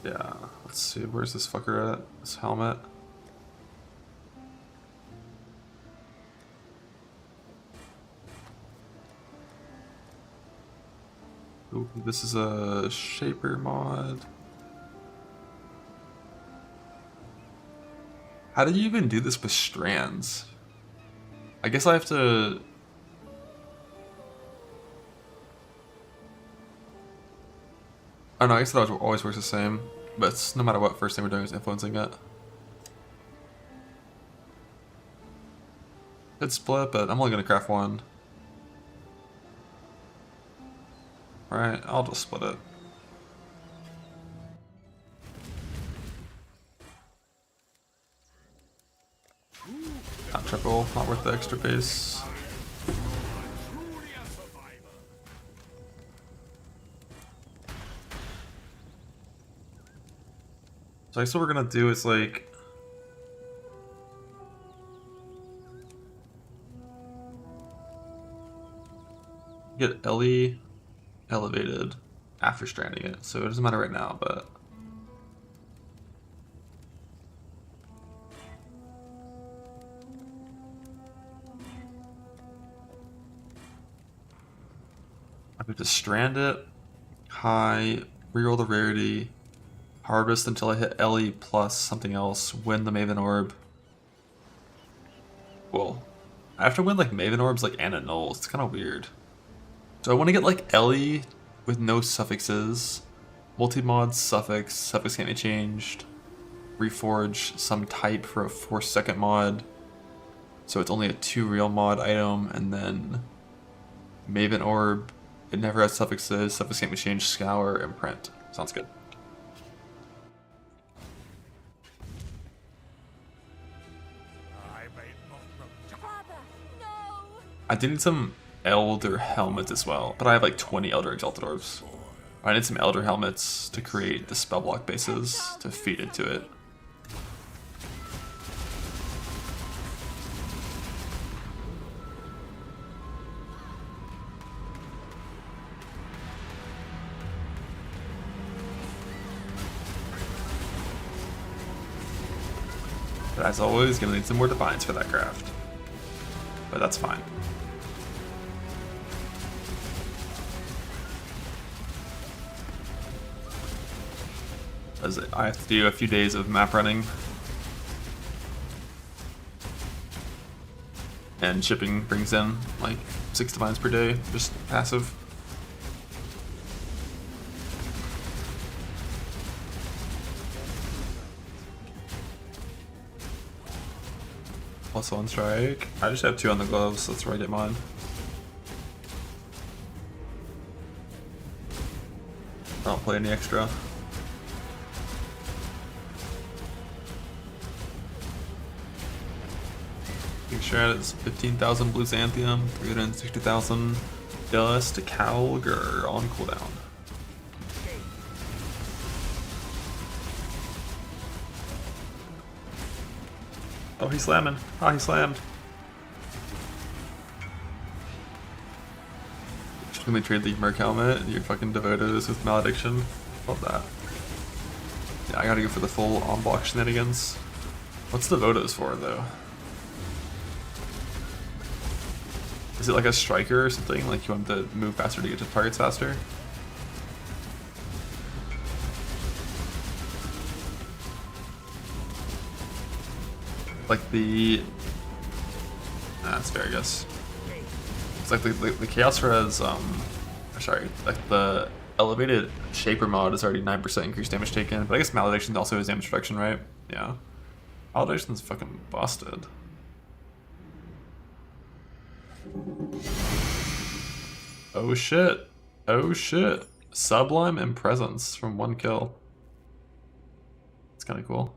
Yeah, let's see, where's this fucker at? This helmet. Ooh, this is a Shaper mod. How did you even do this with strands? I guess I have to... I don't know, I guess that always works the same. But it's, no matter what, first thing we're doing is influencing it. It's split, but I'm only gonna craft one. Alright, I'll just split it. Not triple, not worth the extra base. So I guess what we're gonna do is like... get Ellie elevated after stranding it, so it doesn't matter right now, but... I have to strand it, high, reroll the rarity, harvest until I hit Ellie plus something else, win the Maven Orb. Well, I have to win like Maven Orbs like and Annulls, it's kind of weird. So I want to get like Ellie with no suffixes, multi-mod suffix can't be changed, reforge some type for a 4-second mod, so it's only a 2 real mod item, and then Maven Orb, it never has suffixes, suffix can't be changed, scour, and print. Sounds good. I do need some Elder Helmet as well, but I have like 20 Elder Exalted Orbs. I need some Elder Helmets to create the spell block bases to feed into it. But as always, gonna need some more Defiance for that craft. But that's fine. As I have to do a few days of map running. And shipping brings in like 6 Divines per day, just passive. +1 strike. I just have 2 on the gloves, so that's where I get mine. I don't play any extra. Strat is 15,000 Blue Xanthium, 360,000 Dust to Calgar on cooldown. Oh, he's slamming. Ah, he slammed. Should we trade the Merc helmet? You fucking devoted us with malediction. Love that. Yeah, I gotta go for the full on-block shenanigans. What's the Votos for, though? Is it like a striker or something? Like you want to move faster to get to targets faster? Like the... that's fair, I guess. It's like the Chaos Res, sorry, like the elevated Shaper mod is already 9% increased damage taken, but I guess Malediction also has damage reduction, right? Yeah. Malediction's fucking busted. Oh shit. Oh shit. Sublime and Presence from 1 kill. It's kinda cool.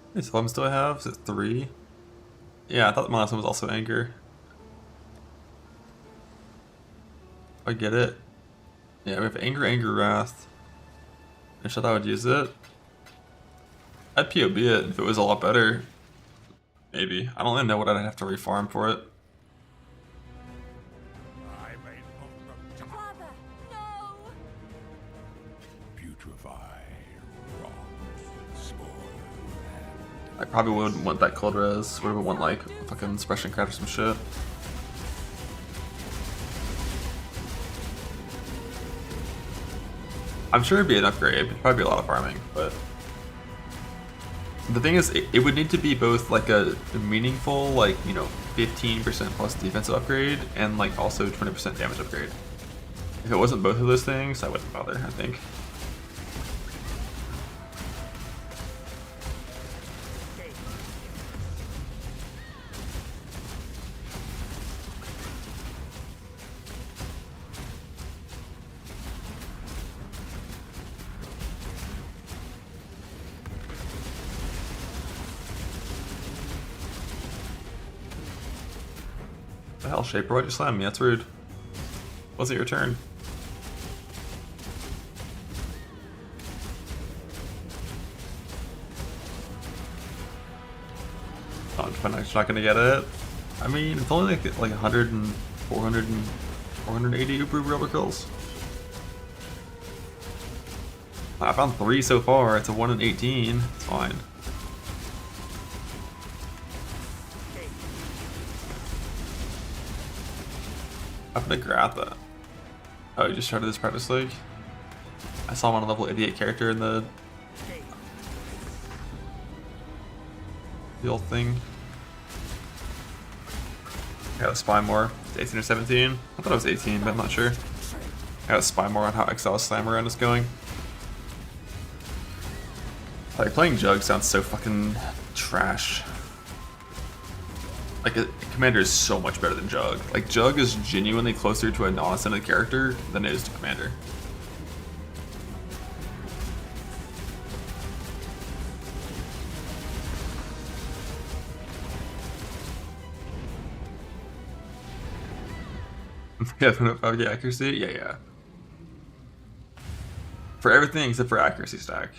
How many Sublimes do I have? Is it 3? Yeah, I thought my last one was also Anger. I get it. Yeah, we have Anger, Anger, Wrath. I thought I would use it. I'd POB it if it was a lot better. Maybe. I don't even know what I'd have to refarm for it. Father, no! I probably wouldn't want that cold res. Would want like fucking suppression craft or some shit. I'm sure it'd be an upgrade. It'd probably be a lot of farming, but the thing is, it would need to be both like a meaningful, like, you know, 15% plus defensive upgrade and like also 20% damage upgrade. If it wasn't both of those things, I wouldn't bother, I think. The hell, Shaper, why'd you slam me? That's rude. Was it your turn? Oh, I'm not gonna get it. I mean, it's only like 100 and 400 and 480 Uber rubber kills. I found 3 so far. It's a 1 in 18. It's fine. I'm gonna grab that. Oh, you just started this practice league? I saw him on a level 88 character in the old thing. I gotta spy more. It's 18 or 17? I thought it was 18, but I'm not sure. I gotta spy more on how Exile Slammer Run is going. Like, playing Jug sounds so fucking trash. Like, Commander is so much better than Jug. Like, Jug is genuinely closer to a non-ascended character than it is to Commander. Yeah, 5K accuracy? Yeah. For everything except for accuracy stack.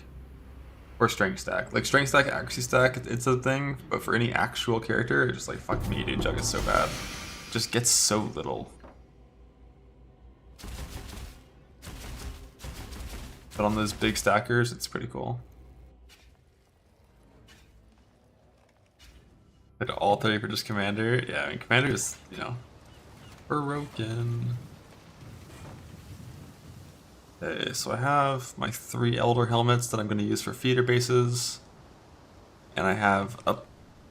Or strength stack. Like, strength stack, accuracy stack, it's a thing, but for any actual character, it's just like, fuck me, dude, Jug is so bad. Just gets so little. But on those big stackers, it's pretty cool. Hit all 30 for just Commander. Yeah, I mean, Commander is, you know, broken. Okay, so I have my 3 Elder Helmets that I'm going to use for feeder bases. And I have a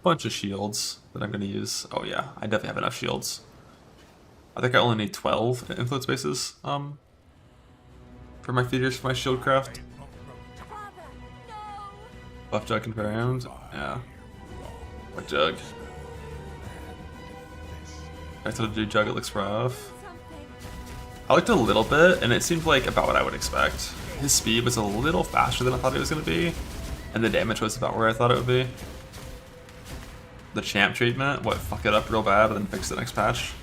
bunch of shields that I'm going to use. Oh yeah, I definitely have enough shields. I think I only need 12 influence bases for my feeders for my shield craft. Left Jug confirmed. Yeah. What Jug? I told you Jug, it looks rough. I looked a little bit, and it seemed like about what I would expect. His speed was a little faster than I thought it was going to be, and the damage was about where I thought it would be. The champ treatment, what, fuck it up real bad and then fix the next patch?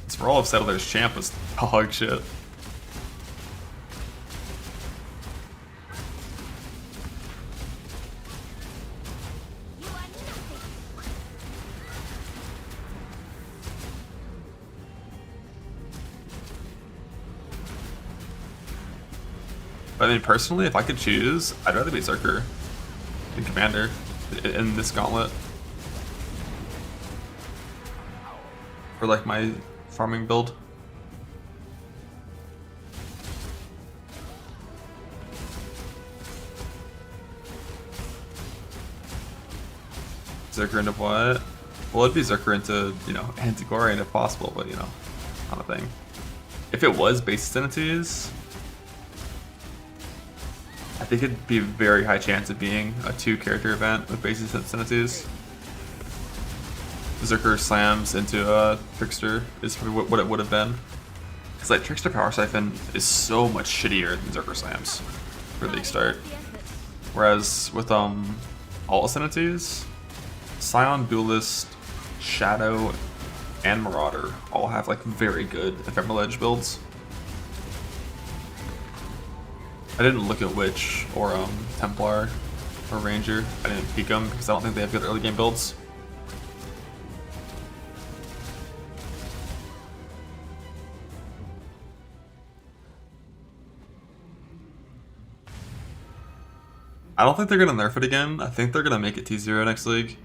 So we're all upset their champ was dog shit. But I mean, personally, if I could choose, I'd rather be Zerker than Commander in this Gauntlet. For like my farming build. Zerker into what? Well, it'd be Zerker into, you know, Antigorian if possible, but you know, not a thing. If it was base Affinities, I think it'd be a very high chance of being a 2-character event with basic Affinities. Zerker slams into a Trickster is probably what it would have been. Because like Trickster Power Siphon is so much shittier than Zerker slams for the start. Whereas with all Affinities, Scion, Duelist, Shadow, and Marauder all have like very good Ephemeral Edge builds. I didn't look at Witch or Templar or Ranger. I didn't peek them because I don't think they have good early game builds. I don't think they're gonna nerf it again. I think they're gonna make it T0 next league.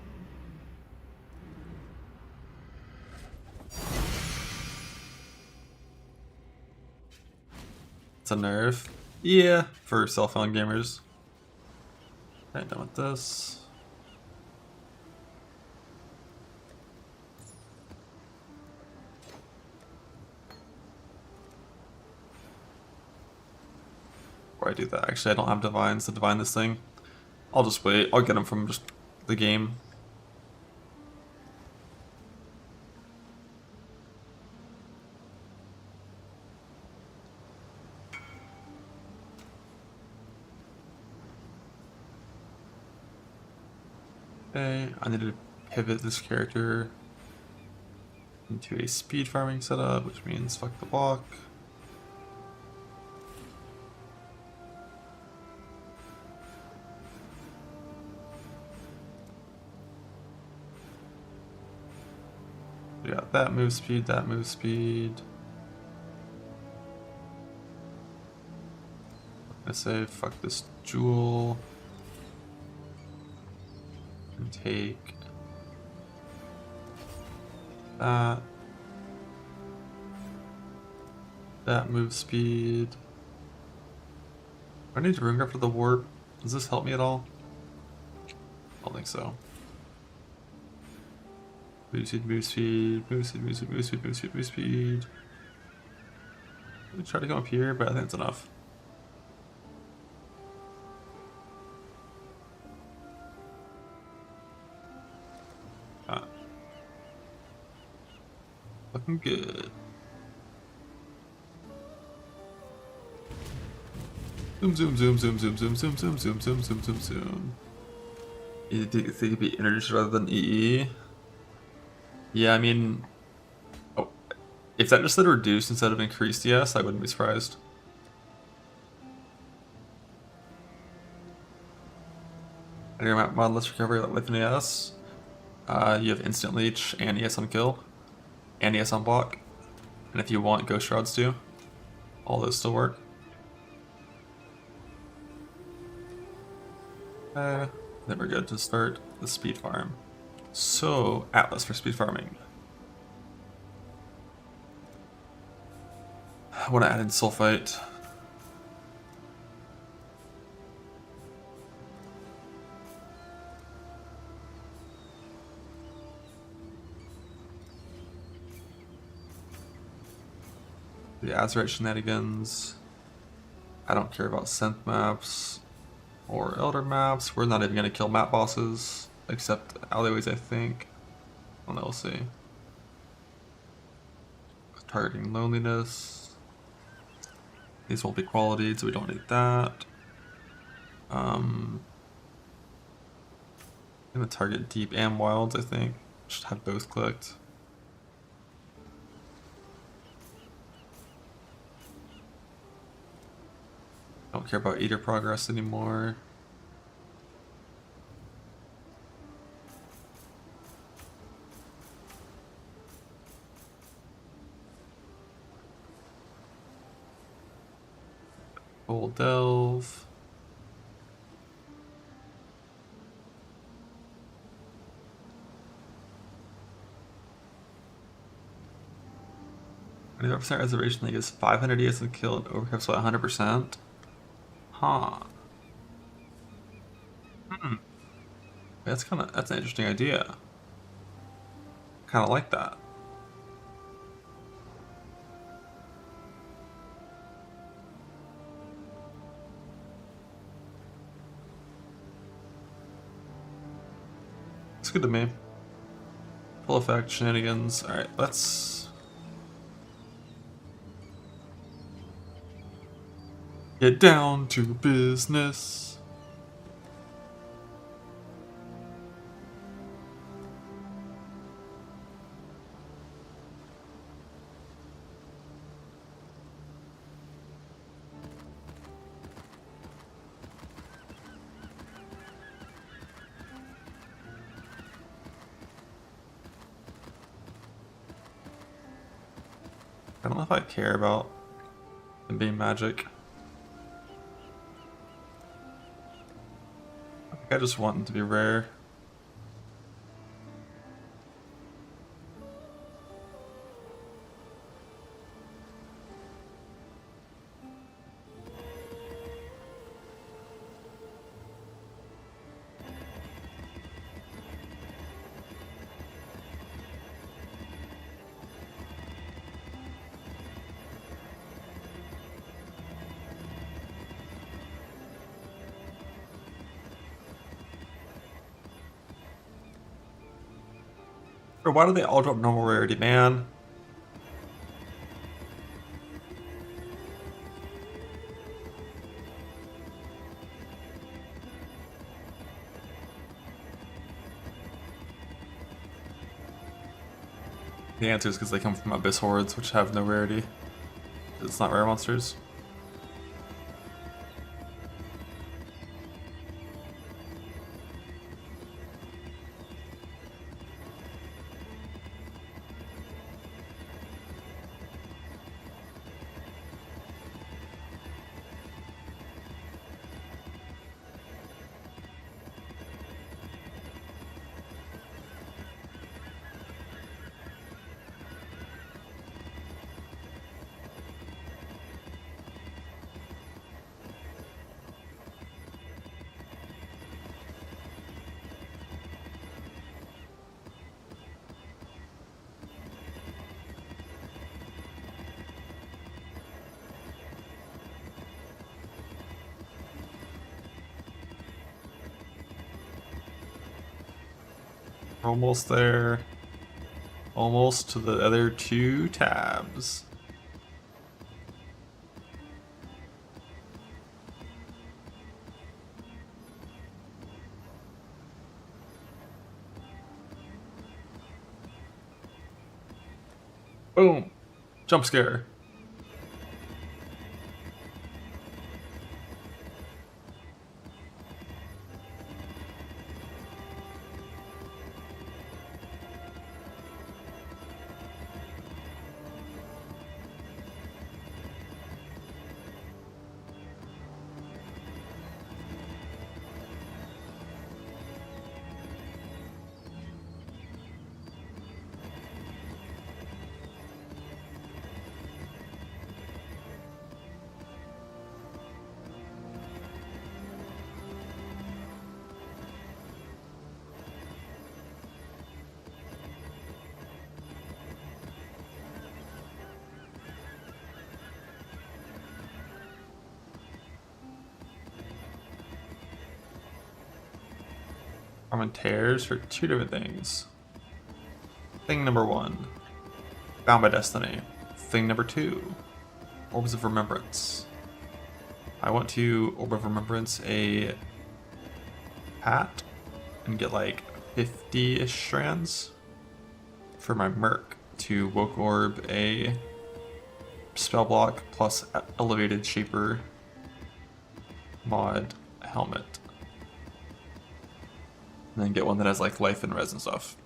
It's a nerf. Yeah, for cell phone gamers. Okay, done with this. Before I do that, actually I don't have divines to divine this thing. I'll just wait. I'll get them from just the game. Okay, I need to pivot this character into a speed farming setup, which means fuck the block. We got that move speed, that move speed. I'm gonna say fuck this jewel. And take that. That move speed. Do I need to ring up for the warp? Does this help me at all? I don't think so. Move speed, move speed, move speed, move speed, move speed, move speed, move speed. Let me try to come up here, but I think it's enough. Looking good. Zoom, zoom, zoom, zoom, zoom, zoom, zoom, zoom, zoom, zoom, zoom, zoom, zoom. You think it could be introduced rather than EE? Yeah, I mean, oh, if that just said reduced instead of increased, yes, I wouldn't be surprised. And your map model, let's recover with an ES. You have instant leech and ES on kill. And ES on block. And if you want Ghost Shrouds too, all those still work. Then we're good to start the speed farm. So, Atlas for speed farming. I want to add in Sulfite. The Azerite shenanigans. I don't care about synth maps or elder maps. We're not even going to kill map bosses, except alleyways, I think. Well, we'll see. Targeting loneliness. These won't be qualities, so we don't need that. I'm gonna target deep and wilds, I think. Should have both clicked. Don't care about eater progress anymore. Full delve. %, reservation league is 500 ES and kill and overcaps by 100%. Huh. That's an interesting idea. Kinda like that. It's good to me. Full effect shenanigans. Alright, let's get down to business. I don't know if I care about them being magic. I think I just want them to be rare. Or why do they all drop normal rarity, man? The answer is because they come from Abyss Hordes, which have no rarity. It's not rare monsters. Almost there. Almost to the other 2 tabs. Boom. Jump scare. Common tears for 2 different things. Thing number 1. Bound by Destiny. Thing number 2. Orbs of Remembrance. I want to Orb of Remembrance a hat and get like 50-ish strands for my Merc to Woke Orb a spell block plus elevated Shaper mod helmet. And then get one that has like life and res and stuff.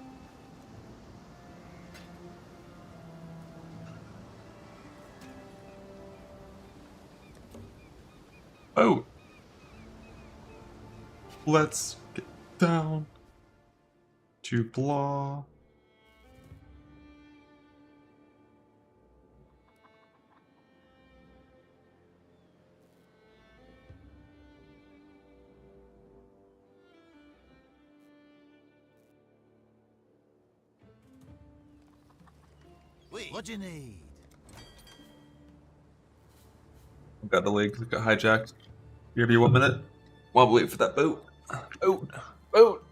Oh! Let's get down to blah. Wait, what do you need? Got delayed, got hijacked. Here be 1 minute while we wait for that boat. Boat! Boat!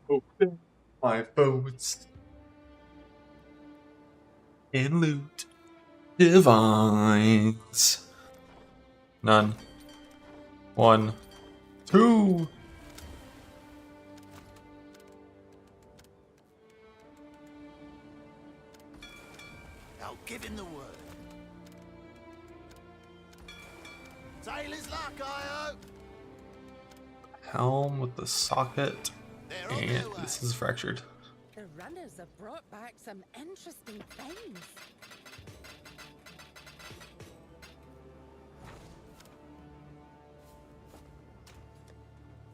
Open my boats and loot divines. None. 1, 2. I'll give him the word. Sailors luck, I Helm with the socket. And this is fractured. The runners have brought back some interesting things.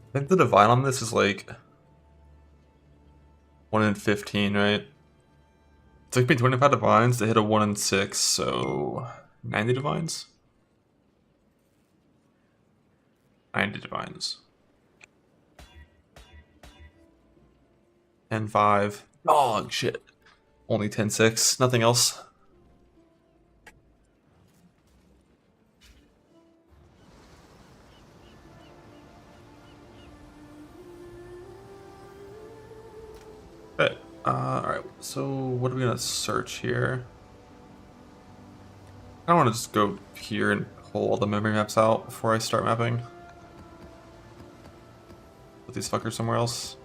I think the divine on this is like 1 in 15, right? It took me 25 divines to hit a 1 in 6, so 90 divines? 90 divines. 10-5. Dog shit. Only 10-6. Nothing else. Okay. Alright, so what are we gonna search here? I want to just go here and pull all the memory maps out before I start mapping. Put these fuckers somewhere else.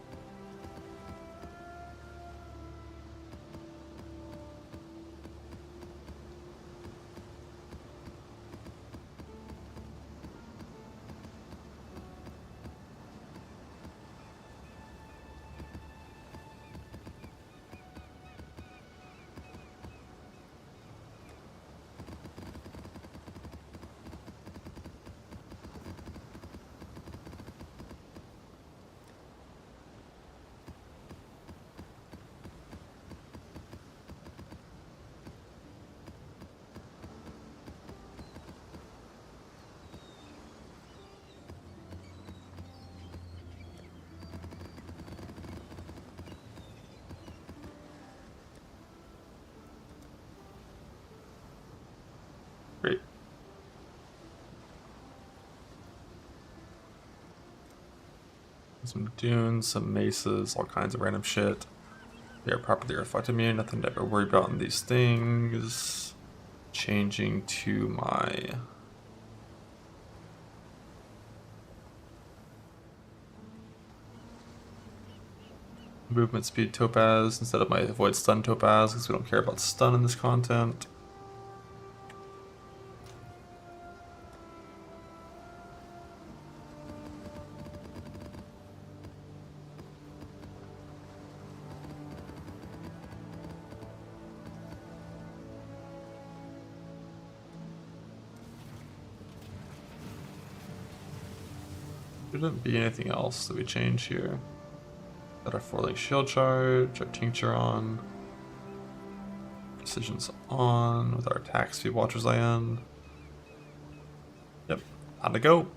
Some dunes, some mesas, all kinds of random shit. They are properly reflect immune, nothing to ever worry about in these things. Changing to my movement speed topaz instead of my avoid stun topaz because we don't care about stun in this content. Shouldn't be anything else that we change here. Got our 4-link shield charge, our tincture on, precision's on with our attack speed watchers land. Yep, on to go.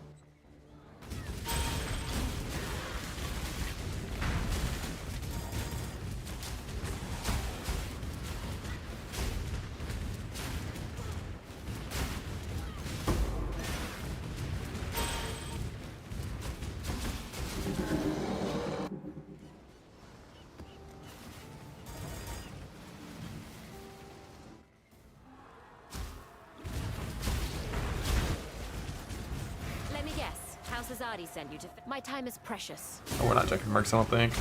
Let me guess. House Azadi sent you to. My time is precious. Oh, we're not checking mercs, I don't think.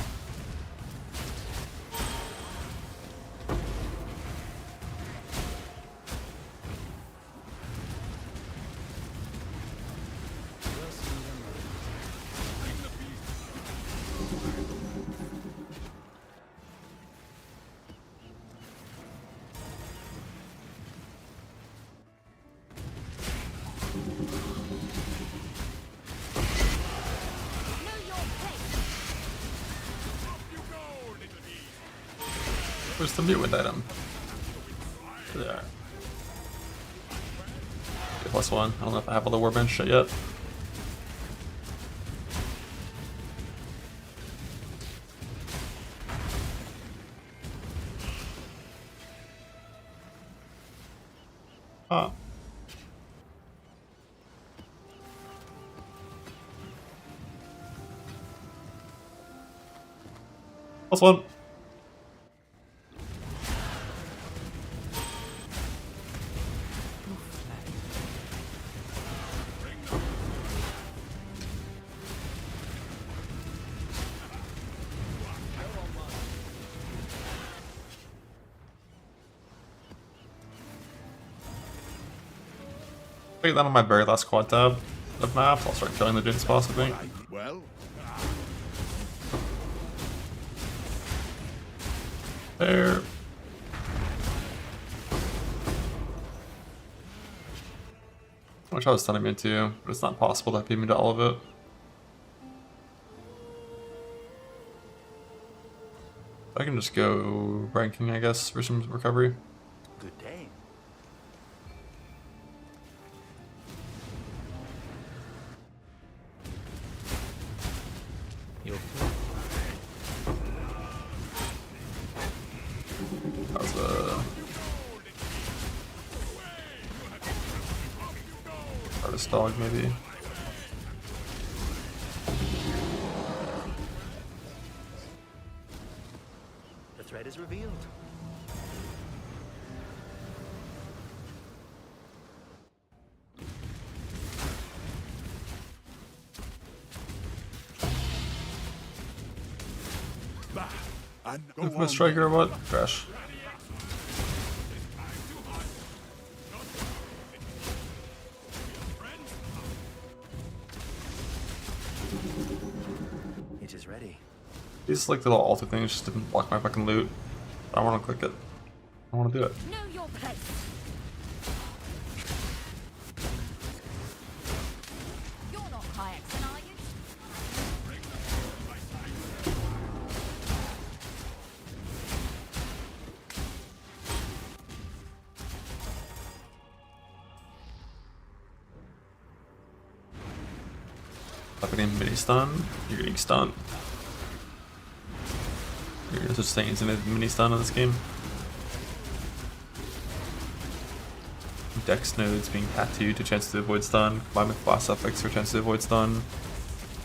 Where's the mute item? There. Okay, +1. I don't know if I have all the warband shit yet. Ah. +1. Take that on my very last quad tab of maps. I'll start killing the dudes boss, I think. Well, There. Which I was stunning me into, but it's not possible to beat me to all of it. I can just go ranking, I guess, for some recovery. Good day. That was a artist dog, maybe. The threat is revealed. Infamous striker or what? Crash. It is ready. These like little altar things just didn't block my fucking loot. I want to click it. I want to do it. Know your place. You're not Hayekson, are you? If I'm getting mini stun, you're getting stunned. There's such things in a mini stun in this game. Dex nodes being tattooed to chance to avoid stun, combined with class suffix for chance to avoid stun.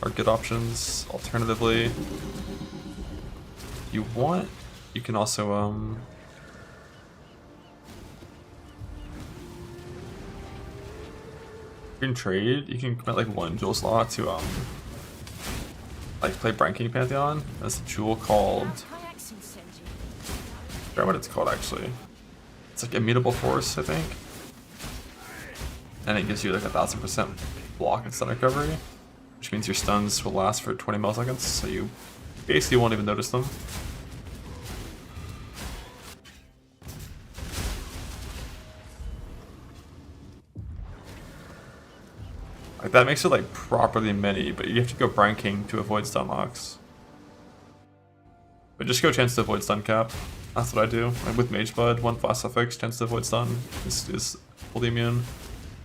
are good options. Alternatively, you want, you can also you can trade. You can commit like 1 jewel slot to like play Brine King Pantheon. That's a jewel called, I forgot what it's called actually. It's like Immutable Force, I think. And it gives you like 1000% block and stun recovery, which means your stuns will last for 20 milliseconds, so you basically won't even notice them. Like that makes it like properly many, but you have to go Brine King to avoid stun locks. But just go chance to avoid stun cap. That's what I do. Like with Mage Blood, 1 flash suffix, chance to avoid stun is fully immune.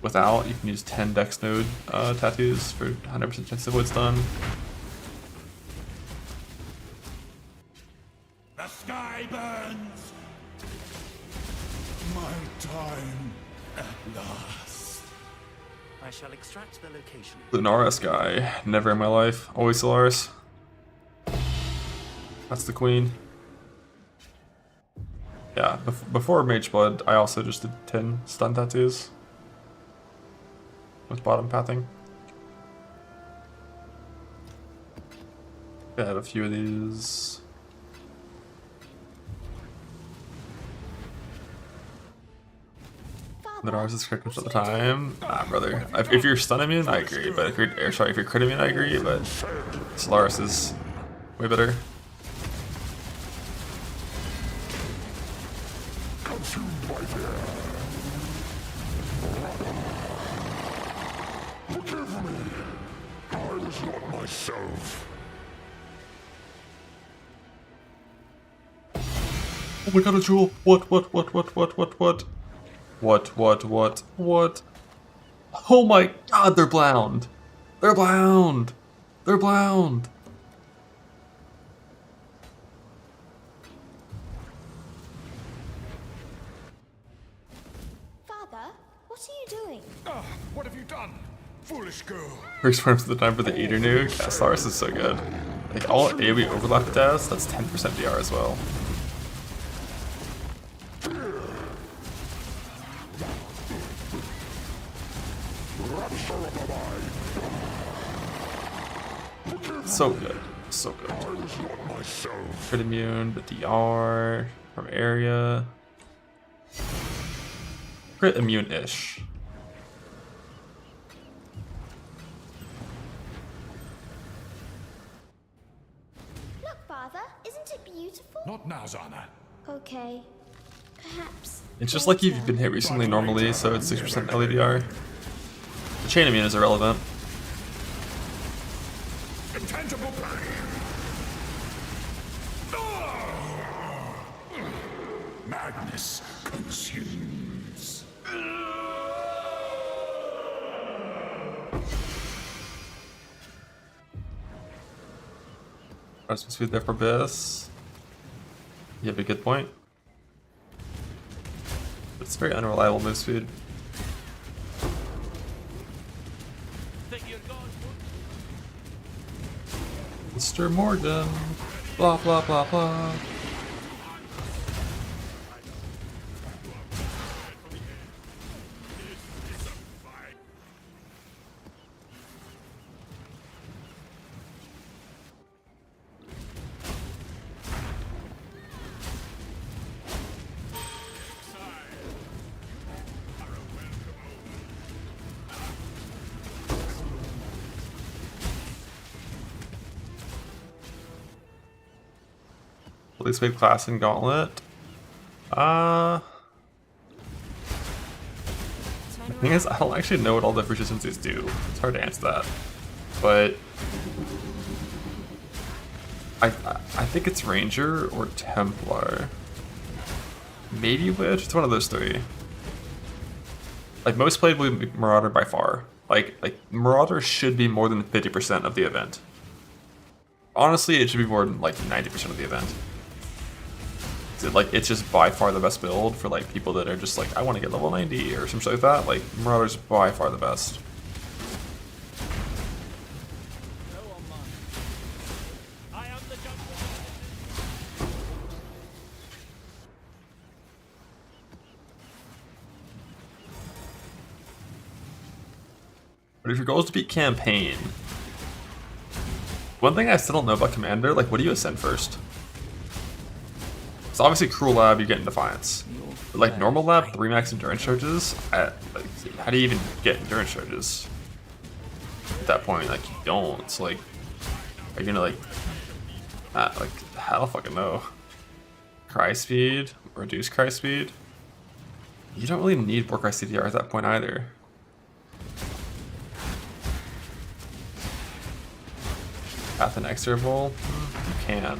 Without, you can use 10 Dex Node tattoos for 100% chance to avoid stun. The sky burns. My time at last. I shall extract the location. Lunaris guy. Never in my life. Always Solaris. That's the queen. Yeah, before Mage Blood, I also just did 10 stun tattoos. With bottom pathing. I have a few of these. Lunaris is correct most of the time. Nah, brother. If you're stun immune, I agree. But if you're crit immune, I agree. But Solaris is way better. Forgive me. I was not myself. Oh my god, a jewel! What? Oh my god, they're blound! They're blound! They're blound! Father, what are you doing? Ah, what have you done? Foolish girl. First frames of the time for the Eater nuke. Yeah, Solaris is so good. Like all AoE overlap it does, that's 10% DR as well. So good. So good. Crit immune, the DR from area. Crit immune-ish. Look, Father, isn't it beautiful? Not now, Zana. Okay. Perhaps. It's just like you've been hit recently normally, so it's 6% LEDR. The chain immune is irrelevant. Intangible pain. Madness consumes. I was supposed to be there for Abyss. You have a good point. It's very unreliable move speed. Mr. Morgan. Blah blah blah blah. Least made class in Gauntlet. The thing is, I don't actually know what all the proficiencies do. It's hard to answer that. But I think it's Ranger or Templar. Maybe Witch. It's one of those three. Like most played will be Marauder by far. Like Marauder should be more than 50% of the event. Honestly, it should be more than like 90% of the event. Like it's just by far the best build for like people that are just like I want to get level 90 or something like that. Like Marauder's by far the best. But if your goal is to beat campaign, one thing I still don't know about Commander, like, what do you ascend first? It's obviously Cruel Lab, you get in Defiance. But like normal lab, 3 max endurance charges, like, how do you even get endurance charges? At that point, like, you don't. It's like, are you gonna like, I don't fucking know. Cry speed, reduce cry speed. You don't really need Warcry CDR at that point either. Path inexorable, you can.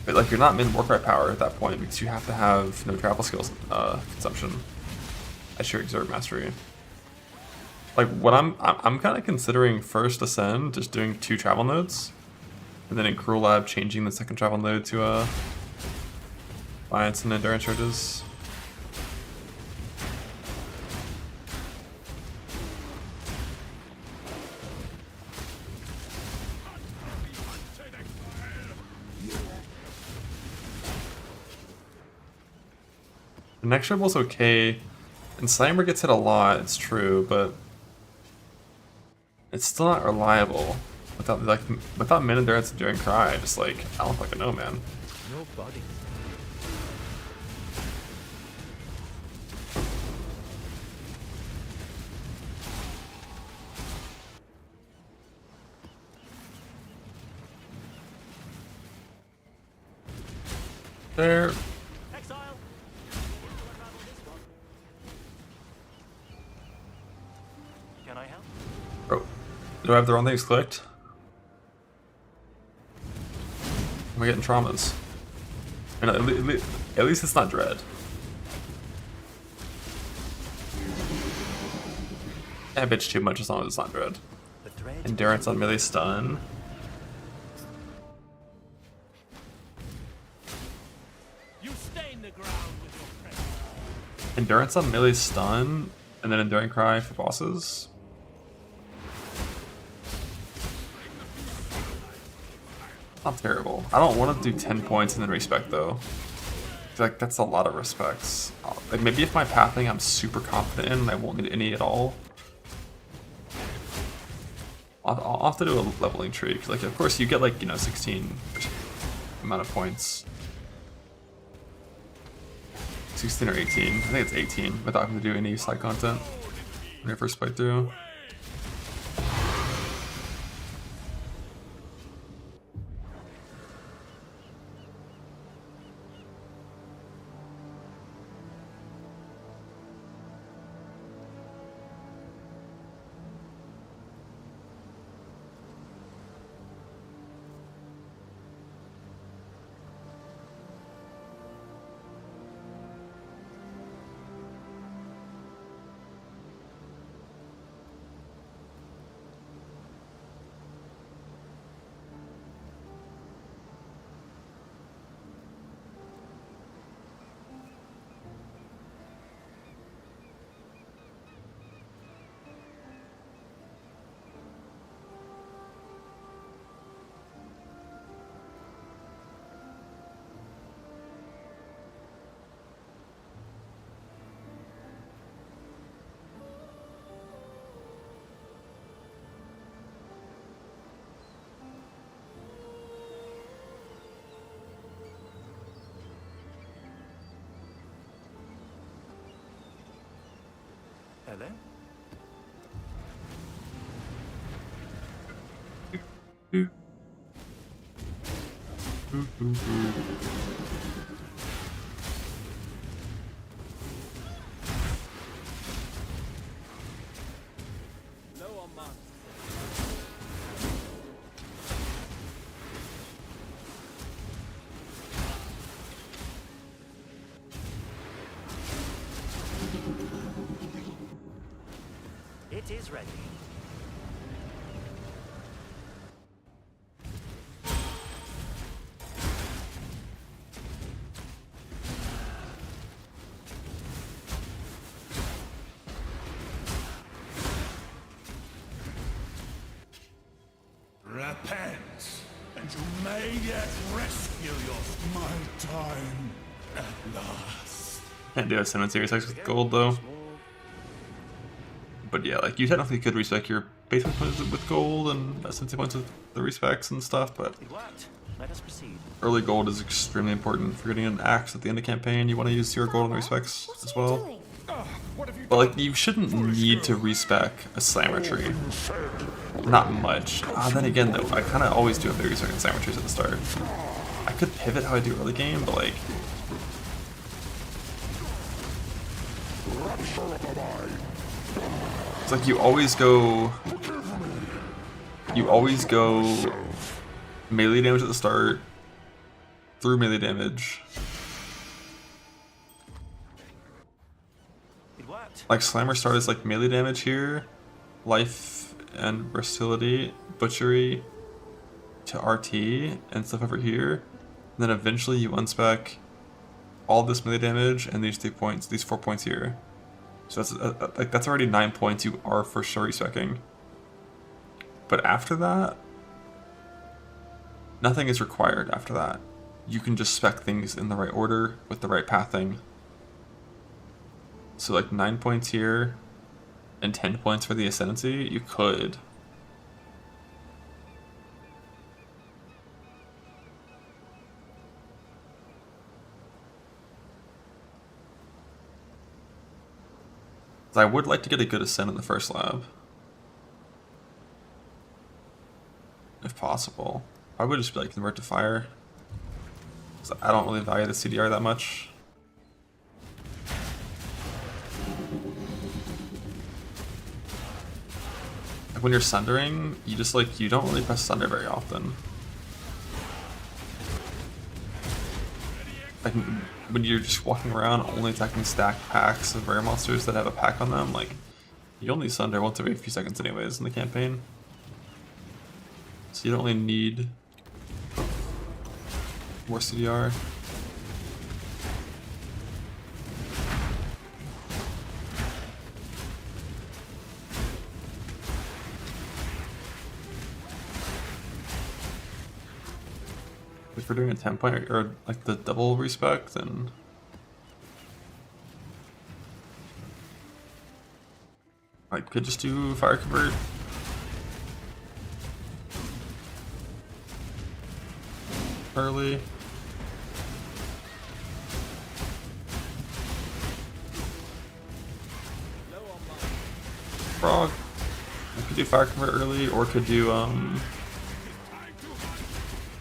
But like you're not min Warcry power at that point because you have to have no travel skills consumption as your exert mastery. Like what I'm kind of considering first ascend, just doing 2 travel nodes, and then in Cruel Lab changing the second travel node to Defiance and endurance charges. The next rebel's okay, and Slammer gets hit a lot, it's true, but it's still not reliable without min endurance and enduring cry. Just like, I don't fucking know, man. No body. There. Can I help? Bro, do I have the wrong things clicked? Am I getting traumas? And at least it's not dread. Yeah, bitch too much as long as it's not dread. Endurance on melee stun. You stain the ground with your presence. Endurance on melee stun, and then enduring cry for bosses. Not terrible. I don't want to do 10 points and then respect though. I feel like that's a lot of respects. Like maybe if my pathing I'm super confident in and I won't need any at all. I'll have to do a leveling tree, because like of course you get like, you know, 16 amount of points. 16 or 18. I think it's 18 without having to do any side content when I first play through. Hello? Low on mark. It is ready. Repent, and you may yet rescue your my time at last. Can't do Ascendancy respects with gold though. But yeah, like you technically could respec your base points with gold and Ascendancy points with the respects and stuff, but It worked. Let us proceed. early gold is extremely important for getting an axe at the end of campaign. You want to use your gold and respects as well. But like you shouldn't need to respec a slammer tree. Not much. Then again though, I kind of always do have the respec and slammer trees at the start. I could pivot how I do early game, but like it's like you always go melee damage at the start, through melee damage. It worked. Like Slammer start is like melee damage here, life and versatility, butchery to RT and stuff over here. And then eventually you unspec all this melee damage and these 3 points, these 4 points here. So that's like that's already 9 points you are for sure respecing. But after that, nothing is required after that. You can just spec things in the right order with the right pathing. So like 9 points here and 10 points for the Ascendancy, you could. I would like to get a good Ascend in the first lab. If possible. I would just be like convert to fire. Because I don't really value the CDR that much. Like when you're sundering, you just like, you don't really press sunder very often. Like when you're just walking around only attacking stacked packs of rare monsters that have a pack on them, like you only sunder once every few seconds anyways in the campaign. So you don't really need more CDR. If we're doing a 10 point or like the double respect, then I could just do fire convert. Early. Frog. I could do fire convert early, or could do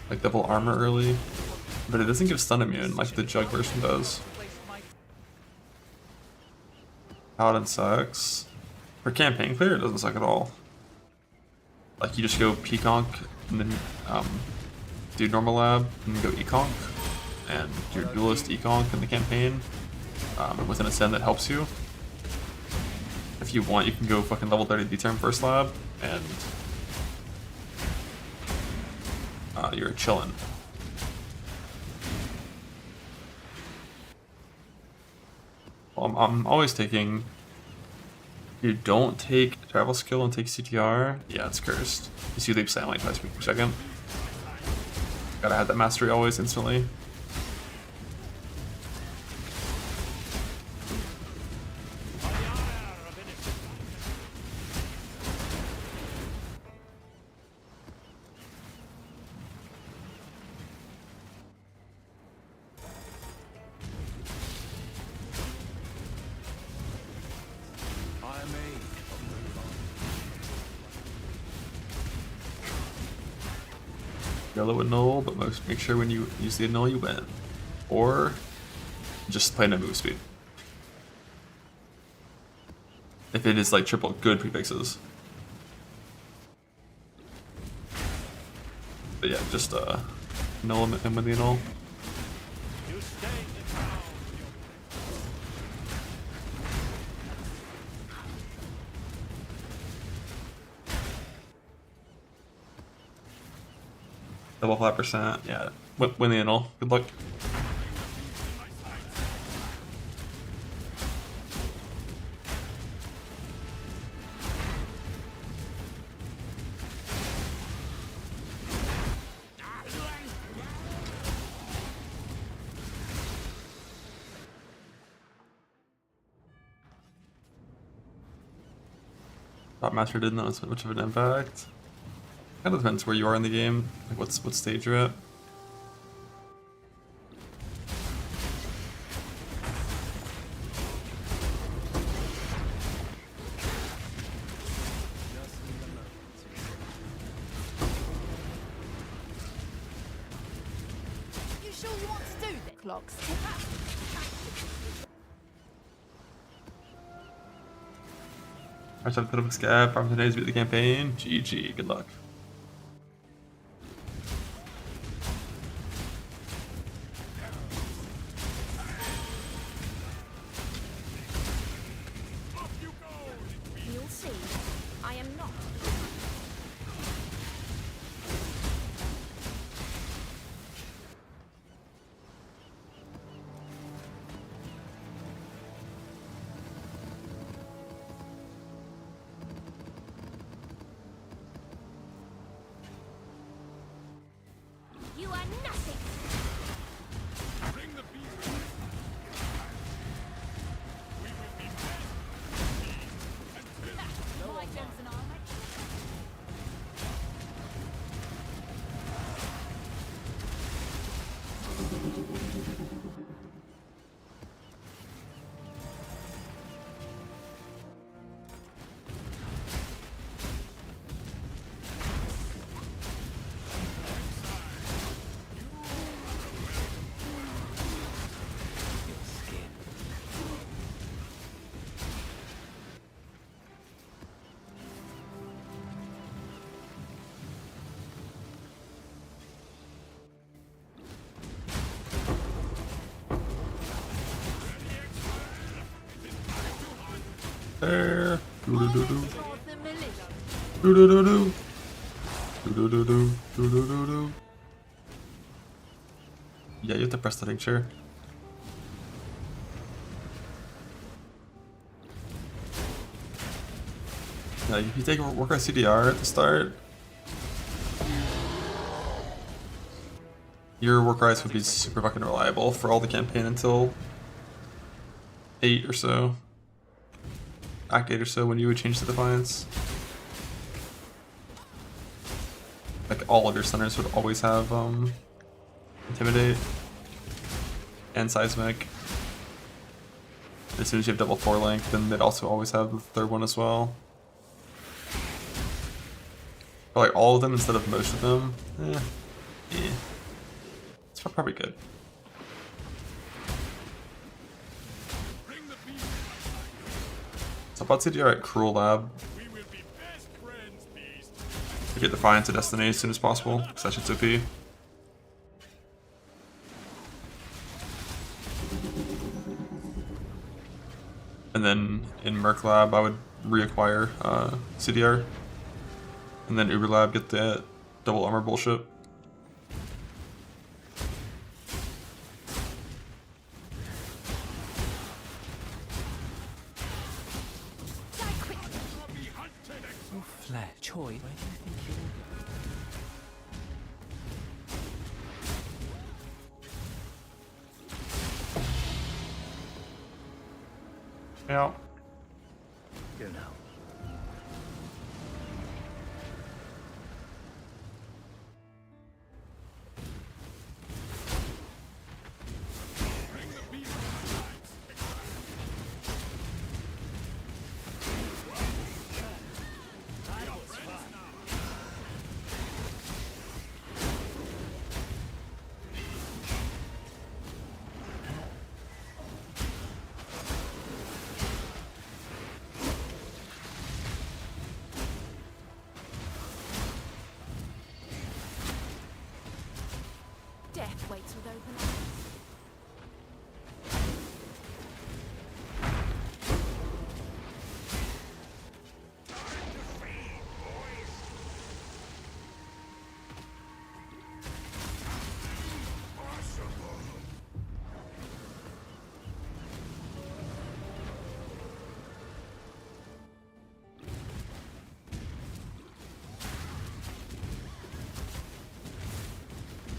like double armor early, but it doesn't give stun immune like the Jug version does. Paladin sucks. For campaign clear, it doesn't suck at all. Like you just go Peaconk and then do normal lab and then go Econk, and your duelist Econk in the campaign with an Ascend that helps you. If you want, you can go fucking level 30 D-term first lab and you're chillin'. Well, I'm always taking. You don't take travel skill and take CTR. Yeah, it's cursed. You see leap sound like twice per second. Gotta have that mastery always instantly. Yellow annul, but make sure when you use the annul you win. Or just play no move speed. If it is like triple good prefixes. But yeah, just null and with the annul. Double 5%, yeah. Win the annul. Good luck. Top Master didn't notice much of an impact. Kind of depends where you are in the game, like what stage you're at. You sure you want to do this? Clocks tick up. I just have a bit of a scab. Farm today to beat the campaign. GG. Good luck. You'll see. I am not. You are nothing. Bring the beast. We will be best. My turns and armor. There. Do-do-do-do. For the militia. Do-do-do-do. Do-do-do-do. Do-do-do-do. Yeah, you have to press the tincture. Yeah, if you take work on CDR at the start, your work rights would be super fucking reliable for all the campaign until 8 or so. Act 8 or so when you would change the Defiance. Like all of your centers would always have Intimidate and Seismic. As soon as you have double 4 length, then they'd also always have the third one as well. But like all of them instead of most of them, yeah. It's probably good. So about CDR at Cruel Lab. We will be best friends, beast. To get Defiance to Destiny as soon as possible, because that shit's OP. And then in Merc Lab, I would reacquire CDR. And then Uber Lab, get the double armor bullshit. Your flair, choice. Where do you think you'll go? Yeah. You know. Death waits with open arms.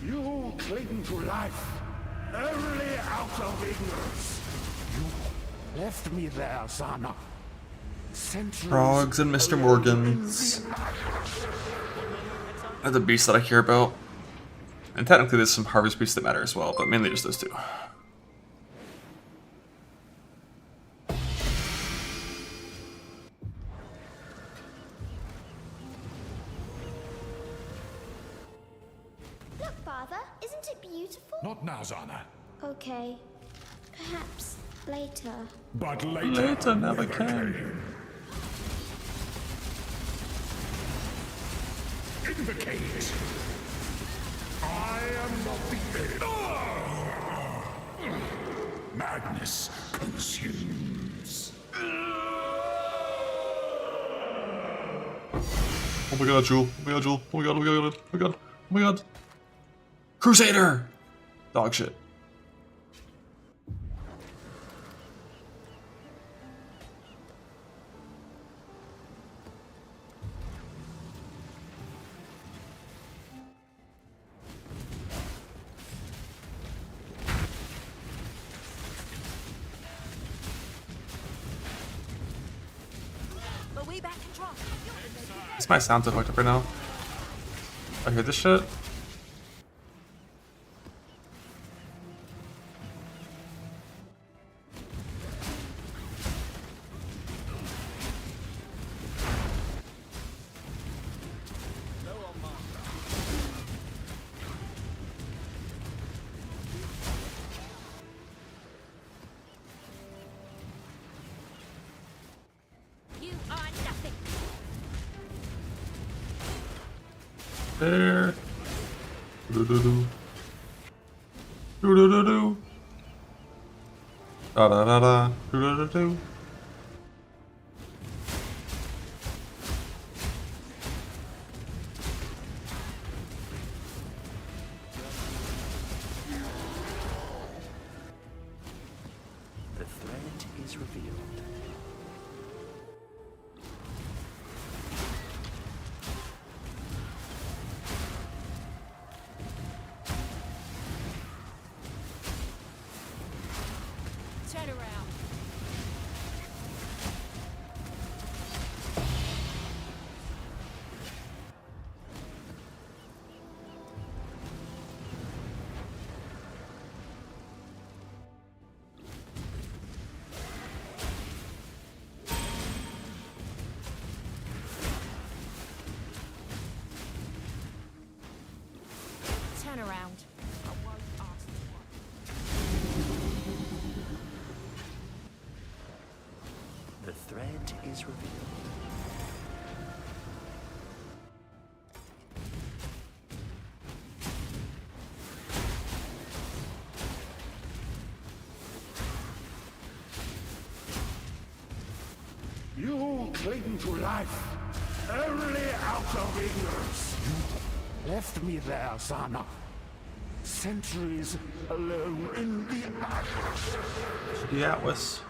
You cling to life only out of ignorance. You left me there, Sana. Frogs and Mr. Morgans are the beasts that I care about. And technically there's some harvest beasts that matter as well, but mainly just those two. Look, Father, isn't it beautiful? Not now, Zana. Okay, perhaps later. But Later never came. Invocate. I am not the end. Madness consumes. Oh my god, Jewel. Oh my god, Jewel. Oh my god, oh my god, oh my god, oh my god. Crusader! Dog shit. But we back control. Is my sound so fucked up right now? I hear this shit? You are nothing. There. Do-do-do-do. Do-do-do-do. Da-da-da-da. Do-do-do-do. The threat is revealed. Turn around. Turn around. I won't ask why. The threat is revealed. You cling to life only out of ignorance. You left me there, Zana. Centuries alone in the ashes. The Atlas.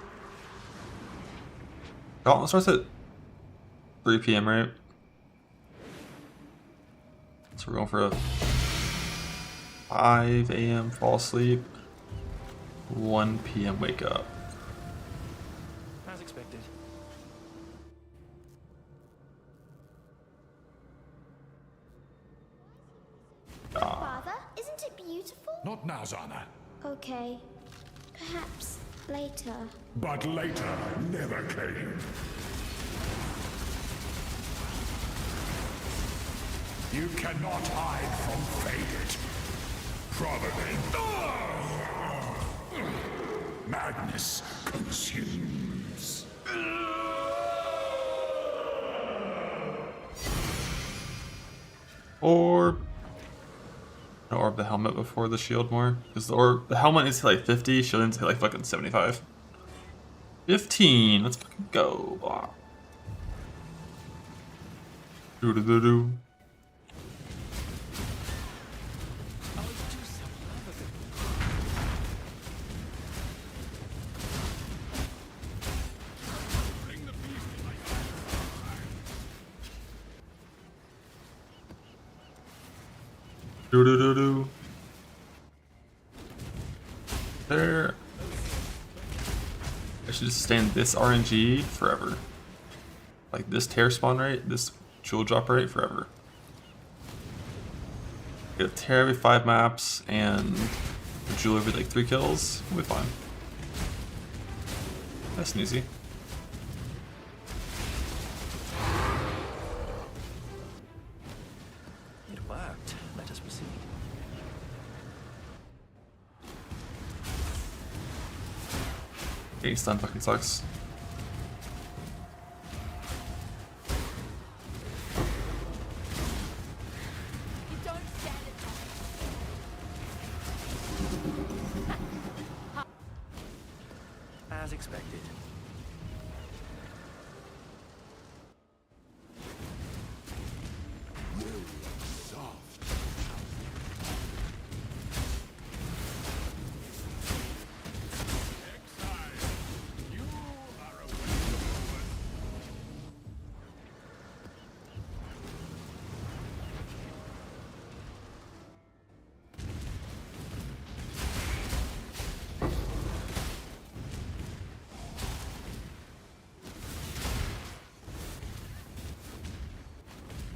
Gauntlet starts at 3 PM, right? So we're going for a 5 AM fall asleep, 1 PM wake up. As expected. Father, isn't it beautiful? Not now, Zana. Okay, perhaps later. But later never came. You cannot hide from fate. Probably. Madness consumes. Orb. No, orb the helmet before the shield more. Because the helmet is like 50, shield is like fucking 75. 15. Let's fucking go. Blah. Do-do-do-do. Do-do-do-do. There. I should just stand this RNG forever. like this tear spawn rate, this jewel drop rate forever. Get a tear every 5 maps and a jewel every like 3 kills. We'll be fine. Nice and easy. It worked. Let us proceed. Getting stunned fucking sucks. You don't stand a chance. As expected.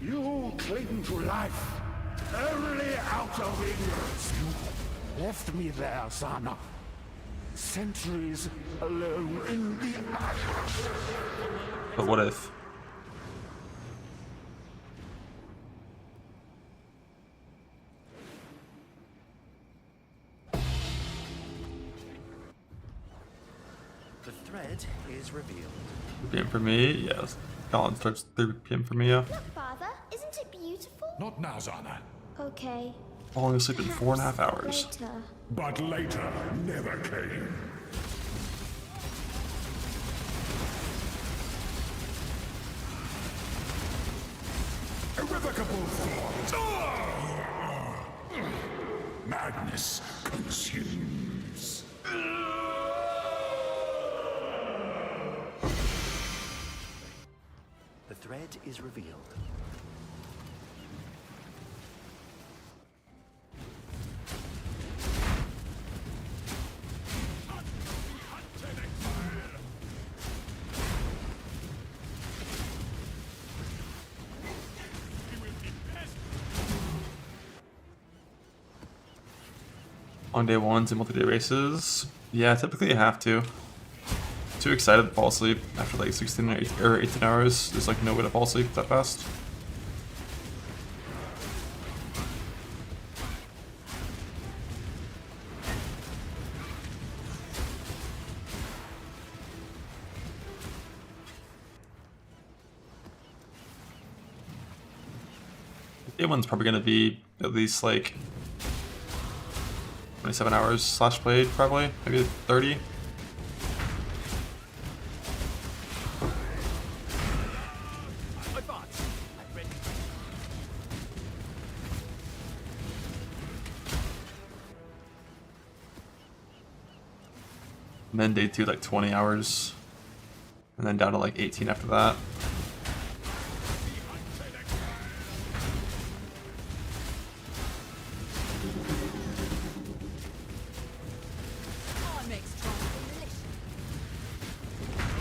You cling to life, only out of ignorance. You left me there, Sana. Centuries alone in the ashes. But what if? The thread is revealed. 3 PM for me, yes. Gauntlet starts 3 PM for me, yeah. Look, Father, isn't it beautiful? Not now, Sana. Okay. Falling asleep in 4.5 hours. Later. But later never came. Irrevocable thought. Madness consumes. The thread is revealed. On day 1s and multi-day races, yeah, typically you have to. Too excited to fall asleep after like 16 or 18 hours. There's like no way to fall asleep that fast. Day 1's probably going to be at least like 27 hours slash played, probably, maybe 30. And then day 2 like 20 hours, and then down to like 18 after that.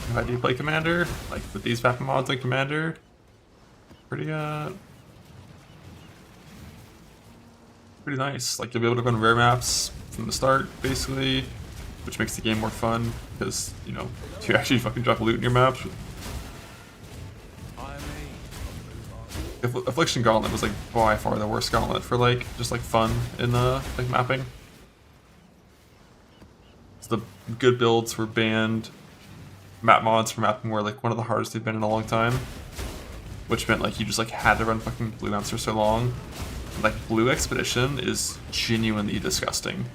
If I do play Commander, like with these map mods like Commander, pretty nice. Like you'll be able to run rare maps from the start, basically, which makes the game more fun because you know you actually fucking drop loot in your maps. Affliction Gauntlet was like by far the worst gauntlet for like just like fun in like mapping. So the good builds were banned. Map mods for mapping were like one of the hardest they've been in a long time, which meant like you just like had to run fucking blue maps for so long. Like Blue Expedition is genuinely disgusting.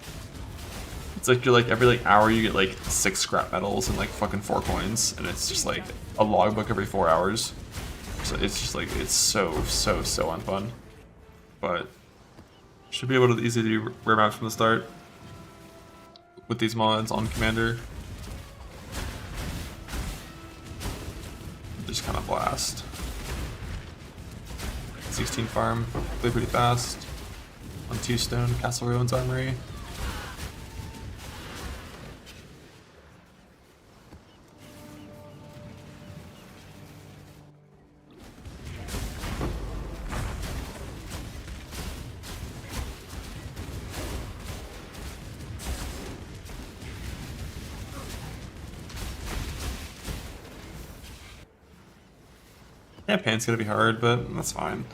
It's like you're like every like hour you get like 6 scrap metals and like fucking 4 coins, and it's just like a logbook every 4 hours. So it's just like it's so unfun. But should be able to easily do rare maps from the start with these mods on Commander. Just kind of blast. 16 farm, play pretty fast. On 2 stone, Castle Ruins Armory. campaign's gonna be hard, but that's fine.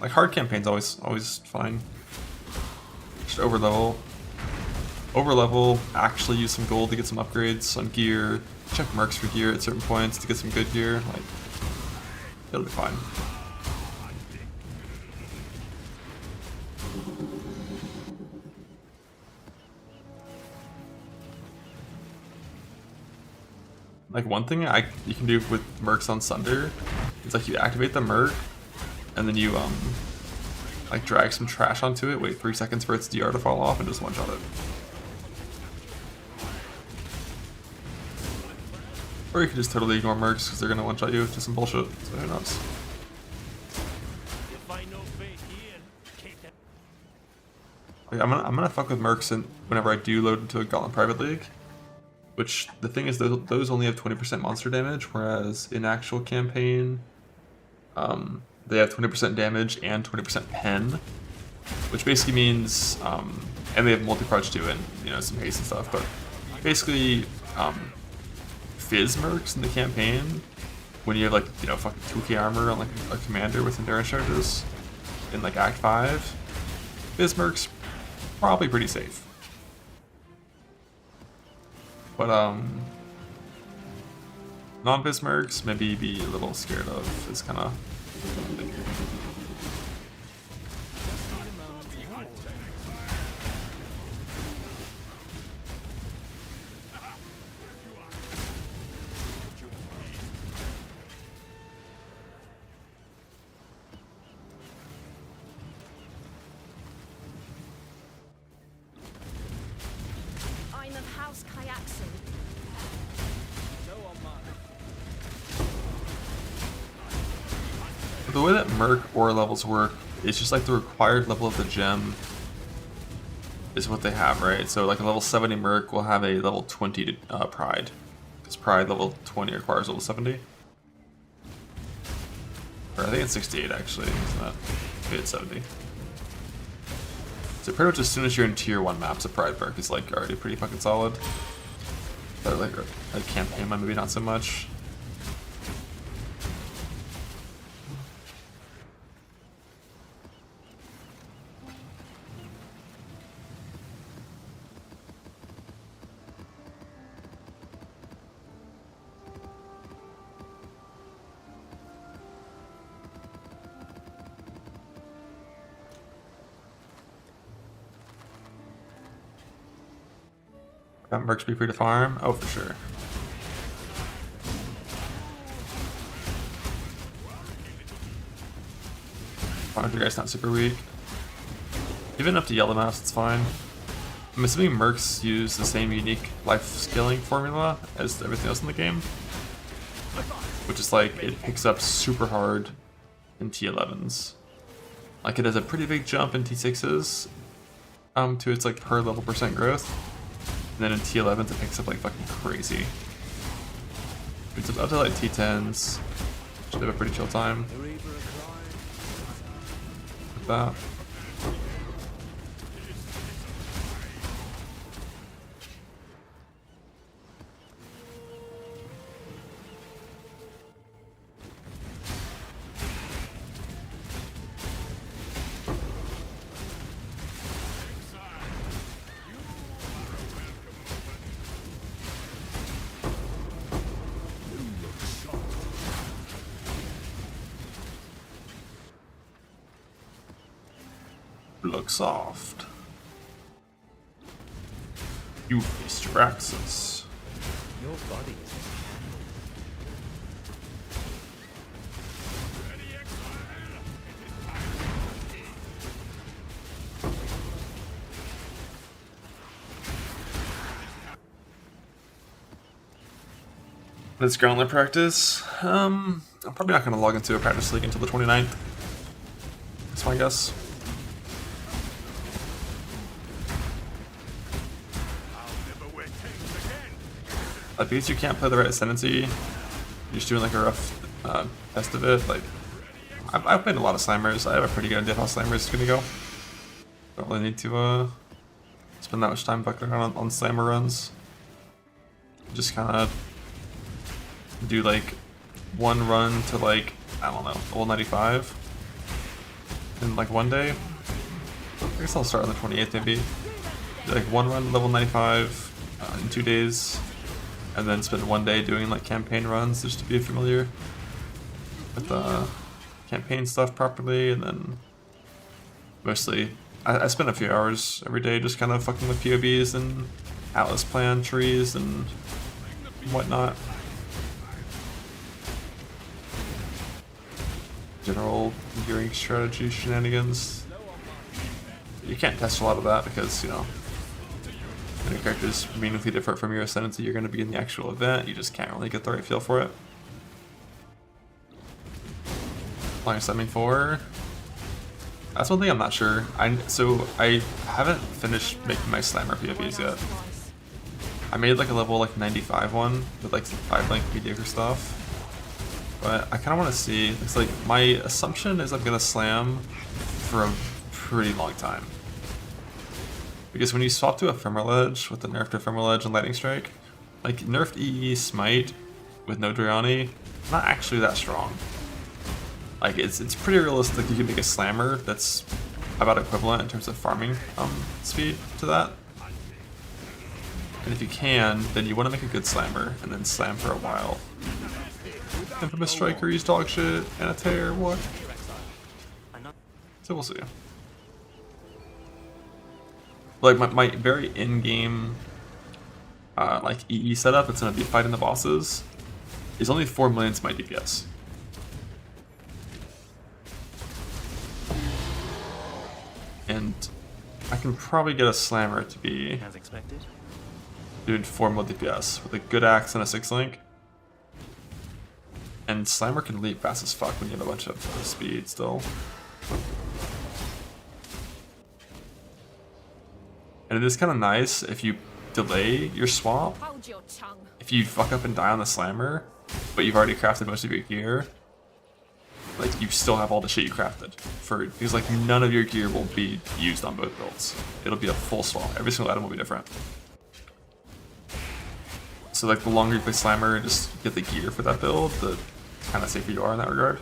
Like hard campaign's always fine. Just over level, actually use some gold to get some upgrades on gear, check mercs for gear at certain points to get some good gear, like, it'll be fine. Like one thing you can do with mercs on Sunder is like you activate the merc and then you like drag some trash onto it, wait 3 seconds for its DR to fall off and just one-shot it. Or you can just totally ignore mercs because they're gonna one-shot you to some bullshit, so who knows. I'm gonna fuck with mercs whenever I do load into a Gauntlet private league. Which, the thing is, those only have 20% monster damage, whereas in actual campaign, they have 20% damage and 20% pen, which basically means, and they have multi-proj too, and, you know, some haste and stuff, but basically, Fizz mercs in the campaign, when you have, like, you know, fucking 2k armor on, like, a commander with endurance charges, in, like, Act 5, Fizz mercs, probably pretty safe. But, non-Fizz mercs, maybe be a little scared of. It's kind of... I'm of House Kayaksu. The way that merc aura levels work, it's just like the required level of the gem is what they have, right? So like a level 70 merc will have a level 20 pride, because pride level 20 requires level 70. Or I think it's 68 actually, isn't it? Okay, it's 70. So pretty much as soon as you're in tier 1 maps, a pride merc is like already pretty fucking solid. But like a campaign mode, maybe not so much. That mercs be free to farm? Oh, for sure. Farm your guy's not super weak. Even up to yellow mouse, it's fine. I'm assuming mercs use the same unique life scaling formula as everything else in the game. Which is like, it picks up super hard in T11s. Like it has a pretty big jump in T6s to its like per level % growth. And then in T11s it picks up like fucking crazy. It's up to like T10s. Should have a pretty chill time. Like that. Look soft. You faced Raxus. Your body is Let's Gauntlet practice. I'm probably not going to log into a practice league until the 29th. That's my guess. Because you can't play the right Ascendancy, you're just doing like a rough test of it. Like, I've played a lot of Slammers. I have a pretty good idea how Slammers is going to go. Don't really need to spend that much time fucking around on Slammer runs. Just kind of do like one run to like I don't know, level 95 in like one day. I guess I'll start on the 28th maybe. Do like one run level 95 in 2 days, and then spend one day doing like campaign runs just to be familiar with the campaign stuff properly, and then mostly I spend a few hours every day just kind of fucking with POBs and Atlas plan trees and whatnot. General gearing strategy shenanigans. You can't test a lot of that because, you know, when your character is meaningfully different from your ascendancy you're going to be in the actual event, you just can't really get the right feel for it. Long as 74. That's one thing I'm not sure. So I haven't finished making my slammer PvPs yet. I made like a level like 95 one with like some 5-link mediocre stuff. But I kind of want to see. It's like my assumption is I'm gonna slam for a pretty long time. Because when you swap to Ephemeral Edge with the nerfed Ephemeral Edge and Lightning Strike, like nerfed EE Smite with no Driani, not actually that strong. Like it's pretty realistic you can make a slammer that's about equivalent in terms of farming speed to that. And if you can, then you want to make a good slammer and then slam for a while. Infamous Striker, use dog shit, and a tear, what? So we'll see. Like my very in-game like EE setup that's gonna be fighting the bosses is only 4 million Smite DPS. And I can probably get a slammer to be As expected. doing 4 mil DPS with a good axe and a 6-link. And slammer can leap fast as fuck when you have a bunch of speed still. And it is kind of nice if you delay your swap. Hold your tongue. If you fuck up and die on the slammer, but you've already crafted most of your gear, like you still have all the shit you crafted. Because like none of your gear will be used on both builds. It'll be a full swap. Every single item will be different. So like the longer you play slammer and just get the gear for that build, the kind of safer you are in that regard.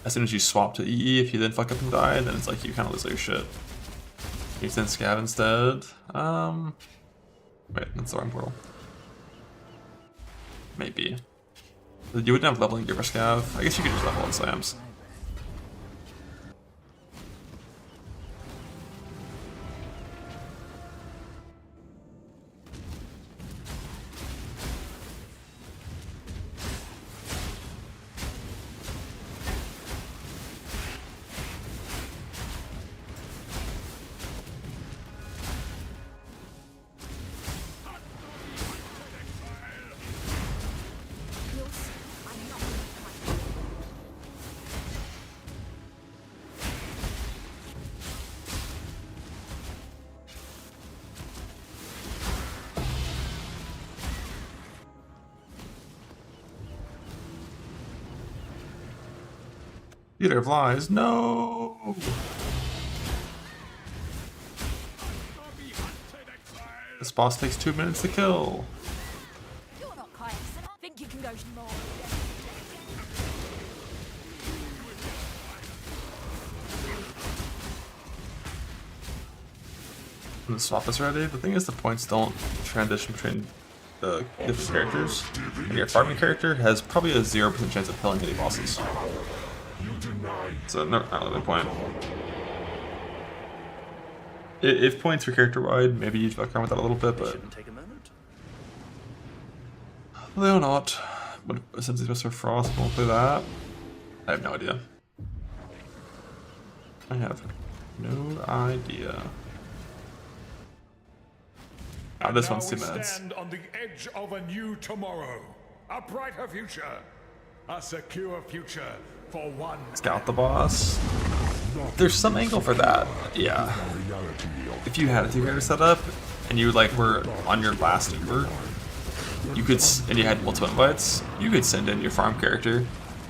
As soon as you swap to EE, if you then fuck up and die, then it's like you kind of lose all your shit. You send scav instead. Wait, that's the wrong portal. Maybe. You wouldn't have leveling gear for scav. I guess you could just level on slams. Eater of Lies, no! This boss takes 2 minutes to kill. You're not quite. I think you can go more. I'm gonna swap this already. The thing is, the points don't transition between the different characters. And your farming character has probably a 0% chance of killing any bosses. So not really the point. If points were character wide, maybe you'd fuck around with that a little bit, but they're not. What since it's Mr. Frost won't play that? I have no idea. I have no idea. Ah, this one's 2 minutes. Stand on the edge of a new tomorrow, a brighter future, a secure future for one. Scout the boss. There's some angle for that, yeah. If you had a 2-character setup and you like were on your last Uber, you could, and you had multiple invites, you could send in your farm character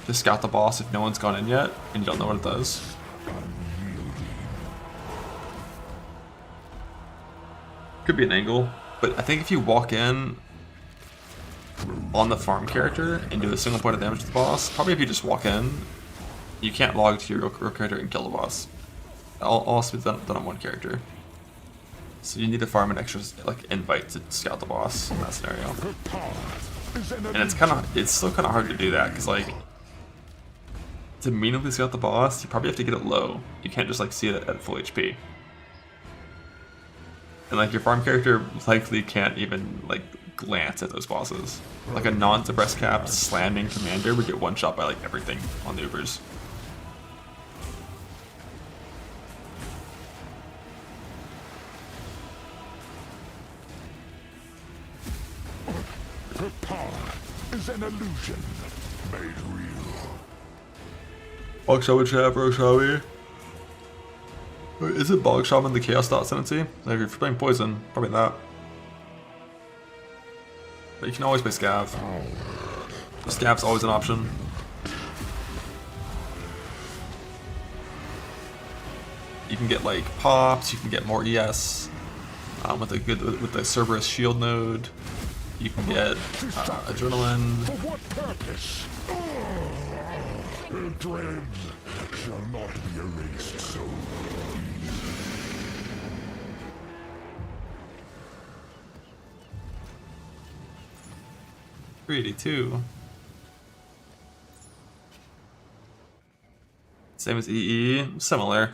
to scout the boss if no one's gone in yet and you don't know what it does. Could be an angle, but I think if you walk in on the farm character and do a single point of damage to the boss. Probably if you just walk in, you can't log to your real character and kill the boss. All has to be done on one character. So you need to farm an extra like invite to scout the boss in that scenario. And it's still kind of hard to do that because like to meaningfully scout the boss, you probably have to get it low. You can't just like see it at full HP. And like your farm character likely can't even like glance at those bosses. Like a non-suppressed capped slamming commander would get one shot by like everything on the Ubers. Her power is an illusion made real. Bog Shaman chat, bro, shall we? Wait, is it Bog Shaman the Chaos Dot Ascendancy? Like if you're playing Poison, probably that. But you can always play Scav. Scav's always an option. You can get like pops, you can get more ES with the Cerberus shield node. You can get adrenaline. For what purpose? Her dreams shall not be erased so easily. 382. Same as EE, similar.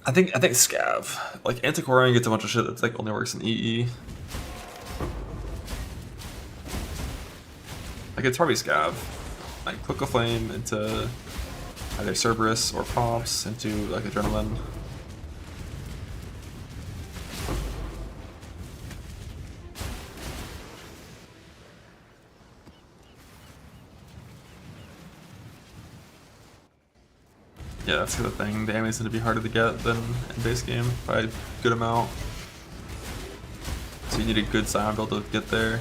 I think Scav. Like Antiquarian gets a bunch of shit that's like only works in EE. Like it's probably Scav. Like Cloak of Flame into either Cerberus or Pops into like Adrenaline. Yeah, that's the thing. Damage is going to be harder to get than in base game by a good amount. So you need a good Scion build to get there.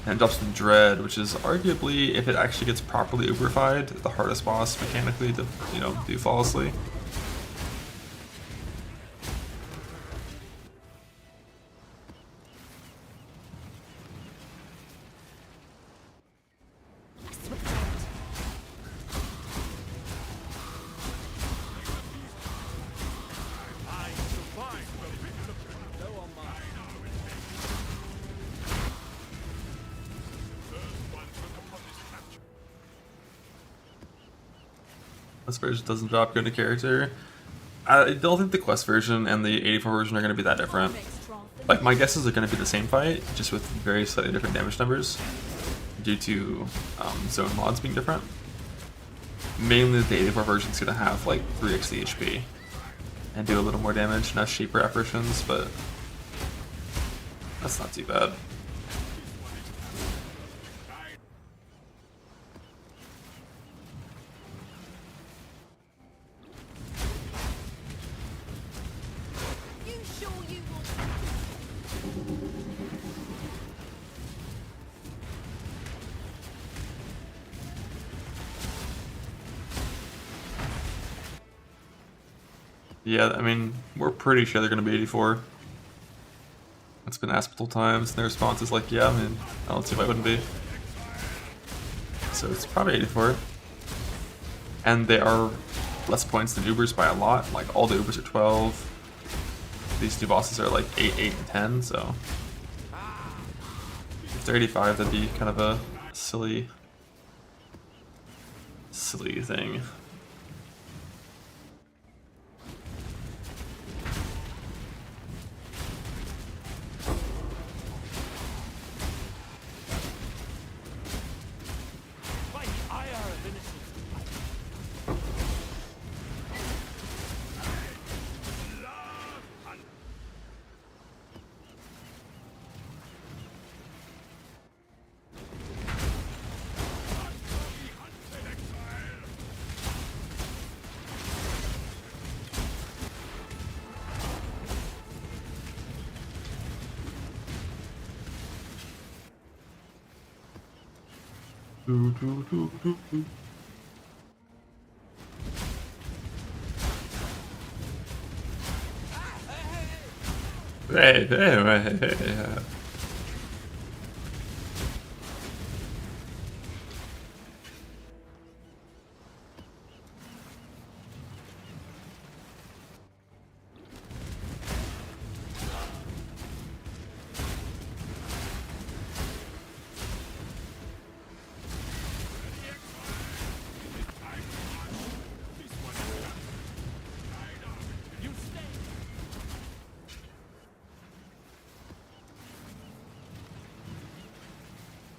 And it drops in Dread, which is arguably, if it actually gets properly Uberified, the hardest boss mechanically to, you know, do flawlessly. Quest version doesn't drop good to character. I don't think the quest version and the 84 version are going to be that different. Like my guesses are going to be the same fight, just with very slightly different damage numbers due to zone mods being different. Mainly the 84 version is going to have like 3x the HP and do a little more damage and have shaper apparitions, but that's not too bad. Yeah, I mean, we're pretty sure they're going to be 84. It's been asked multiple times, and their response is like, yeah, I mean, I don't see why it wouldn't be. So it's probably 84. And they are less points than Ubers by a lot. Like, all the Ubers are 12. These two bosses are like 8, 8, and 10, so... If they're 85, that'd be kind of a silly thing. Hey.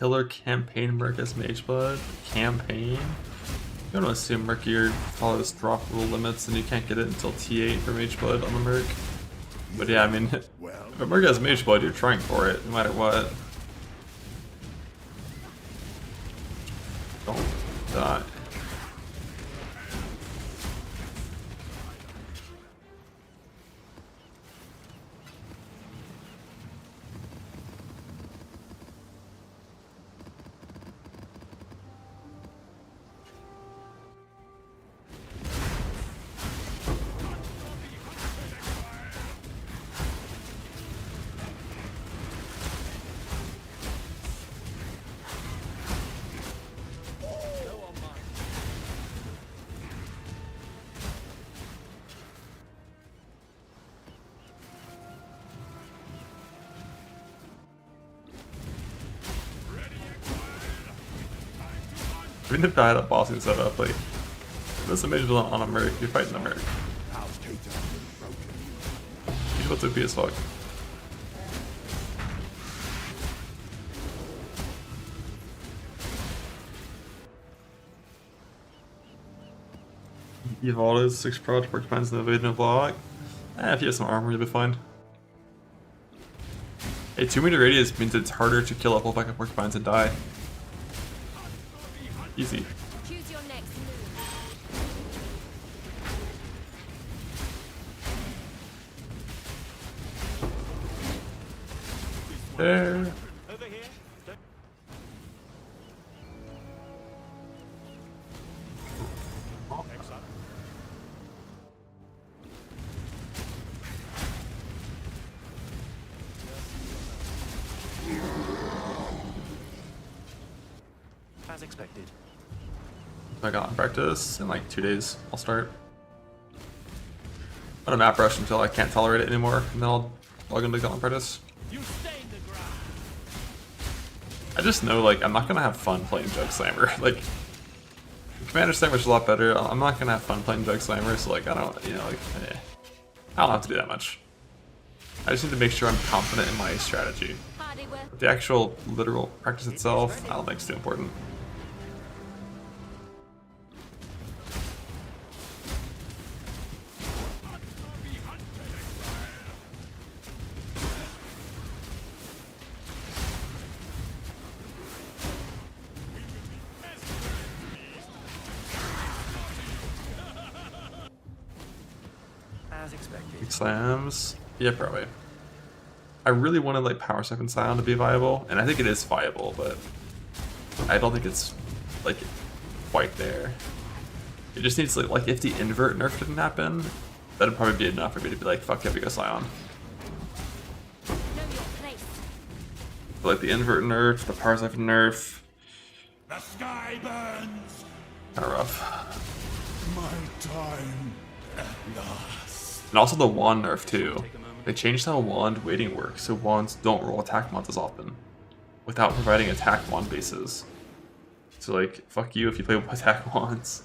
Killer campaign Merc as Mageblood. Campaign? You don't assume Merc follows drop rule limits and you can't get it until T8 for Mageblood on the Merc. But yeah, I mean, if a Merc has Mageblood, you're trying for it, no matter what. Don't die. Even if I had a bossing setup, like, this image on a Merc, you're fighting a Merc. He's what's OP as fuck. Evolve 6 prod, porcupines, no evade, no block. If you have some armor, you'll be fine. A 2-meter radius means it's harder to kill up like porcupines and die. Easy. Choose your next move. There. Over here. Excellent. As expected. I got in practice in like 2 days. I'll start. I'm gonna map rush until I can't tolerate it anymore, and then I'll log into Gauntlet practice. You stain the ground. I just know like I'm not gonna have fun playing Jug Slammer. Like Commander Slammer's a lot better. I'm not gonna have fun playing Jug Slammer, so like I don't, you know, like I don't have to do that much. I just need to make sure I'm confident in my strategy. But the actual literal practice itself, I don't think it's too important. As expected. Slams? Yeah, probably. I really wanted like Power Siphon Scion to be viable, and I think it is viable, but I don't think it's like quite there. It just needs like if the invert nerf didn't happen, that'd probably be enough for me to be like, fuck yeah, we go Scion. But like the invert nerf, the Power Siphon nerf, The sky burns. kind of rough. My time at last. And also the wand nerf too. They changed how wand weighting works, so wands don't roll attack mods as often, without providing attack wand bases. So like, fuck you if you play with attack wands.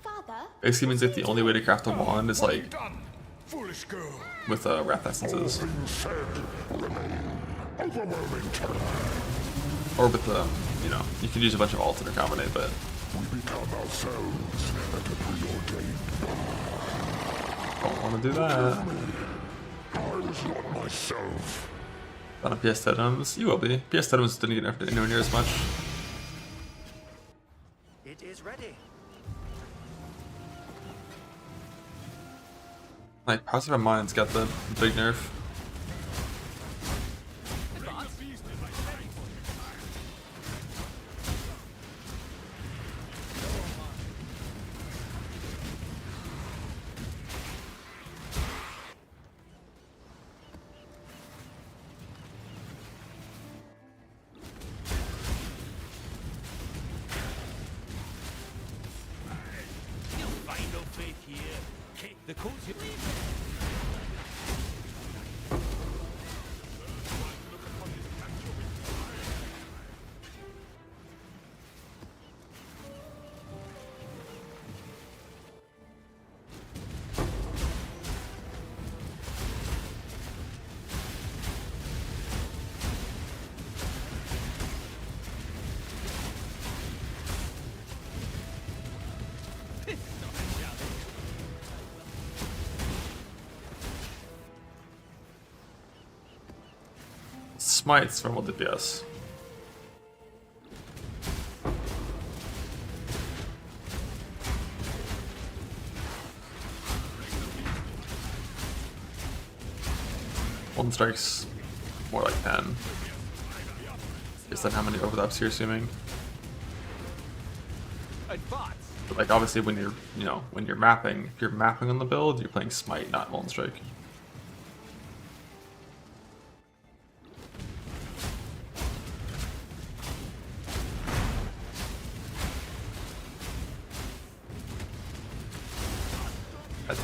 Father? Basically means like the only way to craft a wand is like Foolish girl. with wrath essences. Overwhelming terror. Or with you know, you could use a bunch of alts that are combinate, but We become ourselves at a preordained. don't want to do that. I was not myself. On a PS Totems, you will be. PS Totems didn't get nerfed anywhere near as much. It is ready. Like, Positive Mind's got the big nerf. You'll find no faith here. The code's here. Smites for multi DPS. Golden Strike's more like 10. Based on how many overlaps you're assuming. But like obviously when you're when you're mapping, if you're mapping on the build, you're playing Smite, not Golden Strike.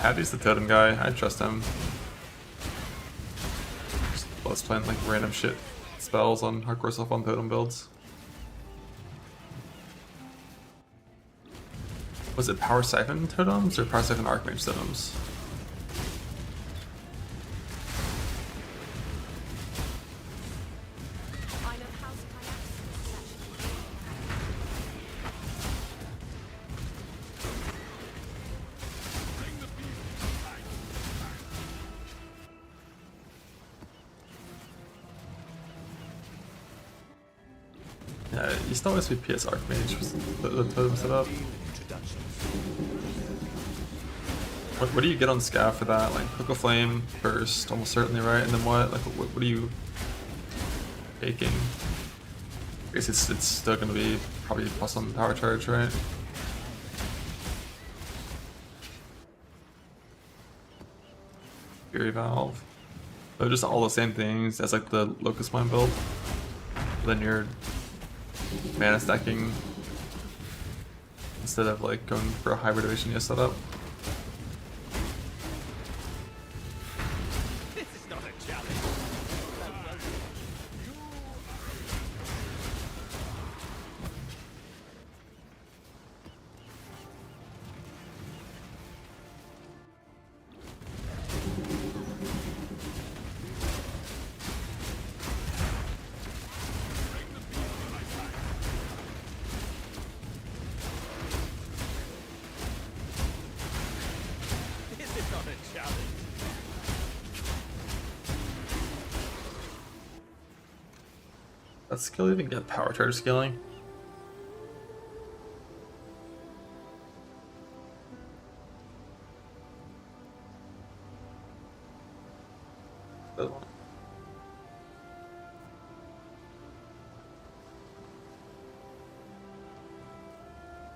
Tabby's the totem guy, I trust him. Just loves playing like random shit spells on hardcore stuff on totem builds. Was it Power Siphon totems or Power Siphon Archmage totems? Yeah, it used to always be PS Archmage was the totem setup. What do you get on Scav for that? Like Hook of Flame first, almost certainly, right? And then what? Like what are you taking? I guess it's still gonna be probably plus on Power Charge, right? Fury Valve. They're just all the same things as like the Locust Mine build. Then you're mana stacking instead of like going for a hybridization setup. This is not a challenge. This is not a challenge. That skill even get Power Charge scaling?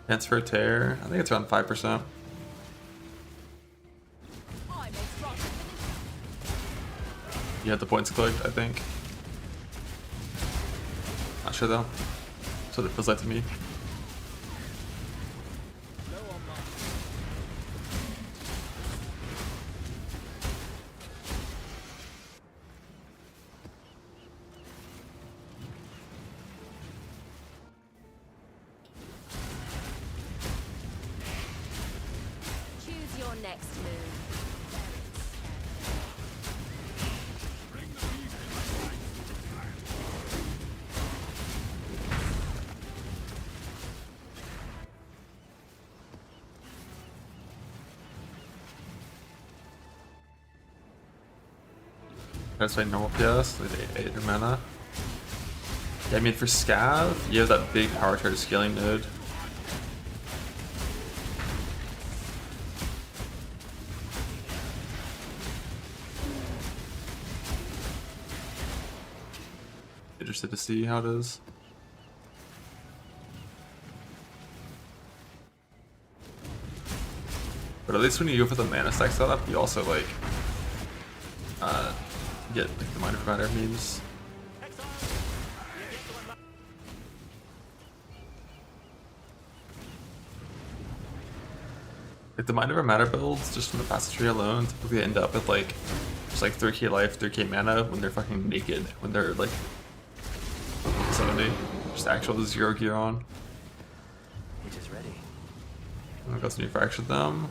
Transfer Tear, I think it's around 5%. You had the points clicked, I think. Not sure though. That's what it feels like to me. Choose your next move. That's my normal PS with 8 mana. Yeah, I mean for Scav, you have that big Power Charge scaling node. Interested to see how it is. But at least when you go for the mana stack setup, you also like get like the Mind of Matter memes. Like the Mind Over Matter builds, just from the passage tree alone, typically end up with like just like 3k life, 3k mana when they're fucking naked, when they're like 70, just actual 0 gear on. It is ready. I got some new fractured them.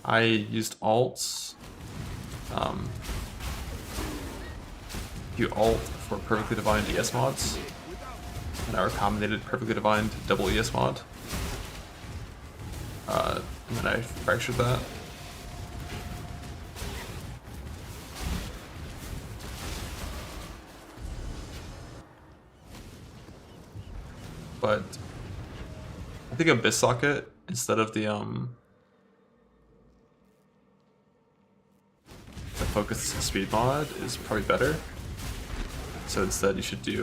I used alts. You alt for perfectly defined ES mods, and I recombinated perfectly defined double ES mod. And then I fractured that. but I think Abyss Socket instead of the focus speed mod is probably better. So instead you should do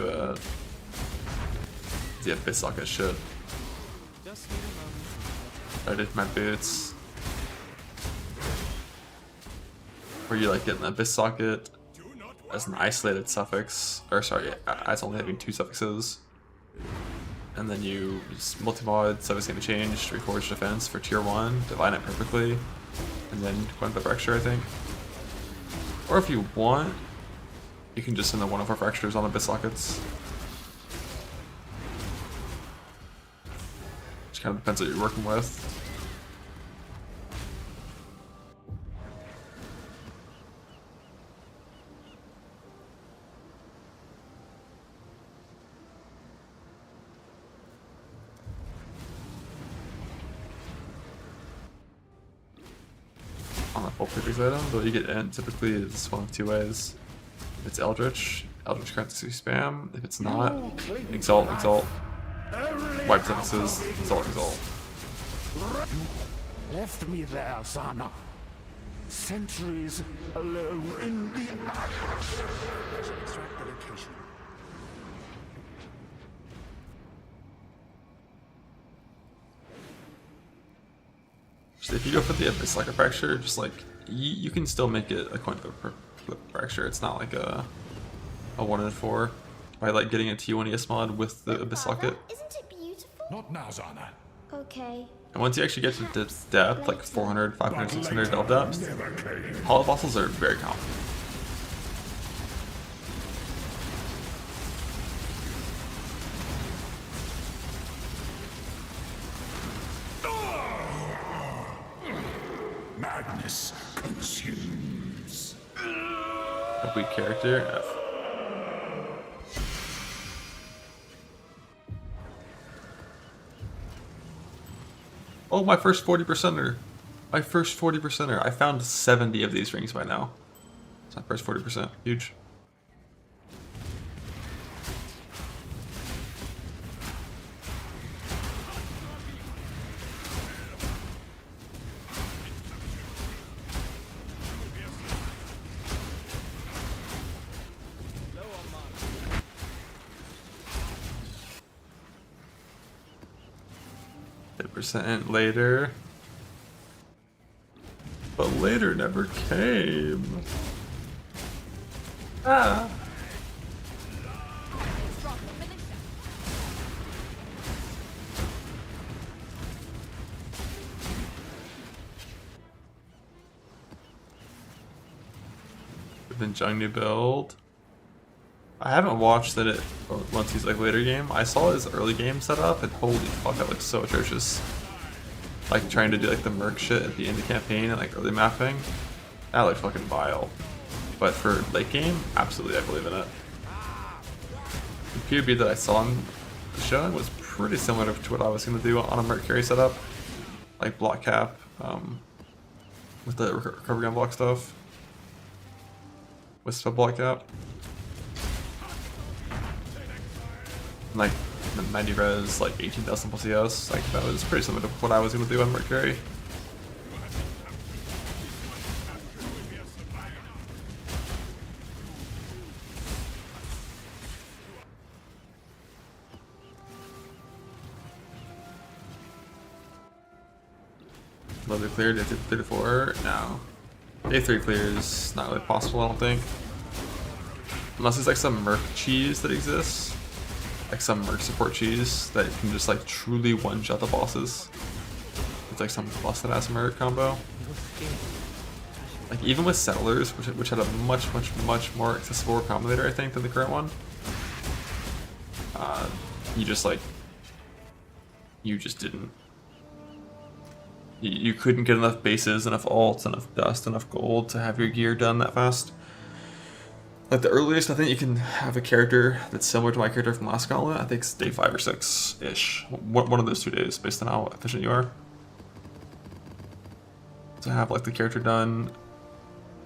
the Abyss Socket shit. I did my boots. Where you like get an Abyss Socket as an isolated suffix, or sorry, as only having 2 suffixes. And then you just multi-mod, suffix gonna change, reforge defense for tier 1, divine it perfectly, and then 1 pepper extra, I think. Or if you want, you can just send the 1 of our fractures on Abyss Sockets. Just kind of depends what you're working with. On a full previous item, though you get in typically is one of 2 ways. If it's Eldritch currency spam. If it's not, exalt, wipe suffixes, exalt. Left me there, Sana. Centuries alone in the ashes. Extract the location. If you go for the Abyss Socket fracture, just like you can still make it a coin flip fracture. It's not like a 1 in 4 by like getting a T1 ES mod with the Abyss Socket. Isn't it beautiful? Not now, Zana. Okay. And once you actually get to depth, like 400, 500, 600 delve depth, hollow fossils are very common. Madness consumes. A weak character, F. Oh, my first 40%er. My first 40%er. I found 70 of these rings by now. It's my first 40%. Huge. Percent later, but later never came. Ah. Then Jung new build. I haven't watched that once he's like later game. I saw his early game setup and holy fuck, that looks so atrocious. Like trying to do like the merc shit at the end of the campaign and like early mapping. That looked fucking vile. But for late game, absolutely I believe in it. The POB that I saw him showing was pretty similar to what I was gonna do on a merc carry setup. Like block cap, with the recovery gun block stuff. With spell block cap. Like 90 res, like 18,000 plus ES, like that was pretty similar to what I was gonna do on Mercury. Level cleared, day 34, no. Day 3 clears, not really possible I don't think. Unless it's like some merc cheese that exists. Like some merc support cheese that can just like truly one-shot the bosses. It's like some busted ass merc combo. Like even with Settlers, which had a much more accessible combinator I think than the current one. You just didn't. You couldn't get enough bases, enough alts, enough dust, enough gold to have your gear done that fast. Like the earliest I think you can have a character that's similar to my character from last Gauntlet, I think it's day 5 or 6-ish. One of those 2 days based on how efficient you are. To have like the character done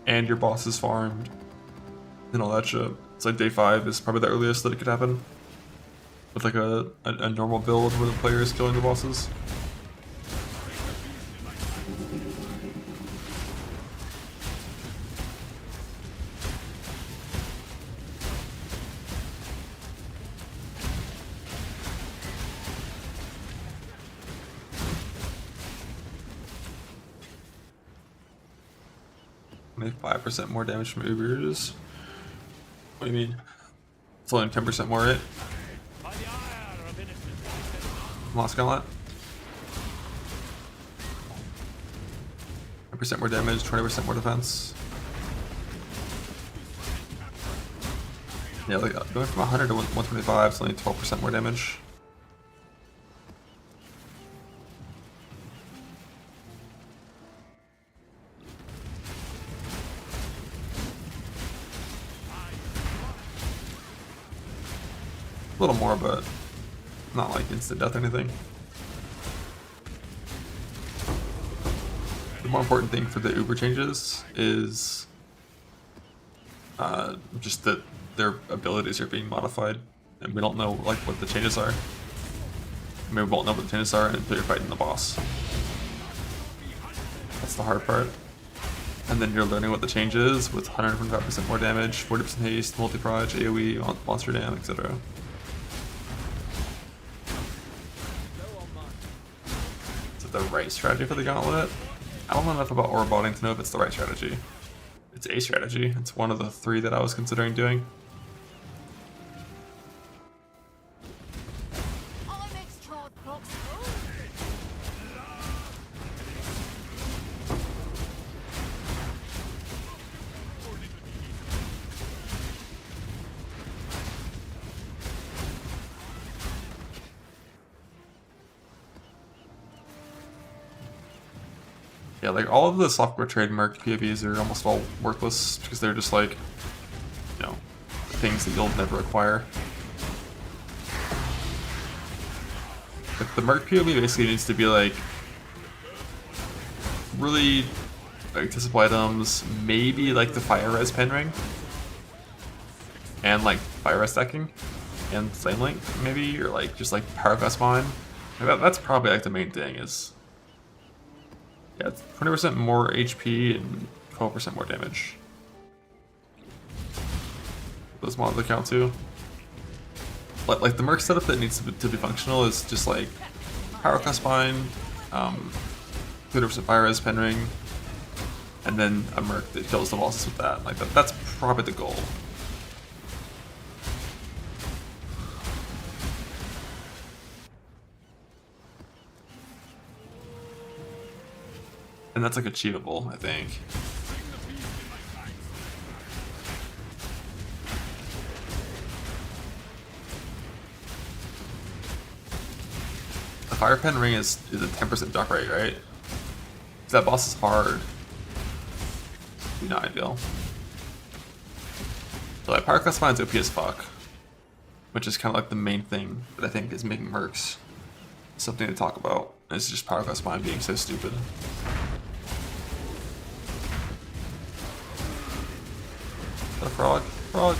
and your bosses farmed and all that shit. It's like day 5 is probably the earliest that it could happen. with like a normal build where the player is killing the bosses. Make 5% more damage from Ubers. What do you mean? It's only 10% more, right? Lost Gauntlet. 10% more damage, 20% more defense. Yeah, like going from 100 to 125 is only 12% more damage. A little more, but not like instant death or anything. The more important thing for the Uber changes is just that their abilities are being modified, and we don't know like what the changes are. I mean, we won't know what the changes are until you're fighting the boss. That's the hard part. And then you're learning what the change is with 125% more damage, 40% haste, multi-proj, AoE, monster dam, etc. The right strategy for the Gauntlet? I don't know enough about orb botting to know if it's the right strategy. It's a strategy. It's one of the 3 that I was considering doing. Yeah, like all of the software trademark POVs are almost all worthless because they're just like, you know, things that you'll never acquire. Like the Merc POV basically needs to be like really accessible items, maybe like the fire res pen ring, and like fire res stacking, and flame link maybe, or like just like power quest mine. Like that's probably like the main thing is. Yeah, it's 20% more HP and 12% more damage. Those mods account too. Like the Merc setup that needs to be functional is just like power class spine, 30% fire res pen ring, and then a Merc that kills the bosses with that. Like that's probably the goal. And that's like achievable, I think. The fire pen ring is a 10% duck rate, right? If that boss is hard, it'd be not ideal. So like power class spine's OP as fuck, which is kind of like the main thing that I think is making Mercs something to talk about. It's just power class spine being so stupid. A frog. Frog.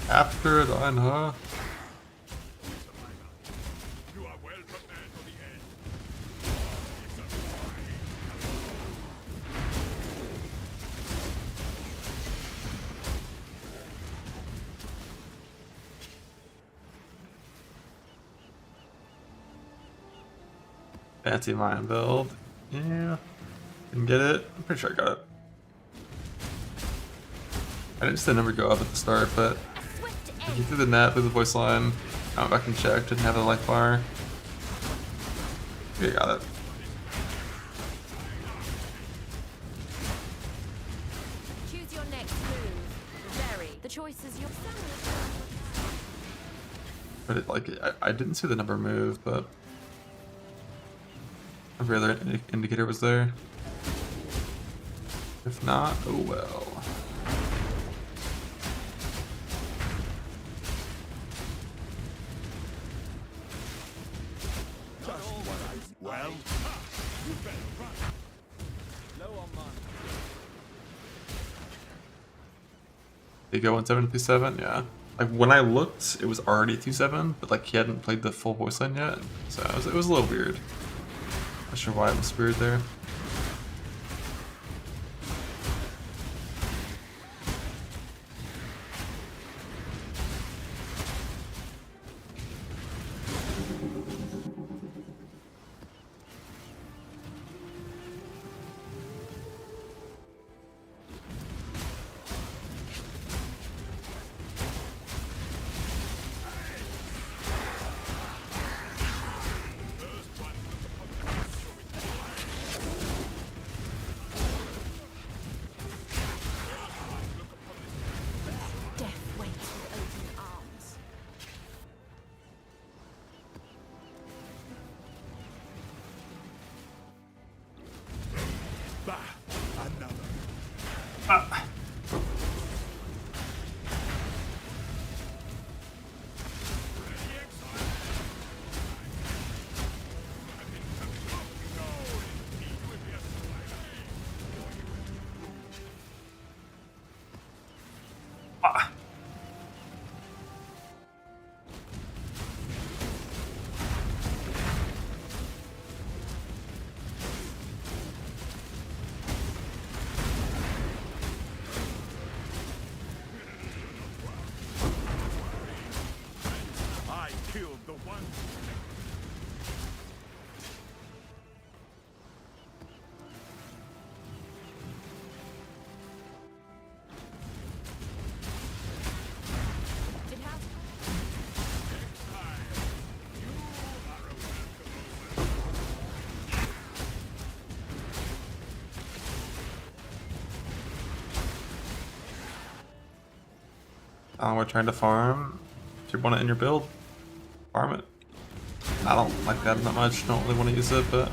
After then, huh? Fancy mine build. Yeah. Didn't get it. I'm pretty sure I got it. I didn't see the number go up at the start, but you threw the net, through the voice line. I went back and checked, didn't have the life bar. Okay, got it. Choose your next move. Very. The choice is yours. But it, like, I didn't see the number move, but every other indicator was there. If not, oh well. Well, They go 1727, yeah. Like when I looked, it was already 2-7, but like he hadn't played the full voice line yet, so it was a little weird. Not sure why it was weird there. Death waits with open arms. bah, another. I killed the one. Did House We're trying to farm. If you want it in your build, farm it. I don't like that much, don't really want to use it, but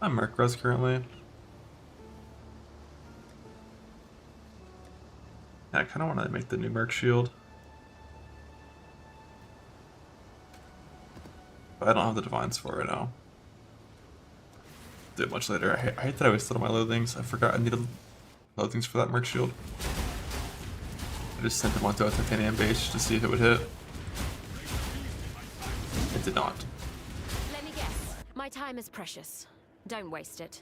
I'm Merc Res currently. Yeah, I kind of want to make the new Merc Shield. But I don't have the Divines for it right now. Do it much later. I hate that I wasted all my loathings. I forgot I needed loathings for that Merc Shield. I just sent them onto a titanium base to see if it would hit. It did not. Let me guess. My time is precious. Don't waste it.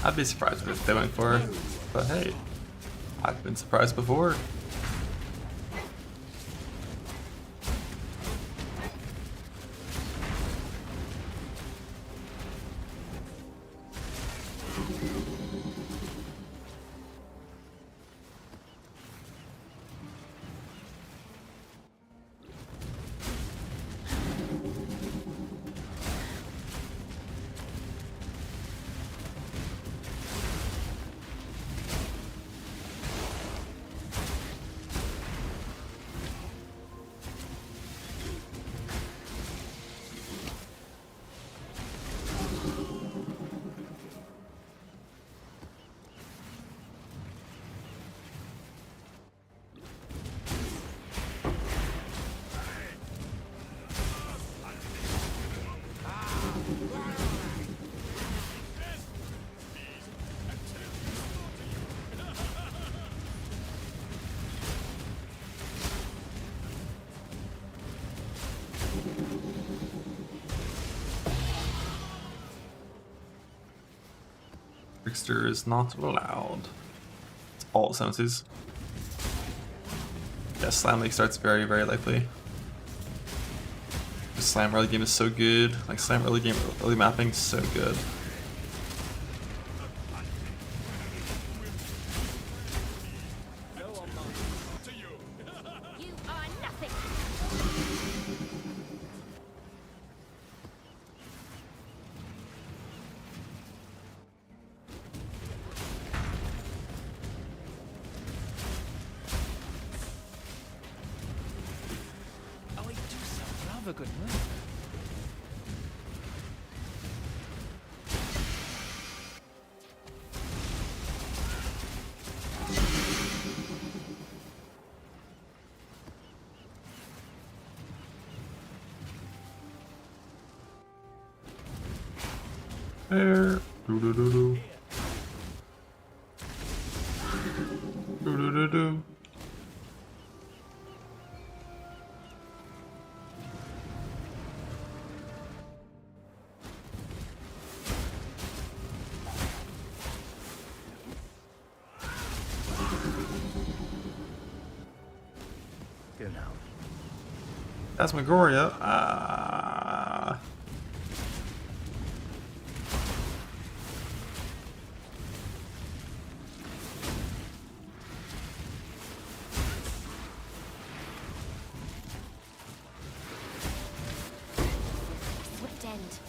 I'd be surprised if they went for it, but hey, I've been surprised before. Trickster is not allowed. It's all senses. Yeah, Slam League starts very, very likely. The Slam early game is so good. Like Slam early game, early mapping is so good. You are nothing. Oh, I do so love a good move. There. Do do do do. Do do do do. Go now. That's Magoria. Swift end.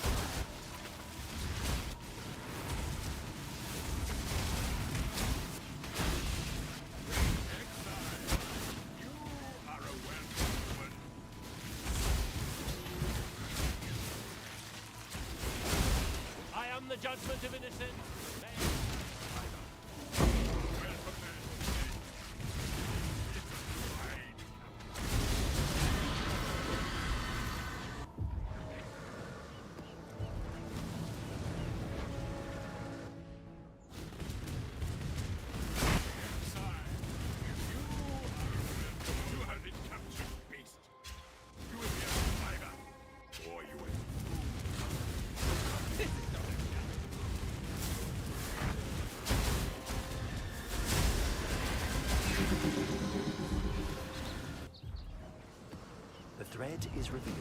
I am the judgment of innocence. The thread is revealed.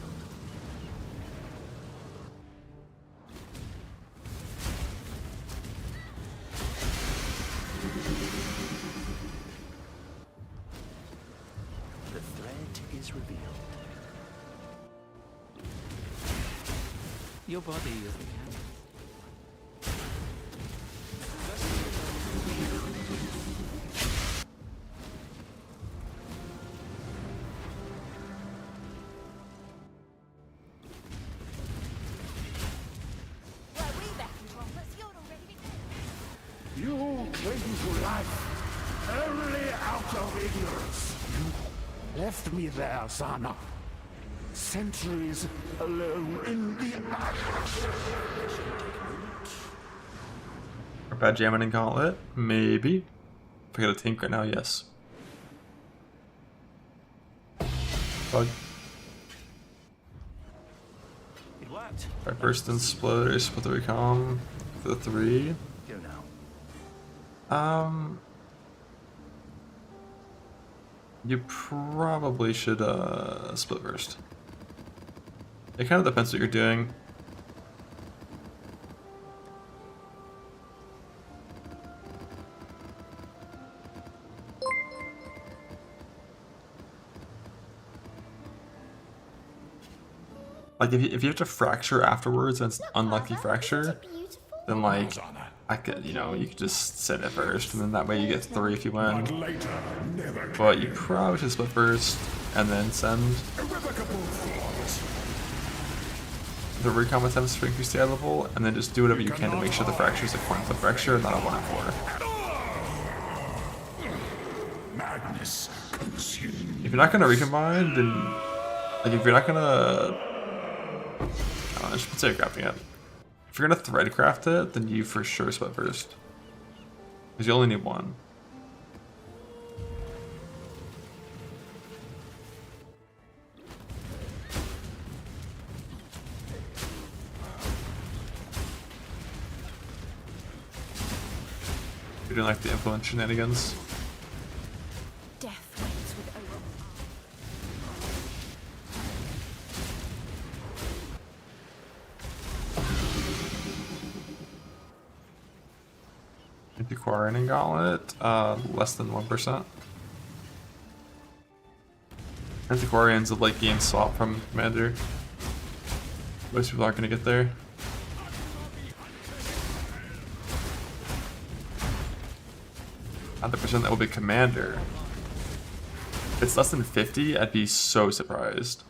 The thread is revealed. Your body is the canvas. Were we back in droplets? You'd already be dead. You cling to life only out of ignorance. You left me there, Sana. Centuries alone in the ash. Or bad jamming in Gauntlet? Maybe. If I get a tank right now, yes. Bug. It worked. Alright, burst and split, or split the recom for the 3. Go now. You probably should split first. It kind of depends what you're doing. Like if you have to fracture afterwards and it's an unlucky fracture, then like I could, you know, you could just send it first and then that way you get 3 if you win. But you probably should split first and then send. The recon attempts to increase the eye level, and then just do whatever you can to make sure the fracture is a coin flip fracture and not a 1 in 4. Madness consumed. If you're not gonna recombine, then like if you're not gonna, I should consider crafting it. If you're gonna thread craft it, then you for sure split first, because you only need 1. You're doing like the influence shenanigans. Death waits with open Antiquarian and Gauntlet, less than 1%. Antiquarian's a late game swap from Commander. Most people aren't gonna get there. The percent that will be Commander. If it's less than 50, I'd be so surprised.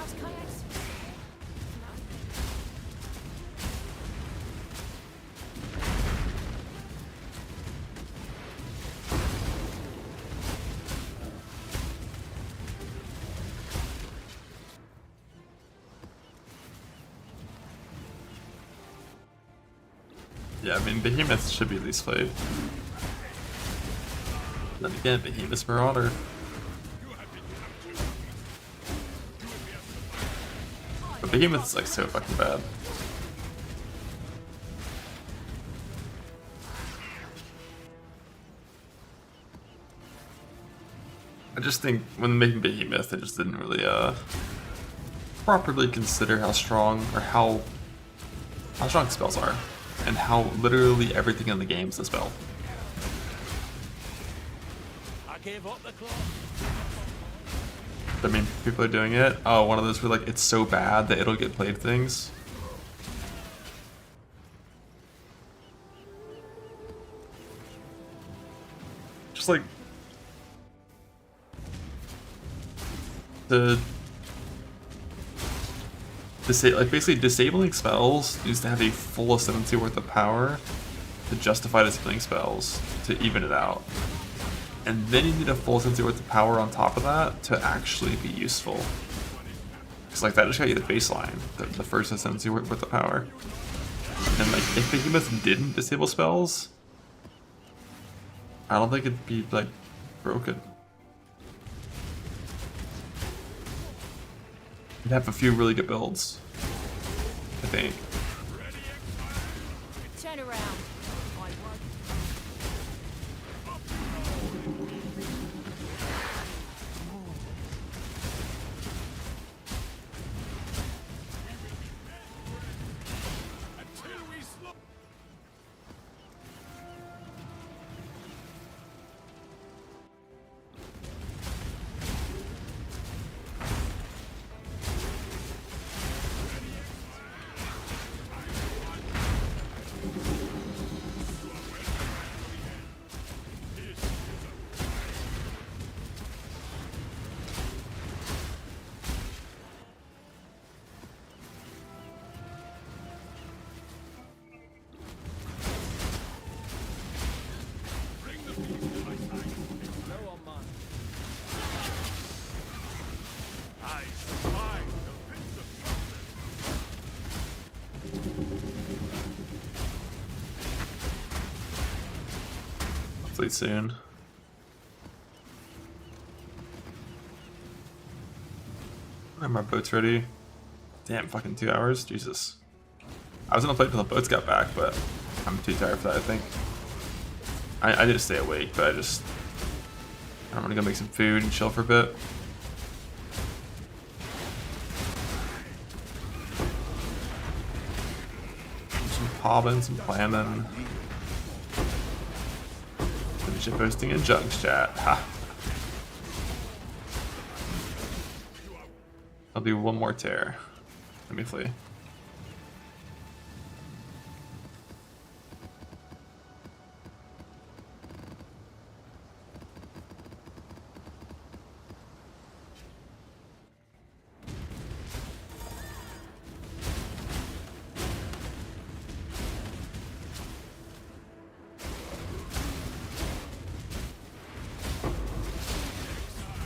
mouse kayaks. Yeah, I mean, Behemoth should be at least played. Then again, Behemoth's Marauder. But Behemoth's like so fucking bad. I just think when making Behemoth, they just didn't really properly consider how strong or how strong spells are, and how literally everything in the game is a spell. I gave up the claw. I mean, people are doing it. Oh, one of those where like it's so bad that it'll get played things. Just like basically disabling spells needs to have a full ascendancy worth of power to justify disabling spells to even it out. And then you need a full ascendancy worth of power on top of that to actually be useful. Because like that just got you the baseline, the first ascendancy worth of power. And like if Behemoth didn't disable spells, I don't think it'd be like broken. You'd have a few really good builds, I think. Turn around. Hopefully soon. Are my boats ready? Damn, fucking 2 hours? Jesus. I was gonna play till the boats got back, but I'm too tired for that, I think. I did stay awake, but I'm gonna go make some food and chill for a bit. Some pobbing, some planning. Finish it posting in Jugs chat. Ha. I'll do one more tear. Let me flee.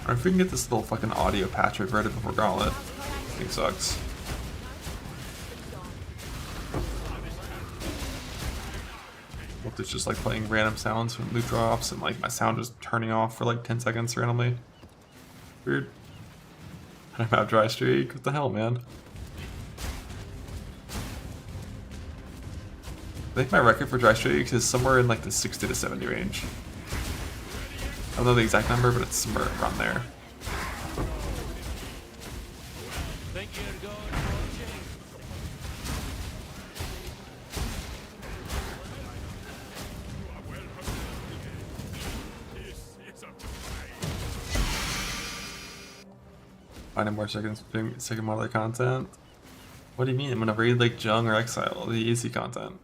Or if we can get this little fucking audio patch reverted before Gauntlet. This thing sucks. What, it's just like playing random sounds when loot drops and like my sound just turning off for like 10 seconds randomly. Weird. I'm out dry streak. What the hell, man? I think my record for dry streaks is somewhere in like the 60 to 70 range. I don't know the exact number, but it's somewhere around there. Finding more second model content? What do you mean? I'm gonna raid like Jung or Exile, the easy content.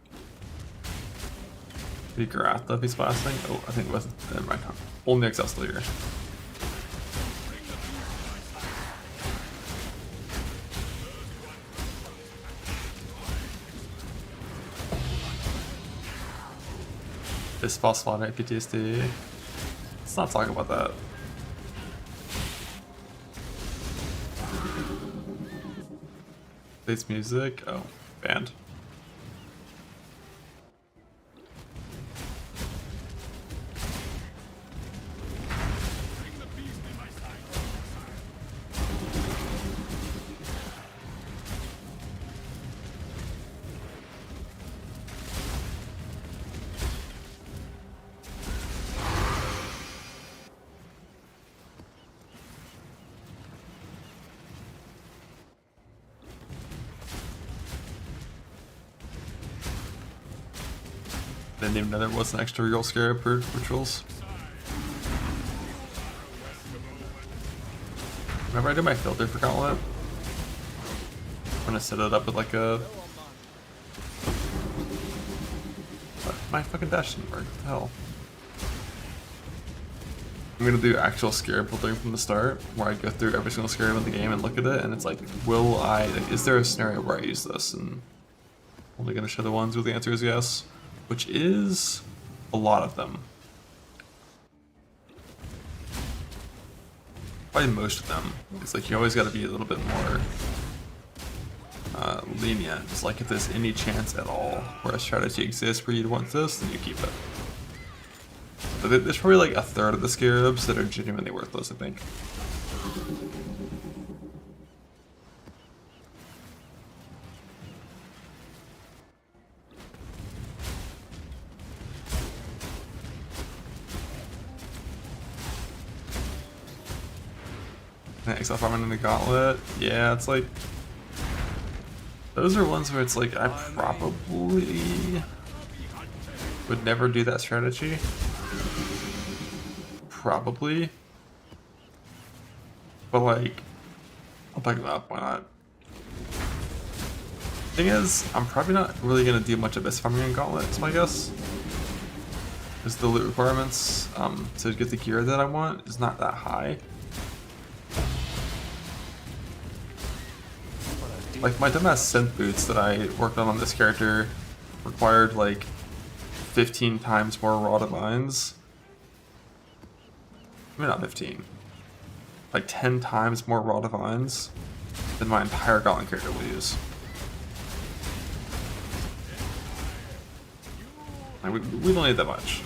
The Gauntlet he's blasting? Oh, I think it wasn't. Never mind. Only Exile still here. This false flaw PTSD. Let's not talk about that. Plays music. Oh, band. Didn't even know there was an extra real scarab for rituals. Remember I did my filter for Gauntlet? I'm gonna set it up with like a... What? My fucking dash didn't work. What the hell? I'm gonna do actual scarab filtering from the start, where I go through every single scarab in the game and look at it, and it's like, is there a scenario where I use this? And only gonna show the ones where the answer is yes. Which is a lot of them. Probably most of them. It's like you always got to be a little bit more lenient. It's like if there's any chance at all where a strategy exists where you'd want this, then you keep it. But there's probably like a third of the scarabs that are genuinely worthless, I think. Except farming in the Gauntlet, yeah, it's like those are ones where it's like I probably would never do that strategy. Probably, but like I'll pick it up. Why not? Thing is, I'm probably not really gonna do much of this farming in Gauntlet. Is my guess. Because the loot requirements to get the gear that I want is not that high. Like my dumbass synth boots that I worked on this character required like 15 times more raw divines. I mean not 15. Like 10 times more raw divines than my entire Gauntlet character will use. Like we don't need that much.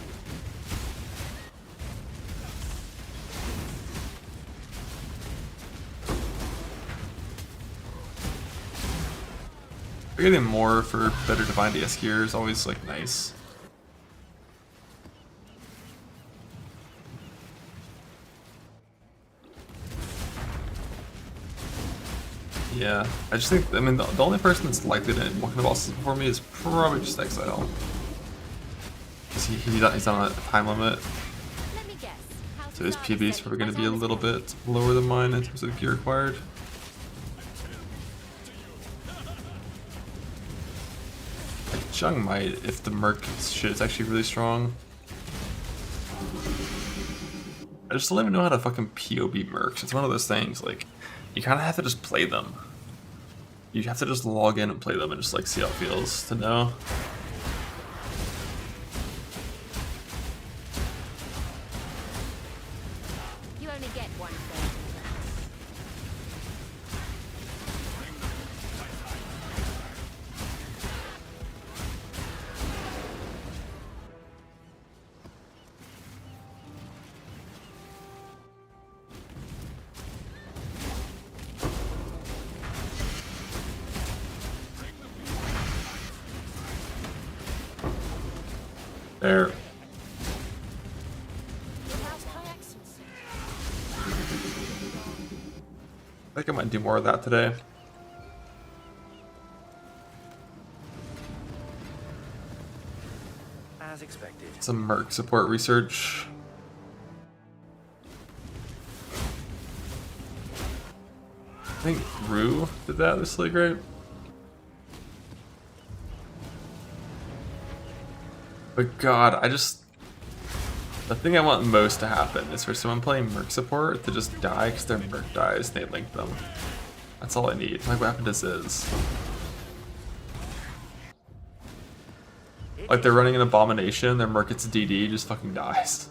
Getting more for better Divine DS gear is always like nice. Yeah, I just think, I mean, the only person that's likely to walk into bosses before me is probably just Exile. Because he's on a time limit. Let me guess. So his PB is probably going to be a little bit lower than mine in terms of gear required. Like Chung might, if the Merc shit is actually really strong. I just don't even know how to fucking POB Mercs. It's one of those things, like, you kind of have to just play them. You have to just log in and play them and just like see how it feels to know. You only get one thing. There. I think I might do more of that today. As expected. Some Merc support research. I think Rue did that this really great. But God, the thing I want most to happen is for someone playing Merc support to just die because their Merc dies and they link them. That's all I need. Like what happened to Ziz. Like they're running an Abomination, their Merc gets DD, just fucking dies.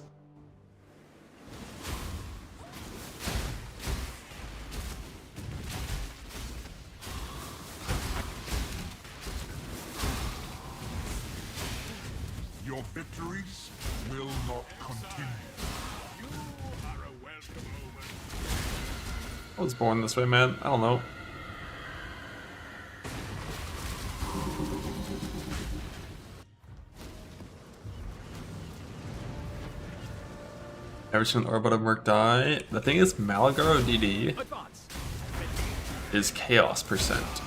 Your victories will not continue. I was born this way, man. I don't know. Every single orb out of Merc die. The thing is, Malagaro DD is chaos %.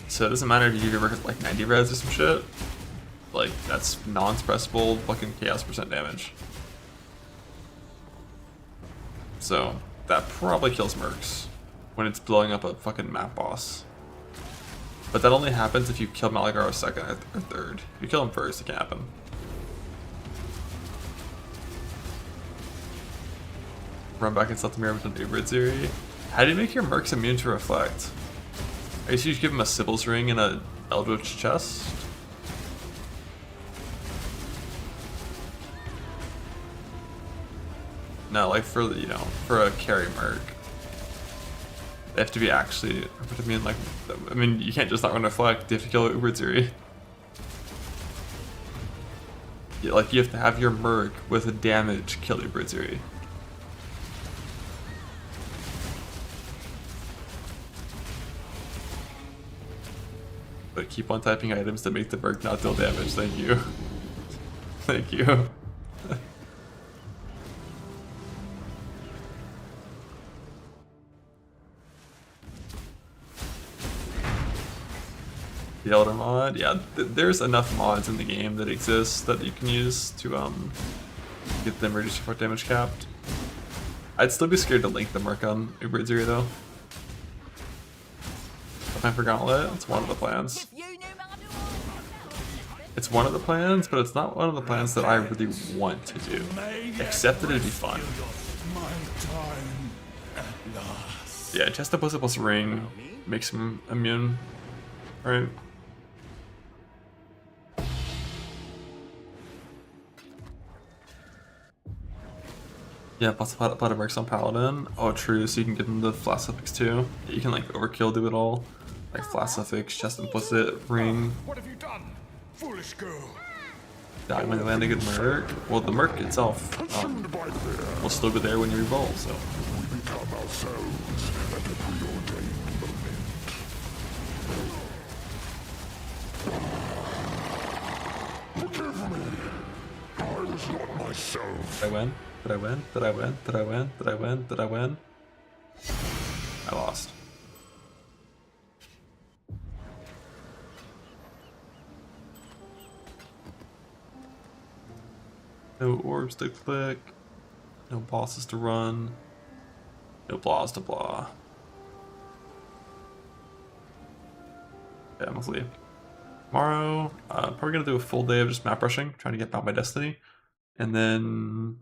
So it doesn't matter if you give your Merc like 90 res or some shit. Like, that's non-suppressible fucking chaos % damage. So, that probably kills Mercs when it's blowing up a fucking map boss. But that only happens if you kill Malagaro second or third. If you kill him first, it can't happen. Run back and stealth mirror with an Uber. How do you make your Mercs immune to reflect? I guess you just give him a Sybil's ring and a Eldritch chest. No, like for, you know, for a carry Merc. They have to be actually, I mean, like, I mean, you can't just not run reflect, you have to kill Uber. Yeah, like, you have to have your Merc with a damage kill Uber. But keep on typing items that make the Merc not deal damage, thank you. Thank you. The Elder mod, yeah, there's enough mods in the game that exist that you can use to get the emergency support damage capped. I'd still be scared to link the Merc on Uber though. Time for Gauntlet, it's one of the plans. It's one of the plans, but it's not one of the plans that I really want to do. Except that it'd be fun. Yeah, chest up plus ring makes him immune. Right. Yeah, plus a lot of Mercs on Paladin. Oh, true, so you can give him the flash suffix too. You can like overkill, do it all. Like flash suffix, chest implicit, ring. What have you done, foolish girl? Die when you land a good Merc. Well, the Merc itself will still be there when you reroll, so. We become ourselves at a preordained moment. I was not myself. Did I win? Did I win? Did I win? Did I win? Did I win? Did I win? I lost. No orbs to click. No bosses to run. No blahs to blah. Yeah, I'm gonna leave. Tomorrow, probably gonna do a full day of just map rushing, trying to get out my destiny. And then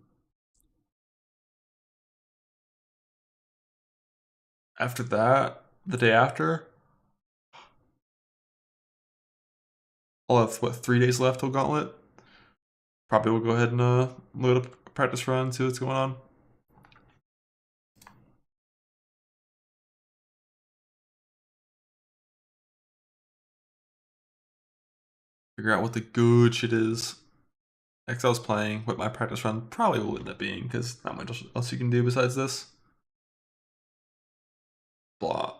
after that, the day after, I'll have, what, 3 days left till Gauntlet? Probably will go ahead and load up a practice run, see what's going on. Figure out what the good shit is. XL's playing, what my practice run probably will end up being, because not much else you can do besides this. Blah.